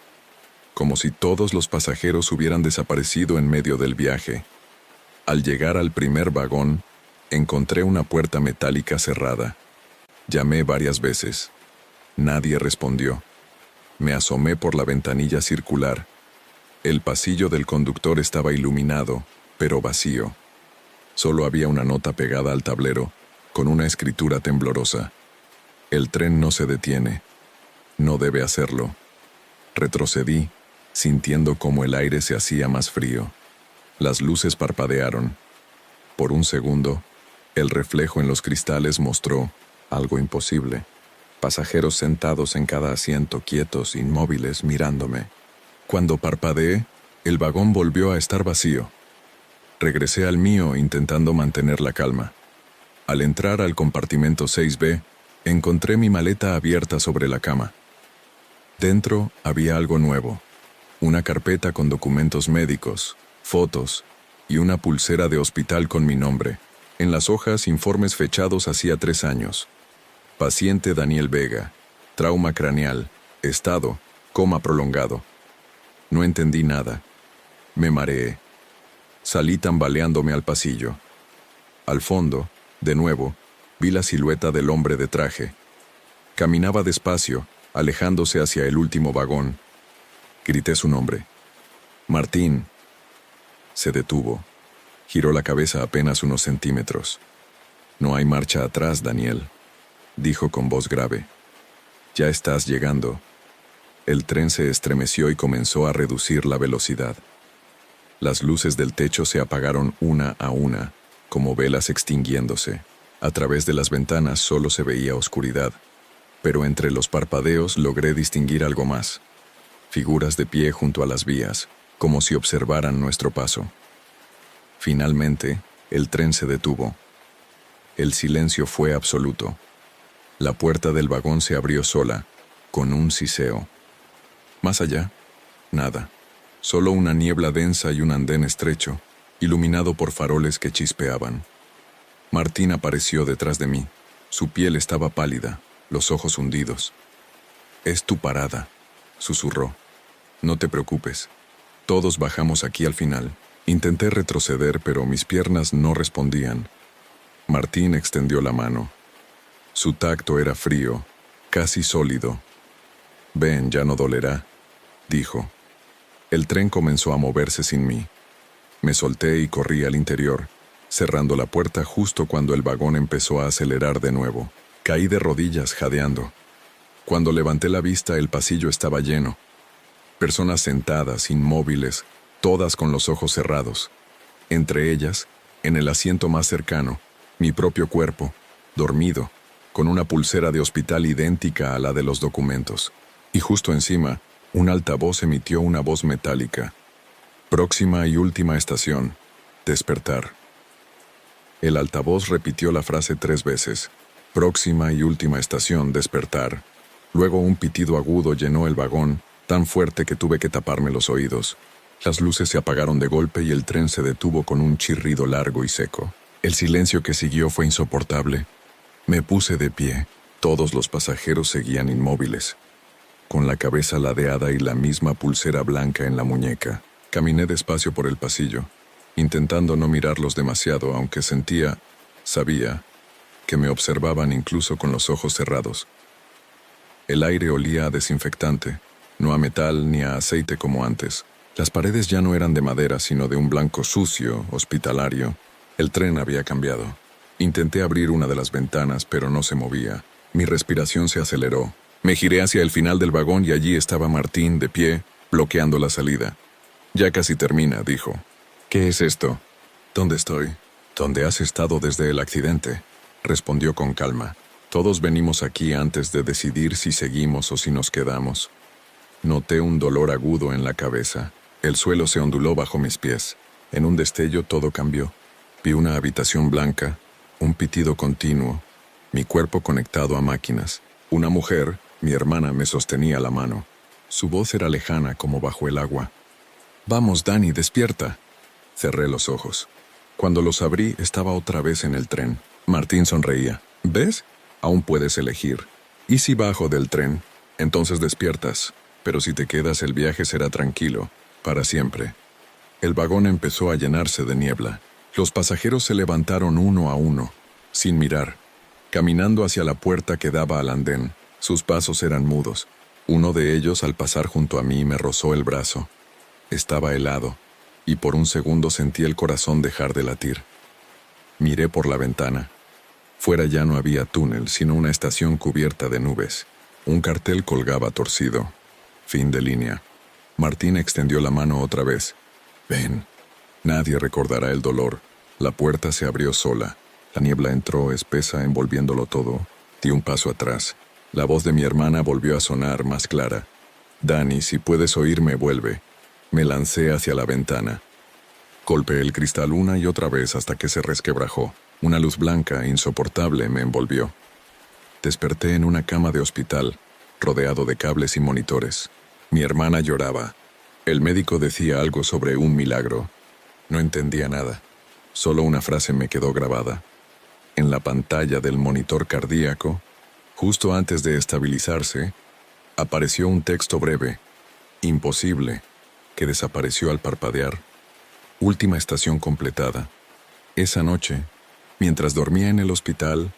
como si todos los pasajeros hubieran desaparecido en medio del viaje. Al llegar al primer vagón, encontré una puerta metálica cerrada. Llamé varias veces. Nadie respondió. Me asomé por la ventanilla circular. El pasillo del conductor estaba iluminado, pero vacío. Solo había una nota pegada al tablero, con una escritura temblorosa. El tren no se detiene. No debe hacerlo. Retrocedí, sintiendo cómo el aire se hacía más frío. Las luces parpadearon. Por un segundo, el reflejo en los cristales mostró algo imposible. Pasajeros sentados en cada asiento, quietos, inmóviles, mirándome. Cuando parpadeé, el vagón volvió a estar vacío. Regresé al mío intentando mantener la calma. Al entrar al compartimento 6B, encontré mi maleta abierta sobre la cama. Dentro había algo nuevo. Una carpeta con documentos médicos, fotos y una pulsera de hospital con mi nombre. En las hojas, informes fechados hacía 3 años. Paciente Daniel Vega, trauma craneal, estado, coma prolongado. No entendí nada. Me mareé. Salí tambaleándome al pasillo. Al fondo, de nuevo, vi la silueta del hombre de traje. Caminaba despacio, alejándose hacia el último vagón. Grité su nombre. Martín. Se detuvo. Giró la cabeza apenas unos centímetros. No hay marcha atrás, Daniel, dijo con voz grave. Ya estás llegando. El tren se estremeció y comenzó a reducir la velocidad. Las luces del techo se apagaron una a una, como velas extinguiéndose. A través de las ventanas solo se veía oscuridad, pero entre los parpadeos logré distinguir algo más. Figuras de pie junto a las vías, como si observaran nuestro paso. Finalmente, el tren se detuvo. El silencio fue absoluto. La puerta del vagón se abrió sola, con un siseo. Más allá, nada. Solo una niebla densa y un andén estrecho, iluminado por faroles que chispeaban. Martín apareció detrás de mí. Su piel estaba pálida, los ojos hundidos. «Es tu parada», susurró. «No te preocupes. Todos bajamos aquí al final». Intenté retroceder, pero mis piernas no respondían. Martín extendió la mano. Su tacto era frío, casi sólido. «Ven, ya no dolerá», dijo. El tren comenzó a moverse sin mí. Me solté y corrí al interior, cerrando la puerta justo cuando el vagón empezó a acelerar de nuevo. Caí de rodillas jadeando. Cuando levanté la vista, el pasillo estaba lleno. Personas sentadas, inmóviles, todas con los ojos cerrados. Entre ellas, en el asiento más cercano, mi propio cuerpo, dormido, con una pulsera de hospital idéntica a la de los documentos. Y justo encima, un altavoz emitió una voz metálica. «Próxima y última estación. Despertar». El altavoz repitió la frase 3 veces. «Próxima y última estación. Despertar». Luego un pitido agudo llenó el vagón, tan fuerte que tuve que taparme los oídos. Las luces se apagaron de golpe y el tren se detuvo con un chirrido largo y seco. El silencio que siguió fue insoportable. Me puse de pie. Todos los pasajeros seguían inmóviles, con la cabeza ladeada y la misma pulsera blanca en la muñeca. Caminé despacio por el pasillo, intentando no mirarlos demasiado, aunque sabía, que me observaban incluso con los ojos cerrados. El aire olía a desinfectante, no a metal ni a aceite como antes. Las paredes ya no eran de madera, sino de un blanco sucio, hospitalario. El tren había cambiado. Intenté abrir una de las ventanas, pero no se movía. Mi respiración se aceleró. Me giré hacia el final del vagón y allí estaba Martín, de pie, bloqueando la salida. «Ya casi termina», dijo. «¿Qué es esto?» «¿Dónde estoy?» «¿Dónde has estado desde el accidente?», respondió con calma. «Todos venimos aquí antes de decidir si seguimos o si nos quedamos». Noté un dolor agudo en la cabeza. El suelo se onduló bajo mis pies. En un destello todo cambió. Vi una habitación blanca, un pitido continuo, mi cuerpo conectado a máquinas. Una mujer, mi hermana, me sostenía la mano. Su voz era lejana como bajo el agua. «Vamos, Dani, despierta». Cerré los ojos. Cuando los abrí, estaba otra vez en el tren. Martín sonreía. «¿Ves? Aún puedes elegir. ¿Y si bajo del tren?» Entonces despiertas, pero si te quedas el viaje será tranquilo, para siempre. El vagón empezó a llenarse de niebla. Los pasajeros se levantaron uno a uno, sin mirar, caminando hacia la puerta que daba al andén. Sus pasos eran mudos. Uno de ellos, al pasar junto a mí, me rozó el brazo. Estaba helado, y por un segundo sentí el corazón dejar de latir. Miré por la ventana. Fuera ya no había túnel, sino una estación cubierta de nubes. Un cartel colgaba torcido. Fin de línea. Martín extendió la mano otra vez. Ven. Nadie recordará el dolor. La puerta se abrió sola. La niebla entró espesa envolviéndolo todo. Di un paso atrás. La voz de mi hermana volvió a sonar más clara. Dani, si puedes oírme, vuelve. Me lancé hacia la ventana. Golpeé el cristal una y otra vez hasta que se resquebrajó. Una luz blanca, insoportable, me envolvió. Desperté en una cama de hospital, rodeado de cables y monitores. Mi hermana lloraba. El médico decía algo sobre un milagro. No entendía nada. Solo una frase me quedó grabada. En la pantalla del monitor cardíaco, justo antes de estabilizarse, apareció un texto breve, imposible, que desapareció al parpadear. Última estación completada. Esa noche, mientras dormía en el hospital,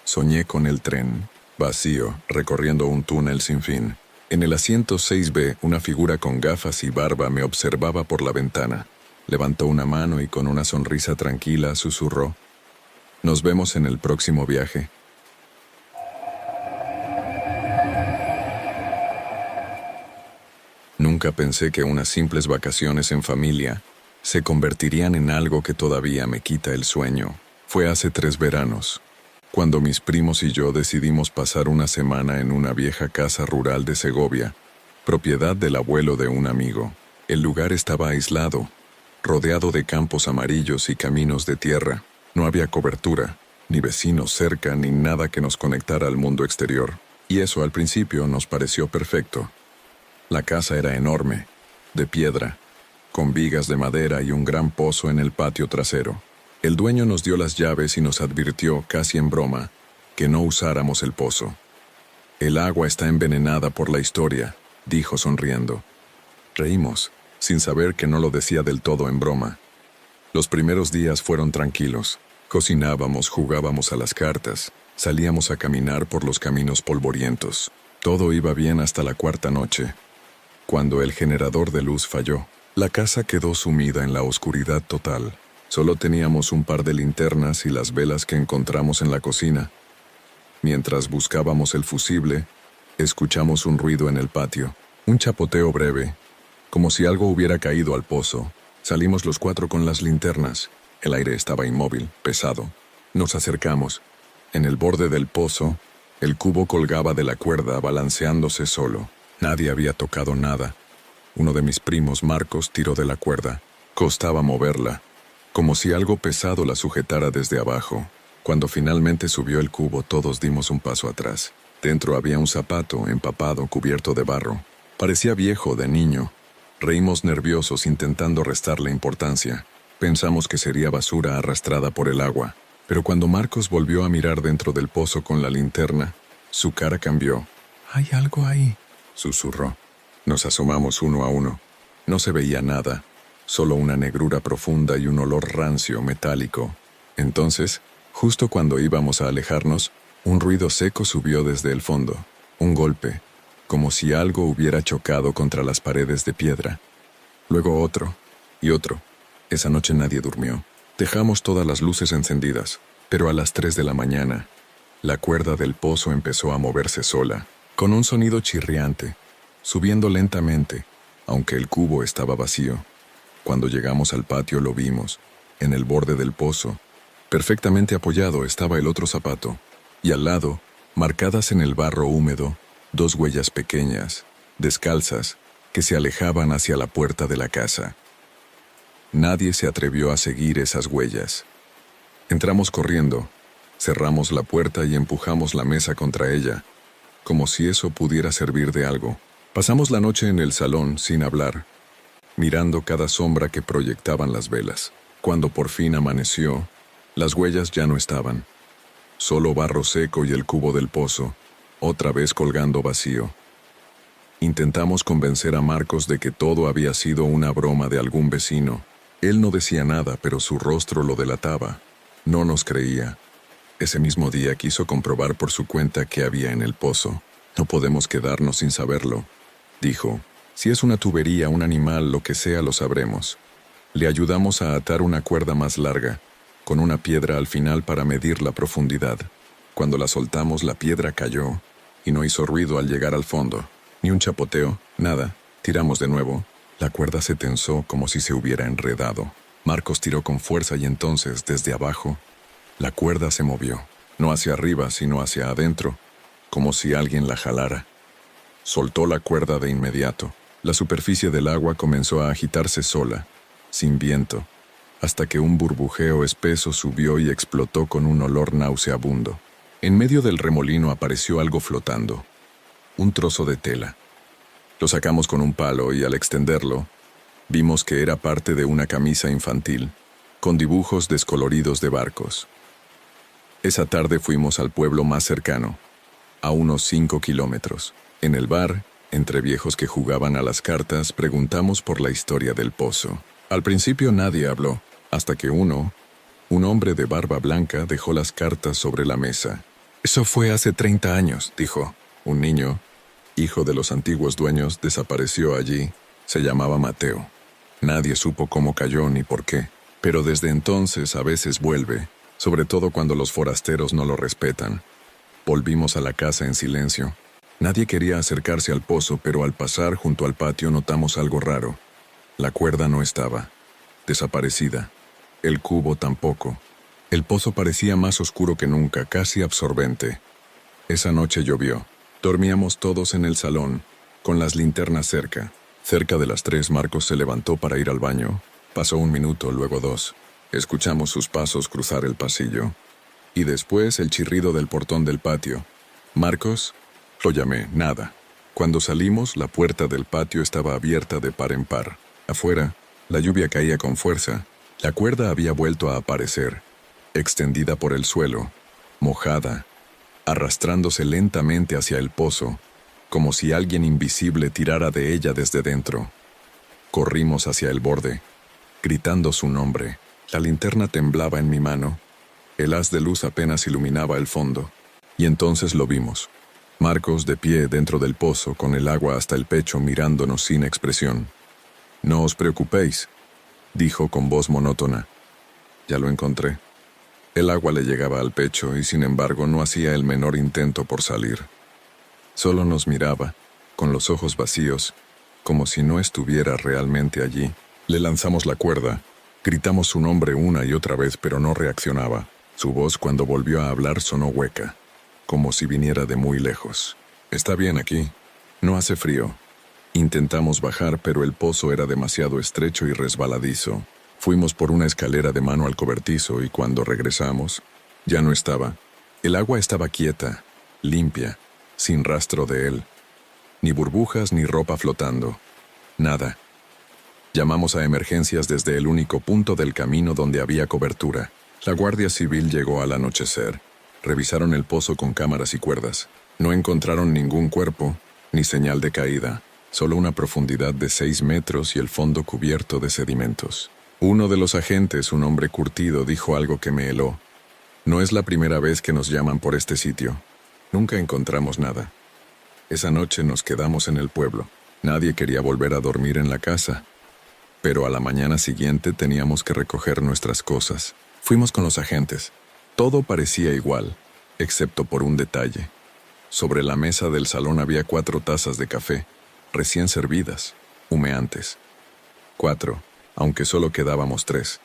soñé con el tren, vacío, recorriendo un túnel sin fin. En el asiento 6B, una figura con gafas y barba me observaba por la ventana. Levantó una mano y con una sonrisa tranquila susurró: «Nos vemos en el próximo viaje». Nunca pensé que unas simples vacaciones en familia se convertirían en algo que todavía me quita el sueño. Fue hace 3 veranos, cuando mis primos y yo decidimos pasar una semana en una vieja casa rural de Segovia, propiedad del abuelo de un amigo. El lugar estaba aislado, rodeado de campos amarillos y caminos de tierra. No había cobertura, ni vecinos cerca, ni nada que nos conectara al mundo exterior. Y eso al principio nos pareció perfecto. La casa era enorme, de piedra, con vigas de madera y un gran pozo en el patio trasero. El dueño nos dio las llaves y nos advirtió, casi en broma, que no usáramos el pozo. «El agua está envenenada por la historia», dijo sonriendo. Reímos, sin saber que no lo decía del todo en broma. Los primeros días fueron tranquilos. Cocinábamos, jugábamos a las cartas, salíamos a caminar por los caminos polvorientos. Todo iba bien hasta la 4ª noche, cuando el generador de luz falló. La casa quedó sumida en la oscuridad total. Solo teníamos un par de linternas y las velas que encontramos en la cocina. Mientras buscábamos el fusible, escuchamos un ruido en el patio, un chapoteo breve, como si algo hubiera caído al pozo. Salimos los 4 con las linternas. El aire estaba inmóvil, pesado. Nos acercamos. En el borde del pozo, el cubo colgaba de la cuerda, balanceándose solo. Nadie había tocado nada. Uno de mis primos, Marcos, tiró de la cuerda. Costaba moverla, como si algo pesado la sujetara desde abajo. Cuando finalmente subió el cubo, todos dimos un paso atrás. Dentro había un zapato, empapado, cubierto de barro. Parecía viejo, de niño. Reímos nerviosos intentando restarle importancia. Pensamos que sería basura arrastrada por el agua. Pero cuando Marcos volvió a mirar dentro del pozo con la linterna, su cara cambió. «Hay algo ahí», susurró. Nos asomamos uno a uno. No se veía nada, solo una negrura profunda y un olor rancio, metálico. Entonces, justo cuando íbamos a alejarnos, un ruido seco subió desde el fondo. Un golpe, como si algo hubiera chocado contra las paredes de piedra. Luego otro, y otro. Esa noche nadie durmió. Dejamos todas las luces encendidas, pero a las 3 de la mañana, la cuerda del pozo empezó a moverse sola, con un sonido chirriante, subiendo lentamente, aunque el cubo estaba vacío. Cuando llegamos al patio lo vimos. En el borde del pozo, perfectamente apoyado, estaba el otro zapato, y al lado, marcadas en el barro húmedo, 2 huellas pequeñas, descalzas, que se alejaban hacia la puerta de la casa. Nadie se atrevió a seguir esas huellas. Entramos corriendo, cerramos la puerta y empujamos la mesa contra ella, como si eso pudiera servir de algo. Pasamos la noche en el salón sin hablar, mirando cada sombra que proyectaban las velas. Cuando por fin amaneció, las huellas ya no estaban. Solo barro seco y el cubo del pozo, otra vez colgando vacío. Intentamos convencer a Marcos de que todo había sido una broma de algún vecino. Él no decía nada, pero su rostro lo delataba. No nos creía. Ese mismo día quiso comprobar por su cuenta qué había en el pozo. No podemos quedarnos sin saberlo, dijo. Si es una tubería, un animal, lo que sea, lo sabremos. Le ayudamos a atar una cuerda más larga, con una piedra al final para medir la profundidad. Cuando la soltamos, la piedra cayó y no hizo ruido al llegar al fondo. Ni un chapoteo, nada. Tiramos de nuevo. La cuerda se tensó como si se hubiera enredado. Marcos tiró con fuerza y entonces, desde abajo, la cuerda se movió. No hacia arriba, sino hacia adentro, como si alguien la jalara. Soltó la cuerda de inmediato. La superficie del agua comenzó a agitarse sola, sin viento, hasta que un burbujeo espeso subió y explotó con un olor nauseabundo. En medio del remolino apareció algo flotando. Un trozo de tela. Lo sacamos con un palo y al extenderlo, vimos que era parte de una camisa infantil, con dibujos descoloridos de barcos. Esa tarde fuimos al pueblo más cercano, a unos 5 kilómetros. En el bar, entre viejos que jugaban a las cartas, preguntamos por la historia del pozo. Al principio nadie habló, hasta que un hombre de barba blanca, dejó las cartas sobre la mesa. «Eso fue hace 30 años», dijo. Un niño, hijo de los antiguos dueños, desapareció allí. Se llamaba Mateo. Nadie supo cómo cayó ni por qué, pero desde entonces a veces vuelve, sobre todo cuando los forasteros no lo respetan. Volvimos a la casa en silencio. Nadie quería acercarse al pozo, pero al pasar junto al patio notamos algo raro. La cuerda no estaba. Desaparecida. El cubo tampoco. El pozo parecía más oscuro que nunca, casi absorbente. Esa noche llovió. Dormíamos todos en el salón, con las linternas cerca. Cerca de las 3, Marcos se levantó para ir al baño. Pasó 1 minuto, luego 2. Escuchamos sus pasos cruzar el pasillo. Y después el chirrido del portón del patio. «Marcos», lo llamé, nada. Cuando salimos, la puerta del patio estaba abierta de par en par. Afuera, la lluvia caía con fuerza. La cuerda había vuelto a aparecer, extendida por el suelo, mojada, arrastrándose lentamente hacia el pozo, como si alguien invisible tirara de ella desde dentro. Corrimos hacia el borde, gritando su nombre. La linterna temblaba en mi mano. El haz de luz apenas iluminaba el fondo. Y entonces lo vimos. Marcos de pie dentro del pozo, con el agua hasta el pecho, mirándonos sin expresión. «No os preocupéis», dijo con voz monótona. «Ya lo encontré». El agua le llegaba al pecho y sin embargo no hacía el menor intento por salir. Solo nos miraba, con los ojos vacíos, como si no estuviera realmente allí. Le lanzamos la cuerda. Gritamos su nombre una y otra vez, pero no reaccionaba. Su voz, cuando volvió a hablar, sonó hueca, como si viniera de muy lejos. «Está bien aquí. No hace frío». Intentamos bajar, pero el pozo era demasiado estrecho y resbaladizo. Fuimos por una escalera de mano al cobertizo y cuando regresamos, ya no estaba. El agua estaba quieta, limpia, sin rastro de él. Ni burbujas ni ropa flotando. Nada. Llamamos a emergencias desde el único punto del camino donde había cobertura. La Guardia Civil llegó al anochecer. Revisaron el pozo con cámaras y cuerdas. No encontraron ningún cuerpo, ni señal de caída. Solo una profundidad de 6 metros y el fondo cubierto de sedimentos. Uno de los agentes, un hombre curtido, dijo algo que me heló. «No es la primera vez que nos llaman por este sitio. Nunca encontramos nada». Esa noche nos quedamos en el pueblo. Nadie quería volver a dormir en la casa. Pero a la mañana siguiente teníamos que recoger nuestras cosas. Fuimos con los agentes. Todo parecía igual, excepto por un detalle. Sobre la mesa del salón había 4 tazas de café, recién servidas, humeantes. 4, aunque solo quedábamos 3.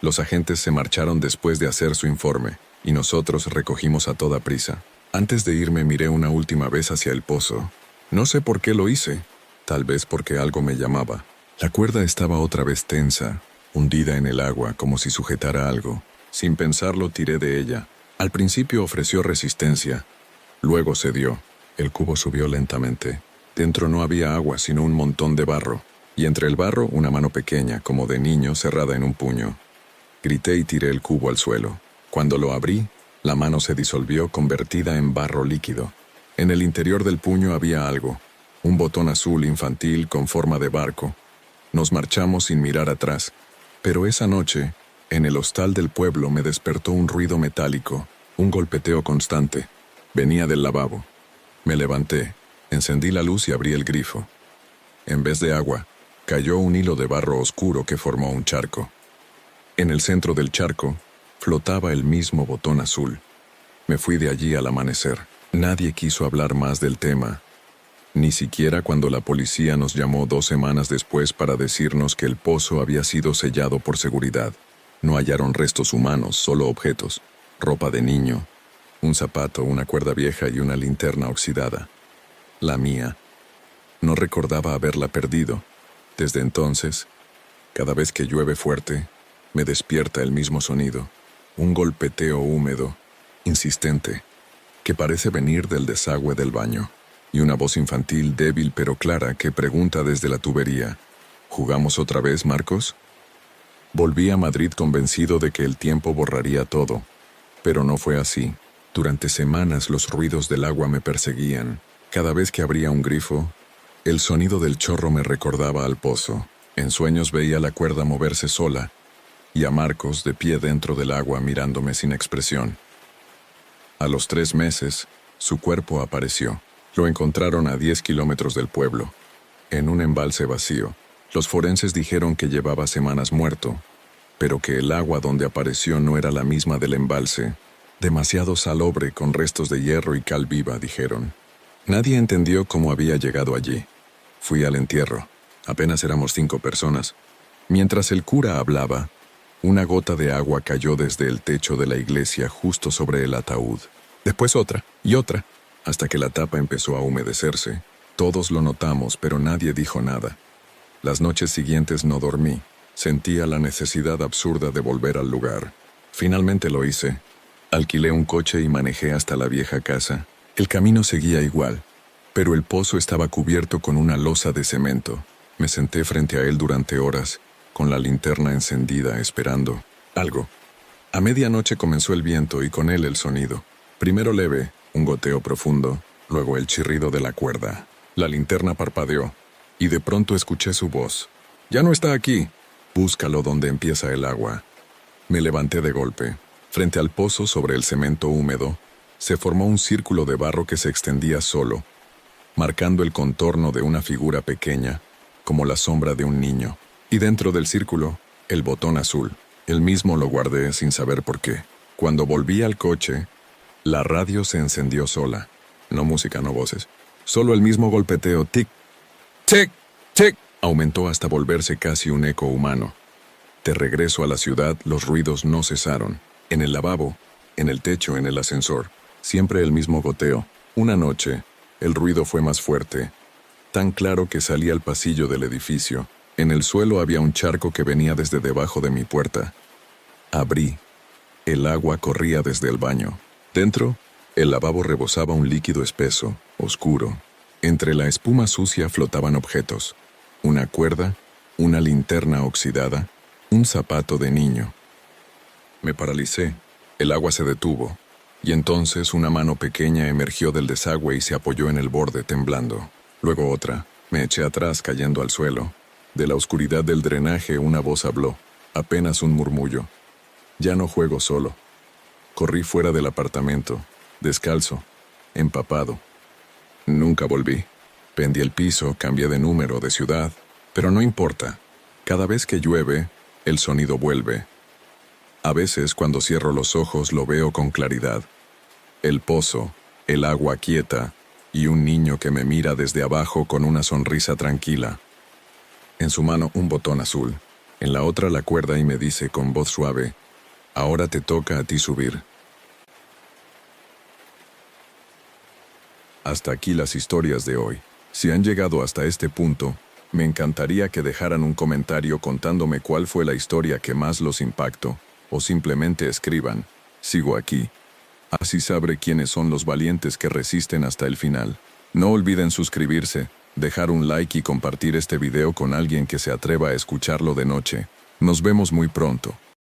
Los agentes se marcharon después de hacer su informe, y nosotros recogimos a toda prisa. Antes de irme miré una última vez hacia el pozo. No sé por qué lo hice, tal vez porque algo me llamaba. La cuerda estaba otra vez tensa, hundida en el agua como si sujetara algo. Sin pensarlo tiré de ella. Al principio ofreció resistencia, luego cedió. El cubo subió lentamente. Dentro no había agua, sino un montón de barro, y entre el barro una mano pequeña, como de niño, cerrada en un puño. Grité y tiré el cubo al suelo. Cuando lo abrí, la mano se disolvió convertida en barro líquido. En el interior del puño había algo, Un botón azul infantil con forma de barco. Nos marchamos sin mirar atrás. Pero esa noche, en el hostal del pueblo me despertó un ruido metálico, un golpeteo constante. Venía del lavabo. Me levanté, encendí la luz y abrí el grifo. En vez de agua, cayó un hilo de barro oscuro que formó un charco. En el centro del charco, flotaba el mismo botón azul. Me fui de allí al amanecer. Nadie quiso hablar más del tema. Ni siquiera cuando la policía nos llamó 2 semanas después para decirnos que el pozo había sido sellado por seguridad. No hallaron restos humanos, solo objetos. Ropa de niño, un zapato, una cuerda vieja y una linterna oxidada. La mía. No recordaba haberla perdido. Desde entonces, cada vez que llueve fuerte, me despierta el mismo sonido. Un golpeteo húmedo, insistente, que parece venir del desagüe del baño. Y una voz infantil débil pero clara que pregunta desde la tubería: ¿Jugamos otra vez, Marcos? Volví a Madrid convencido de que el tiempo borraría todo, pero no fue así. Durante semanas los ruidos del agua me perseguían. Cada vez que abría un grifo, el sonido del chorro me recordaba al pozo. En sueños veía la cuerda moverse sola y a Marcos de pie dentro del agua mirándome sin expresión. A los 3 meses, su cuerpo apareció. Lo encontraron a 10 kilómetros del pueblo, en un embalse vacío. Los forenses dijeron que llevaba semanas muerto, pero que el agua donde apareció no era la misma del embalse. Demasiado salobre con restos de hierro y cal viva, dijeron. Nadie entendió cómo había llegado allí. Fui al entierro. Apenas éramos 5 personas. Mientras el cura hablaba, una gota de agua cayó desde el techo de la iglesia justo sobre el ataúd. Después otra y otra, hasta que la tapa empezó a humedecerse. Todos lo notamos, pero nadie dijo nada. Las noches siguientes no dormí. Sentía la necesidad absurda de volver al lugar. Finalmente lo hice. Alquilé un coche y manejé hasta la vieja casa. El camino seguía igual, pero el pozo estaba cubierto con una losa de cemento. Me senté frente a él durante horas, con la linterna encendida, esperando algo. A medianoche comenzó el viento y con él el sonido. Primero leve, un goteo profundo, luego el chirrido de la cuerda. La linterna parpadeó, y de pronto escuché su voz. «Ya no está aquí. Búscalo donde empieza el agua». Me levanté de golpe. Frente al pozo, sobre el cemento húmedo, se formó un círculo de barro que se extendía solo, marcando el contorno de una figura pequeña, como la sombra de un niño. Y dentro del círculo, el botón azul. El mismo lo guardé sin saber por qué. Cuando volví al coche, la radio se encendió sola. No música, no voces. Solo el mismo golpeteo, tic, tic, tic, aumentó hasta volverse casi un eco humano. De regreso a la ciudad, los ruidos no cesaron. En el lavabo, en el techo, en el ascensor, siempre el mismo goteo. Una noche, el ruido fue más fuerte, tan claro que salí al pasillo del edificio. En el suelo había un charco que venía desde debajo de mi puerta. Abrí. El agua corría desde el baño. Dentro, el lavabo rebosaba un líquido espeso, oscuro. Entre la espuma sucia flotaban objetos. Una cuerda, una linterna oxidada, un zapato de niño. Me paralicé. El agua se detuvo. Y entonces una mano pequeña emergió del desagüe y se apoyó en el borde, temblando. Luego otra. Me eché atrás, cayendo al suelo. De la oscuridad del drenaje una voz habló. Apenas un murmullo. Ya no juego solo. Corrí fuera del apartamento, descalzo, empapado. Nunca volví. Pendí el piso, cambié de número, de ciudad, pero no importa. Cada vez que llueve, el sonido vuelve. A veces, cuando cierro los ojos, lo veo con claridad. El pozo, el agua quieta y un niño que me mira desde abajo con una sonrisa tranquila. En su mano un botón azul, en la otra la cuerda y me dice con voz suave: «Ahora te toca a ti subir». Hasta aquí las historias de hoy. Si han llegado hasta este punto, me encantaría que dejaran un comentario contándome cuál fue la historia que más los impactó, o simplemente escriban: «Sigo aquí». Así sabré quiénes son los valientes que resisten hasta el final. No olviden suscribirse, dejar un like y compartir este video con alguien que se atreva a escucharlo de noche. Nos vemos muy pronto.